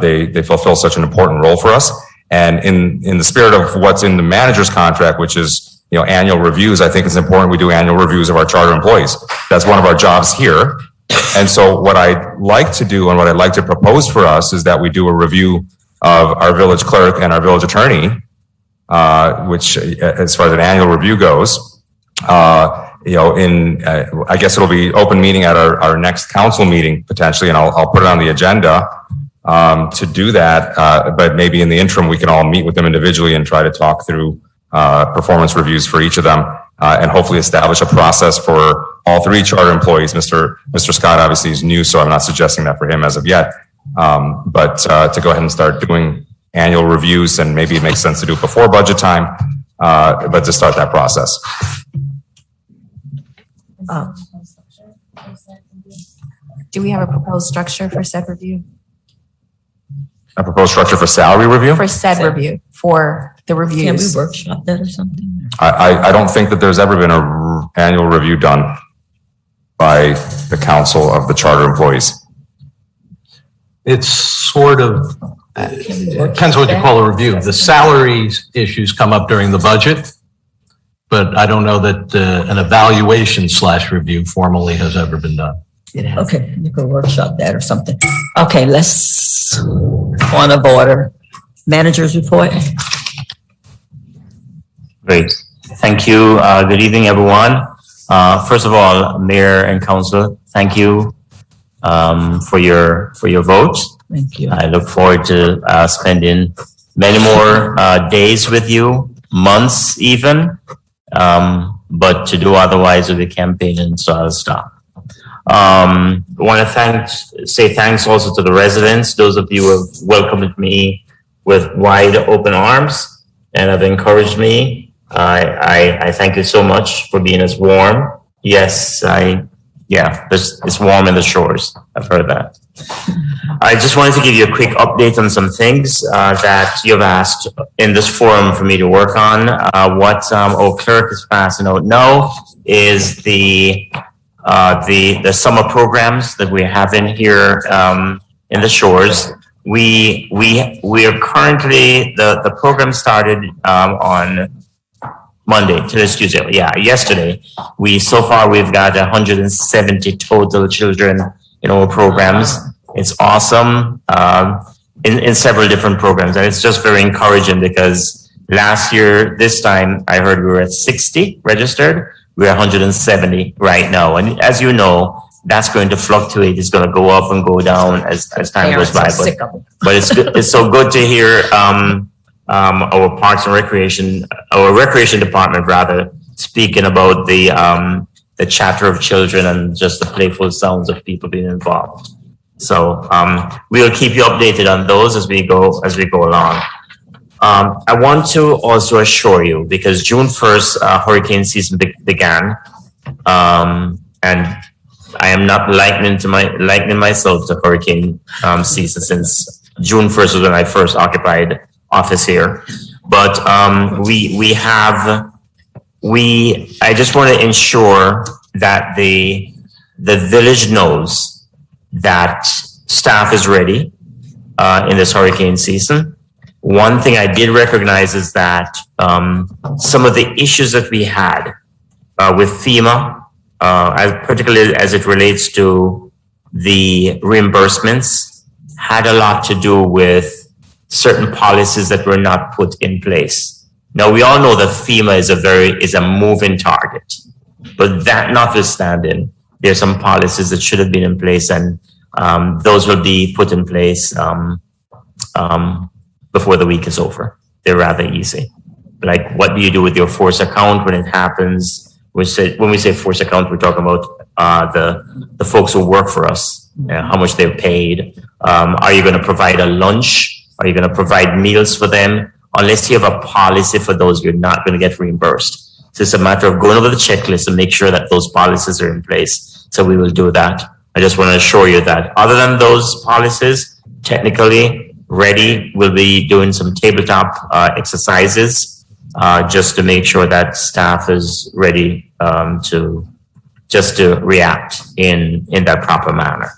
They fulfill such an important role for us. And in the spirit of what's in the manager's contract, which is, annual reviews, I think it's important we do annual reviews of our charter employees. That's one of our jobs here. And so what I'd like to do and what I'd like to propose for us is that we do a review of our village clerk and our village attorney, which as far as an annual review goes, I guess it'll be open meeting at our next council meeting potentially, and I'll put it on the agenda to do that. But maybe in the interim, we can all meet with them individually and try to talk through performance reviews for each of them, and hopefully establish a process for all three charter employees. Mr. Scott obviously is new, so I'm not suggesting that for him as of yet. But to go ahead and start doing annual reviews, and maybe it makes sense to do it before budget time, but to start that process. Do we have a proposed structure for said review? A proposed structure for salary review? For said review, for the reviews. Can we workshop that or something? I don't think that there's ever been an annual review done by the council of the charter employees. It's sort of, it depends what you call a review. The salaries issues come up during the budget, but I don't know that an evaluation / review formally has ever been done. Okay, you can workshop that or something. Okay, let's, point of order. Manager's report. Great. Thank you. Good evening, everyone. First of all, Mayor and Council, thank you for your vote. Thank you. I look forward to spending many more days with you, months even. But to do otherwise will be campaigning, so I'll stop. I want to say thanks also to the residents, those of you who have welcomed me with wide open arms and have encouraged me. I thank you so much for being as warm. Yes, it's warm in the shores. I've heard that. I just wanted to give you a quick update on some things that you've asked in this forum for me to work on. What our clerk is passing out now is the summer programs that we're having here in the shores. We are currently, the program started on Monday, today's Tuesday, yesterday. So far we've got 170 total children in our programs. It's awesome in several different programs, and it's just very encouraging because last year, this time, I heard we were at 60 registered. We're 170 right now. And as you know, that's going to fluctuate. It's going to go up and go down as time goes by. But it's good. It's so good to hear our Parks and Recreation, our Recreation Department rather, speaking about the chatter of children and just the playful sounds of people being involved. So we'll keep you updated on those as we go along. I want to also assure you, because June 1st, hurricane season began, and I am not likening myself to hurricane season since June 1st was when I first occupied office here. But I just want to ensure that the village knows that staff is ready in this hurricane season. One thing I did recognize is that some of the issues that we had with FEMA, particularly as it relates to the reimbursements, had a lot to do with certain policies that were not put in place. Now, we all know that FEMA is a moving target, but that notwithstanding, there's some policies that should have been in place, and those will be put in place before the week is over. They're rather easy. Like, what do you do with your force account when it happens? When we say force account, we're talking about the folks who work for us, how much they're paid, Are you going to provide a lunch? Are you going to provide meals for them? Unless you have a policy for those, you're not going to get reimbursed. So it's a matter of going over the checklist and make sure that those policies are in place. So we will do that. I just want to assure you that other than those policies, technically ready, we'll be doing some tabletop exercises just to make sure that staff is ready to react in that proper manner.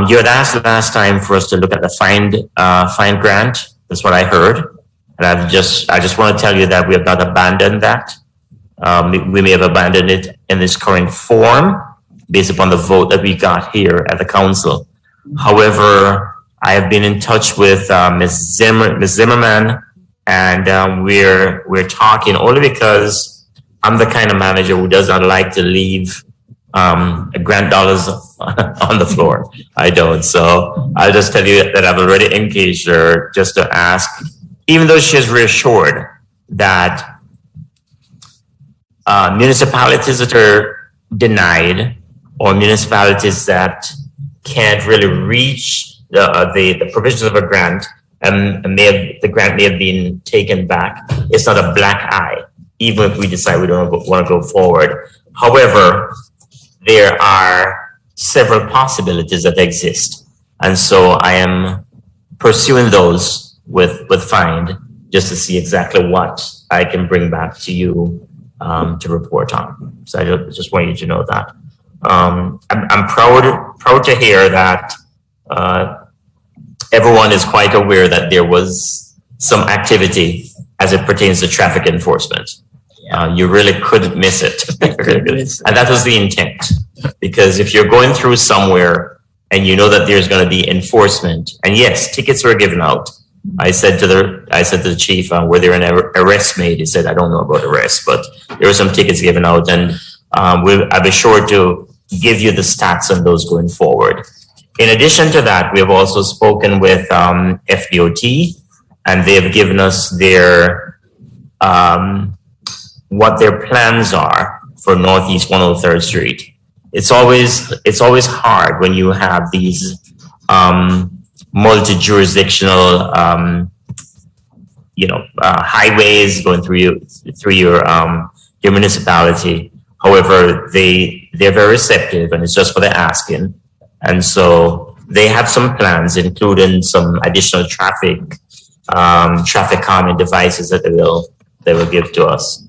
You had asked last time for us to look at the find grant. That's what I heard. And I just want to tell you that we have not abandoned that. We may have abandoned it in this current form based upon the vote that we got here at the council. However, I have been in touch with Ms. Zimmerman, and we're talking only because I'm the kind of manager who does not like to leave grant dollars on the floor. I don't. So I'll just tell you that I've already engaged her just to ask, even though she is reassured that municipalities that are denied or municipalities that can't really reach the provisions of a grant and the grant may have been taken back, it's not a black eye, even if we decide we don't want to go forward. However, there are several possibilities that exist. And so I am pursuing those with Find just to see exactly what I can bring back to you to report on. So I just want you to know that. I'm proud to hear that everyone is quite aware that there was some activity as it pertains to traffic enforcement. You really couldn't miss it. And that was the intent. Because if you're going through somewhere and you know that there's going to be enforcement, and yes, tickets were given out. I said to the chief, were there an arrest made? He said, I don't know about arrests, but there were some tickets given out, and I'll be sure to give you the stats on those going forward. In addition to that, we have also spoken with FDOT, and they have given us their what their plans are for Northeast 103rd Street. It's always hard when you have these multi-jurisdictional highways going through your municipality. However, they're very receptive, and it's just for the asking. And so they have some plans, including some additional traffic calming devices that they will give to us.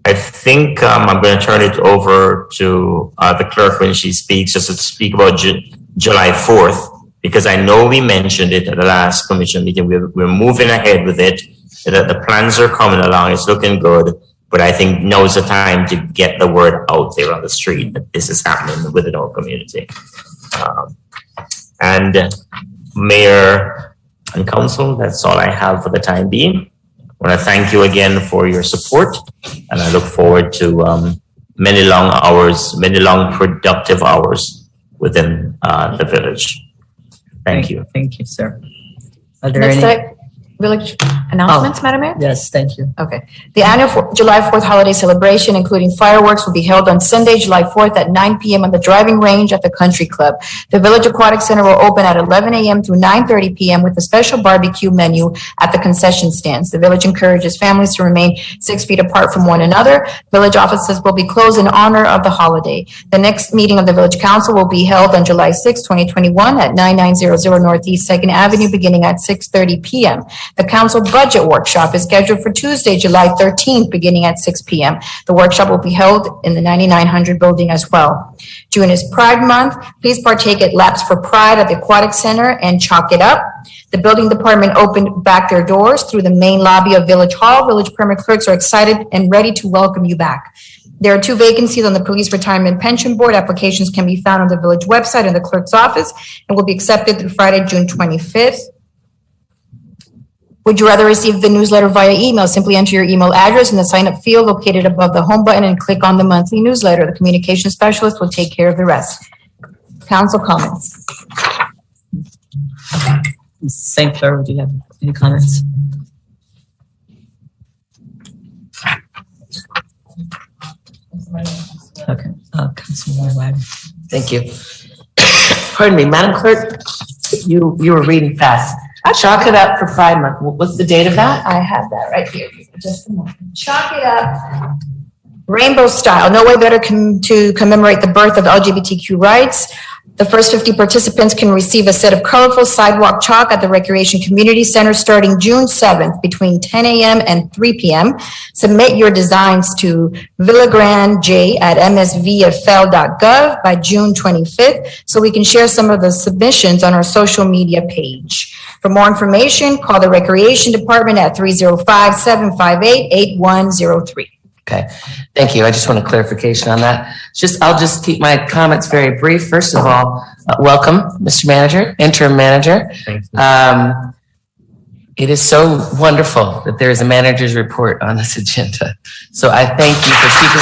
I think I'm going to turn it over to the clerk when she speaks, just to speak about July 4th, because I know we mentioned it at the last commission meeting. We're moving ahead with it. That the plans are coming along. It's looking good. But I think now is the time to get the word out there on the street that this is happening within our community. And Mayor and Council, that's all I have for the time being. I want to thank you again for your support, and I look forward to many long productive hours within the village. Thank you. Thank you, sir. Are there Next any? up, village announcements, Madam Mayor? Yes, thank you. Okay. The annual July 4th holiday celebration, including fireworks, will be held on Sunday, July 4th at 9 p.m. on the driving range at the Country Club. The Village Aquatic Center will open at 11 a.m. through 9:30 p.m. with a special barbecue menu at the concession stands. The village encourages families to remain 6 feet apart from one another. Village offices will be closed in honor of the holiday. The next meeting of the Village Council will be held on July 6, 2021 at 9900 Northeast 2nd Avenue, beginning at 6:30 p.m. The council budget workshop is scheduled for Tuesday, July 13th, beginning at 6 p.m. The workshop will be held in the 9900 building as well. June is Pride Month. Please partake at Laps for Pride at the Aquatic Center and chalk it up. The building department opened back their doors through the main lobby of Village Hall. Village permit clerks are excited and ready to welcome you back. There are 2 vacancies on the Police Retirement Pension Board. Applications can be found on the village website in the clerk's office and will be accepted through Friday, June 25th. Would you rather receive the newsletter via email? Simply enter your email address in the sign-up field located above the home button and click on the monthly newsletter. The communication specialist will take care of the rest. Council comments. St. Clair, do you have any comments? Okay, Councilman. Thank you. Pardon me, Madam Clerk, you were reading fast. Chalk it up for Pride Month. What's the date of that? I have that right here. Just a moment. Chalk it up. Rainbow style, no way better to commemorate the birth of LGBTQ rights. The first 50 participants can receive a set of colorful sidewalk chalk at the Recreation Community Center starting June 7th between 10 a.m. and 3 p.m. Submit your designs to villagrandj@msvfl.gov by June 25th so we can share some of the submissions on our social media page. For more information, call the Recreation Department at 305-758-8103. Okay, thank you. I just want a clarification on that. I'll just keep my comments very brief. First of all, welcome, Mr. Manager, Interim Manager. Thank you. It is so wonderful that there is a manager's report on this agenda. So I thank you for keeping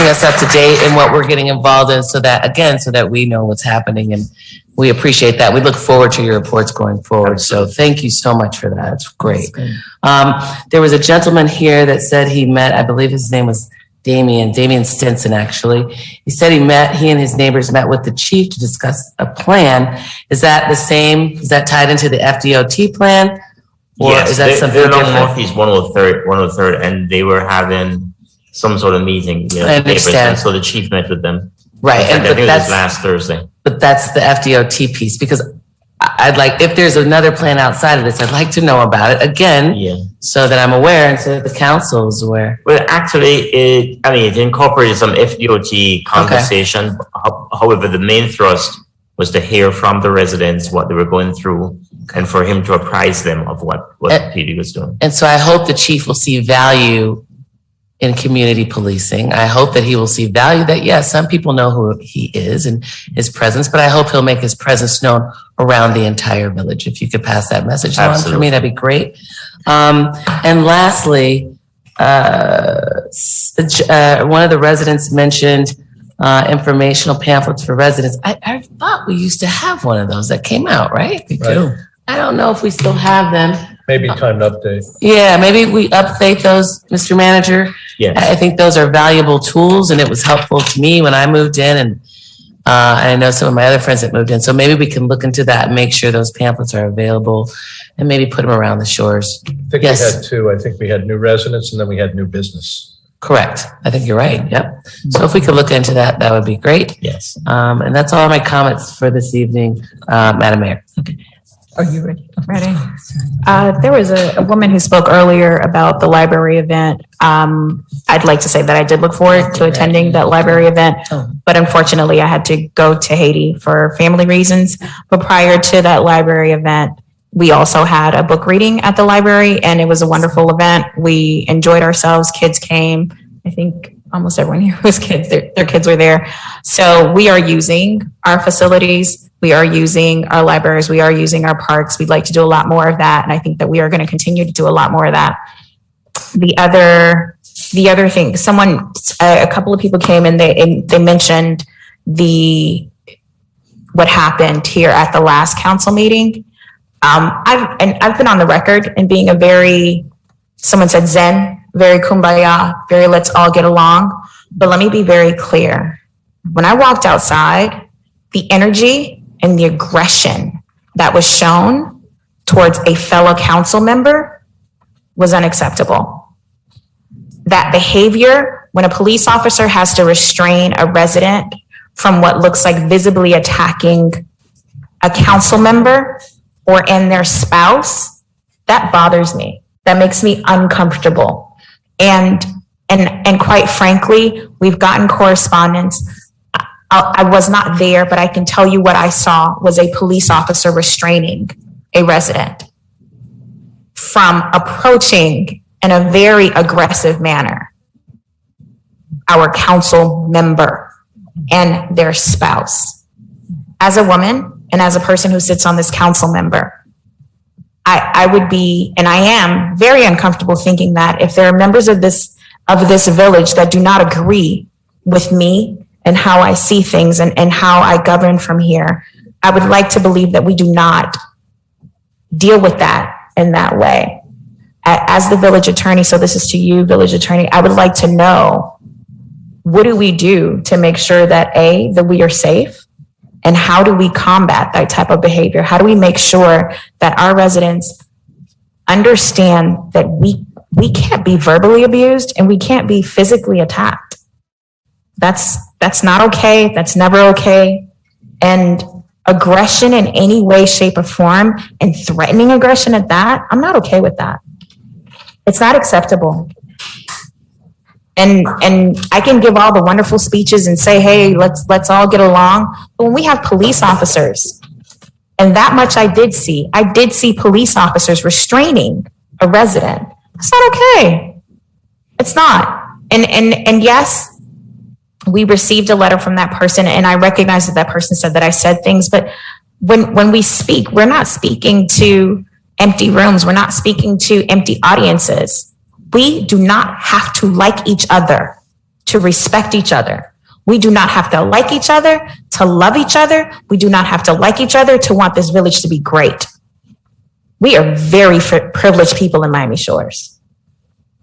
us up to date in what we're getting involved in so that we know what's happening, and we appreciate that. We look forward to your reports going forward. So thank you so much for that. It's great. There was a gentleman here that said he met, I believe his name was Damian Stinson, actually. He said he and his neighbors met with the chief to discuss a plan. Is that the same? Is that tied into the FDOT plan? Or Yes, is that something they're on different? Northeast 103rd, and they were having some sort of meeting. You know, I with neighbors, understand. and so the chief met with them. Right, I think it was that's last Thursday. But that's the FDOT piece, because I'd like, if there's another plan outside of this, I'd like to know about it again. Yeah. So that I'm aware and so that the council is aware. Well, actually, it incorporated some FDOT conversation. However, the main thrust was to hear from the residents what they were going through and for him to apprise them of what PD was doing. And so I hope the chief will see value in community policing. I hope that he will see value that, yes, some people know who he is and his presence, but I hope he'll make his presence known around the entire village. If you could pass that message on for me, that'd be great. And lastly, one of the residents mentioned informational pamphlets for residents. I thought we used to have one of those that came out, right? We do. I don't know if we still have them. Maybe time to update. Yeah, maybe we update those, Mr. Manager. Yes. I think those are valuable tools, and it was helpful to me when I moved in, and I know some of my other friends that moved in. So maybe we can look into that and make sure those pamphlets are available and maybe put them around the shores. I think we had two. I think we had new residents and then we had new business. Correct. I think you're right. Yep. So if we could look into that, that would be great. Yes. And that's all my comments for this evening, Madam Mayor. Okay. Are you ready? Ready. There was a woman who spoke earlier about the library event. I'd like to say that I did look forward to attending that library event, but unfortunately I had to go to Haiti for family reasons. But prior to that library event, we also had a book reading at the library, and it was a wonderful event. We enjoyed ourselves. Kids came. I think almost everyone here was kids. Their kids were there. So we are using our facilities. We are using our libraries. We are using our parks. We'd like to do a lot more of that. And I think that we are going to continue to do a lot more of that. The other thing, a couple of people came and they mentioned what happened here at the last council meeting. I've been on the record in being someone said Zen, very kumbaya, very let's all get along. But let me be very clear. When I walked outside, the energy and the aggression that was shown towards a fellow council member was unacceptable. That behavior, when a police officer has to restrain a resident from what looks like visibly attacking a council member or in their spouse, that bothers me. That makes me uncomfortable. And quite frankly, we've gotten correspondence. I was not there, but I can tell you what I saw was a police officer restraining a resident from approaching in a very aggressive manner our council member and their spouse. As a woman and as a person who sits on this council member, I would be, and I am very uncomfortable thinking that if there are members of this village that do not agree with me and how I see things and how I govern from here, I would like to believe that we do not deal with that in that way. As the village attorney, so this is to you, village attorney, I would like to know what do we do to make sure that that we are safe? And how do we combat that type of behavior? How do we make sure that our residents understand that we can't be verbally abused and we can't be physically attacked? That's not okay. That's never okay. And aggression in any way, shape, or form, and threatening aggression at that, I'm not okay with that. It's not acceptable. And I can give all the wonderful speeches and say, hey, let's all get along. But when we have police officers, and that much I did see police officers restraining a resident. It's not okay. It's not. And yes, we received a letter from that person, and I recognize that person said that I said things, but when we speak, we're not speaking to empty rooms. We're not speaking to empty audiences. We do not have to like each other to respect each other. We do not have to like each other to love each other. We do not have to like each other to want this village to be great. We are very privileged people in Miami Shores.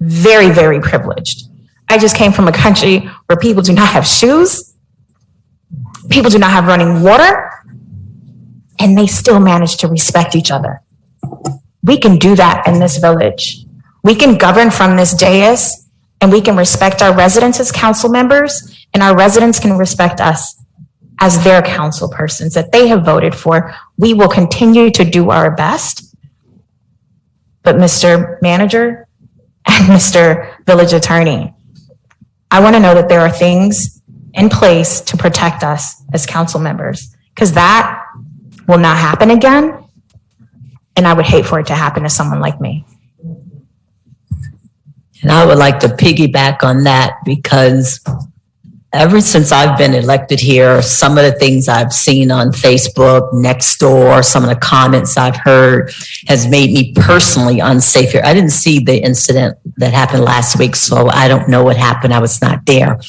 Very, very privileged. I just came from a country where people do not have shoes, people do not have running water, and they still manage to respect each other. We can do that in this village. We can govern from this dais, and we can respect our residents as council members, and our residents can respect us as their council persons that they have voted for. We will continue to do our best. But Mr. Manager and Mr. Village Attorney, I want to know that there are things in place to protect us as council members, because that will not happen again. And I would hate for it to happen to someone like me. And I would like to piggyback on that, because ever since I've been elected here, some of the things I've seen on Facebook, Nextdoor, some of the comments I've heard has made me personally unsafe here. I didn't see the incident that happened last week, so I don't know what happened. I was not there.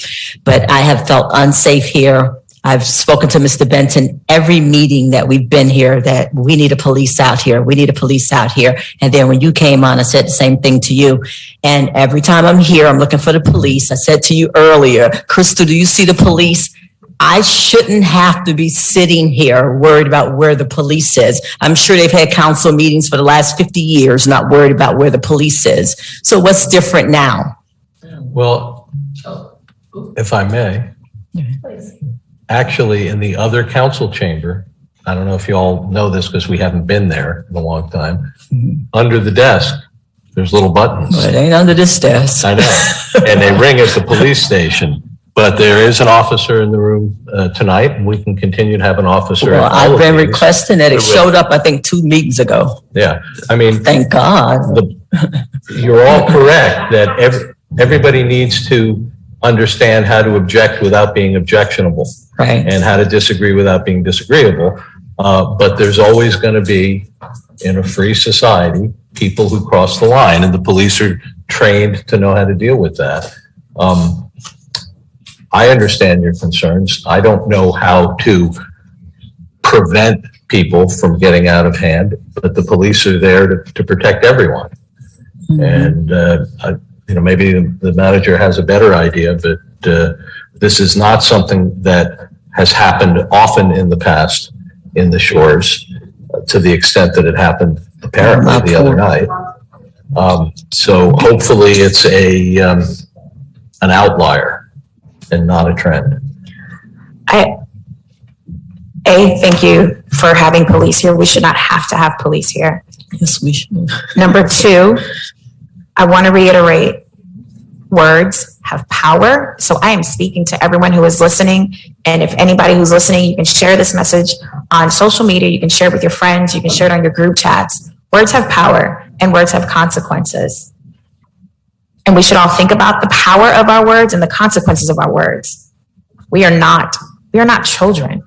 But I have felt unsafe here. I've spoken to Mr. Benton every meeting that we've been here that we need a police out here. We need a police out here. And then when you came on, I said the same thing to you. And every time I'm here, I'm looking for the police. I said to you earlier, Crystal, do you see the police? I shouldn't have to be sitting here worried about where the police is. I'm sure they've had council meetings for the last 50 years, not worried about where the police is. So what's different now? Well, if I may. Please. Actually, in the other council chamber, I don't know if you all know this because we haven't been there in a long time, under the desk, there's little buttons. Well, it ain't under this desk. I know. And they ring at the police station. But there is an officer in the room tonight, and we can continue to have an officer. Well, I've been requesting that. It showed up, I think, 2 meetings ago. Yeah. I mean, thank God. You're all correct that everybody needs to understand how to object without being objectionable. Right. And how to disagree without being disagreeable. But there's always going to be, in a free society, people who cross the line, and the police are trained to know how to deal with that. I understand your concerns. I don't know how to prevent people from getting out of hand, but the police are there to protect everyone. And, maybe the manager has a better idea, but this is not something that has happened often in the past in the Shores to the extent that it happened apparently the other night. So hopefully it's an outlier and not a trend. Thank you for having police here. We should not have to have police here. Yes, we should. Number 2, I want to reiterate, words have power. So I am speaking to everyone who is listening. And if anybody who's listening, you can share this message on social media. You can share it with your friends. You can share it on your group chats. Words have power, and words have consequences. And we should all think about the power of our words and the consequences of our words. We are not children.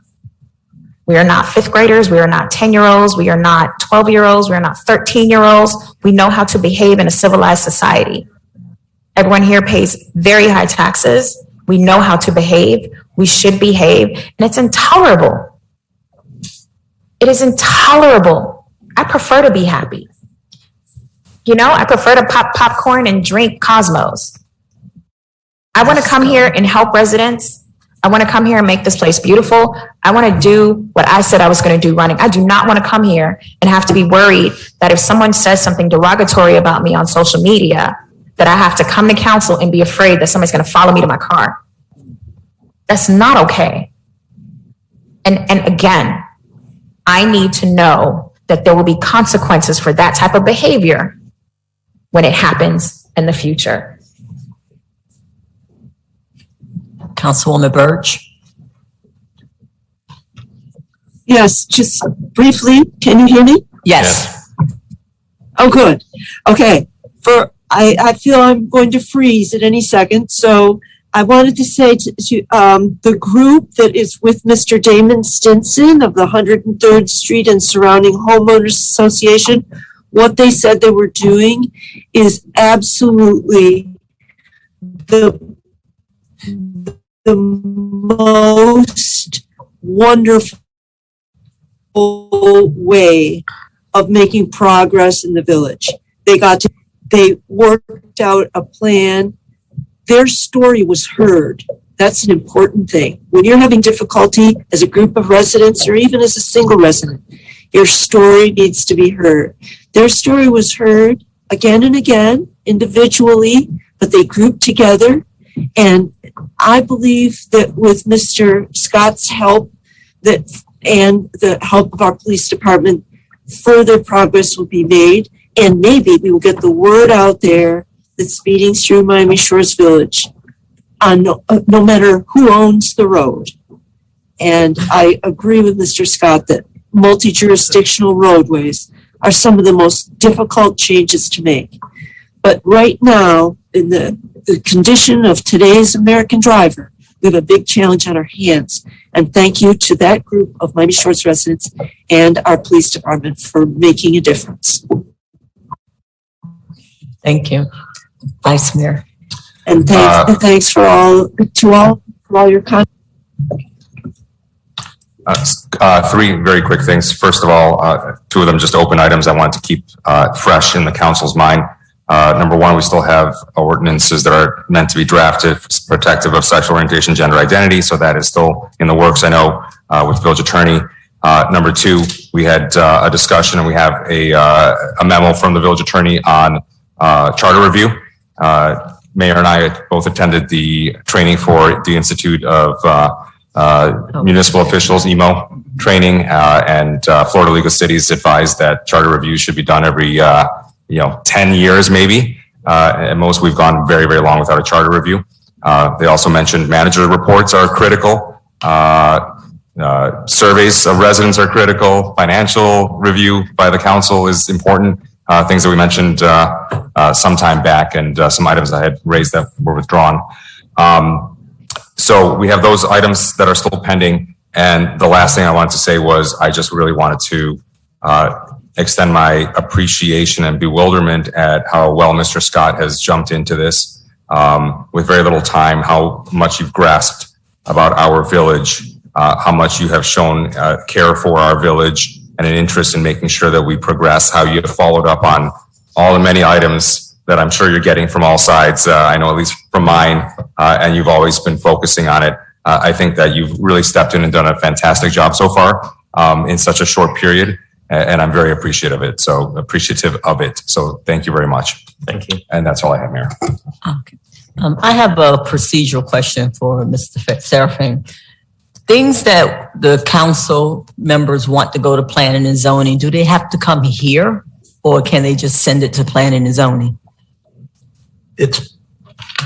We are not 5th graders. We are not 10-year-olds. We are not 12-year-olds. We are not 13-year-olds. We know how to behave in a civilized society. Everyone here pays very high taxes. We know how to behave. We should behave. And it's intolerable. It is intolerable. I prefer to be happy. I prefer to pop popcorn and drink Cosmos. I want to come here and help residents. I want to come here and make this place beautiful. I want to do what I said I was going to do running. I do not want to come here and have to be worried that if someone says something derogatory about me on social media, that I have to come to council and be afraid that somebody's going to follow me to my car. That's not okay. And again, I need to know that there will be consequences for that type of behavior when it happens in the future. Councilwoman Birch? Yes, just briefly, can you hear me? Yes. Oh, good. Okay. I feel I'm going to freeze at any second, so I wanted to say to the group that is with Mr. Damon Stinson of the 103rd Street and surrounding homeowners association, what they said they were doing is absolutely the most wonderful way of making progress in the village. They worked out a plan. Their story was heard. That's an important thing. When you're having difficulty as a group of residents or even as a single resident, your story needs to be heard. Their story was heard again and again, individually, but they grouped together. And I believe that with Mr. Scott's help and the help of our police department, further progress will be made. And maybe we will get the word out there that speeding's through Miami Shores Village on no matter who owns the road. And I agree with Mr. Scott that multi-jurisdictional roadways are some of the most difficult changes to make. But right now, in the condition of today's American driver, we have a big challenge on our hands. And thank you to that group of Miami Shores residents and our police department for making a difference. Thank you. Vice Mayor. And thanks for all your comments. Three very quick things. First of all, two of them just open items I want to keep fresh in the council's mind. Number one, we still have ordinances that are meant to be drafted protective of sexual orientation, gender identity. So that is still in the works, I know, with the village attorney. Number two, we had a discussion and we have a memo from the village attorney on charter review. Mayor and I both attended the training for the Institute of Municipal Officials, EMO training, and Florida League of Cities advised that charter reviews should be done every 10 years maybe. At most, we've gone very, very long without a charter review. They also mentioned manager reports are critical. Surveys of residents are critical. Financial review by the council is important. Things that we mentioned some time back, and some items I had raised that were withdrawn. So we have those items that are still pending. And the last thing I wanted to say was I just really wanted to extend my appreciation and bewilderment at how well Mr. Scott has jumped into this with very little time, how much you've grasped about our village, how much you have shown care for our village and an interest in making sure that we progress, how you have followed up on all the many items that I'm sure you're getting from all sides. I know at least from mine, and you've always been focusing on it. I think that you've really stepped in and done a fantastic job so far in such a short period. And I'm very appreciative of it. So thank you very much. Thank you. And that's all I have, Mayor. Okay. I have a procedural question for Mr. Serafin. Things that the council members want to go to planning and zoning, do they have to come here or can they just send it to planning and zoning? It's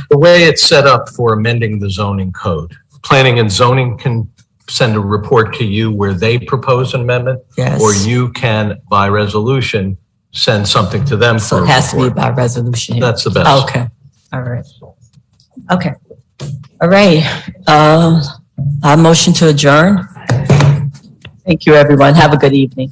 the way it's set up for amending the zoning code. Planning and zoning can send a report to you where they propose an amendment, yes, or you can, by resolution, send something to them. So it has to be by resolution. That's the best. Okay. All right. Okay. All right. I motion to adjourn. Thank you, everyone. Have a good evening.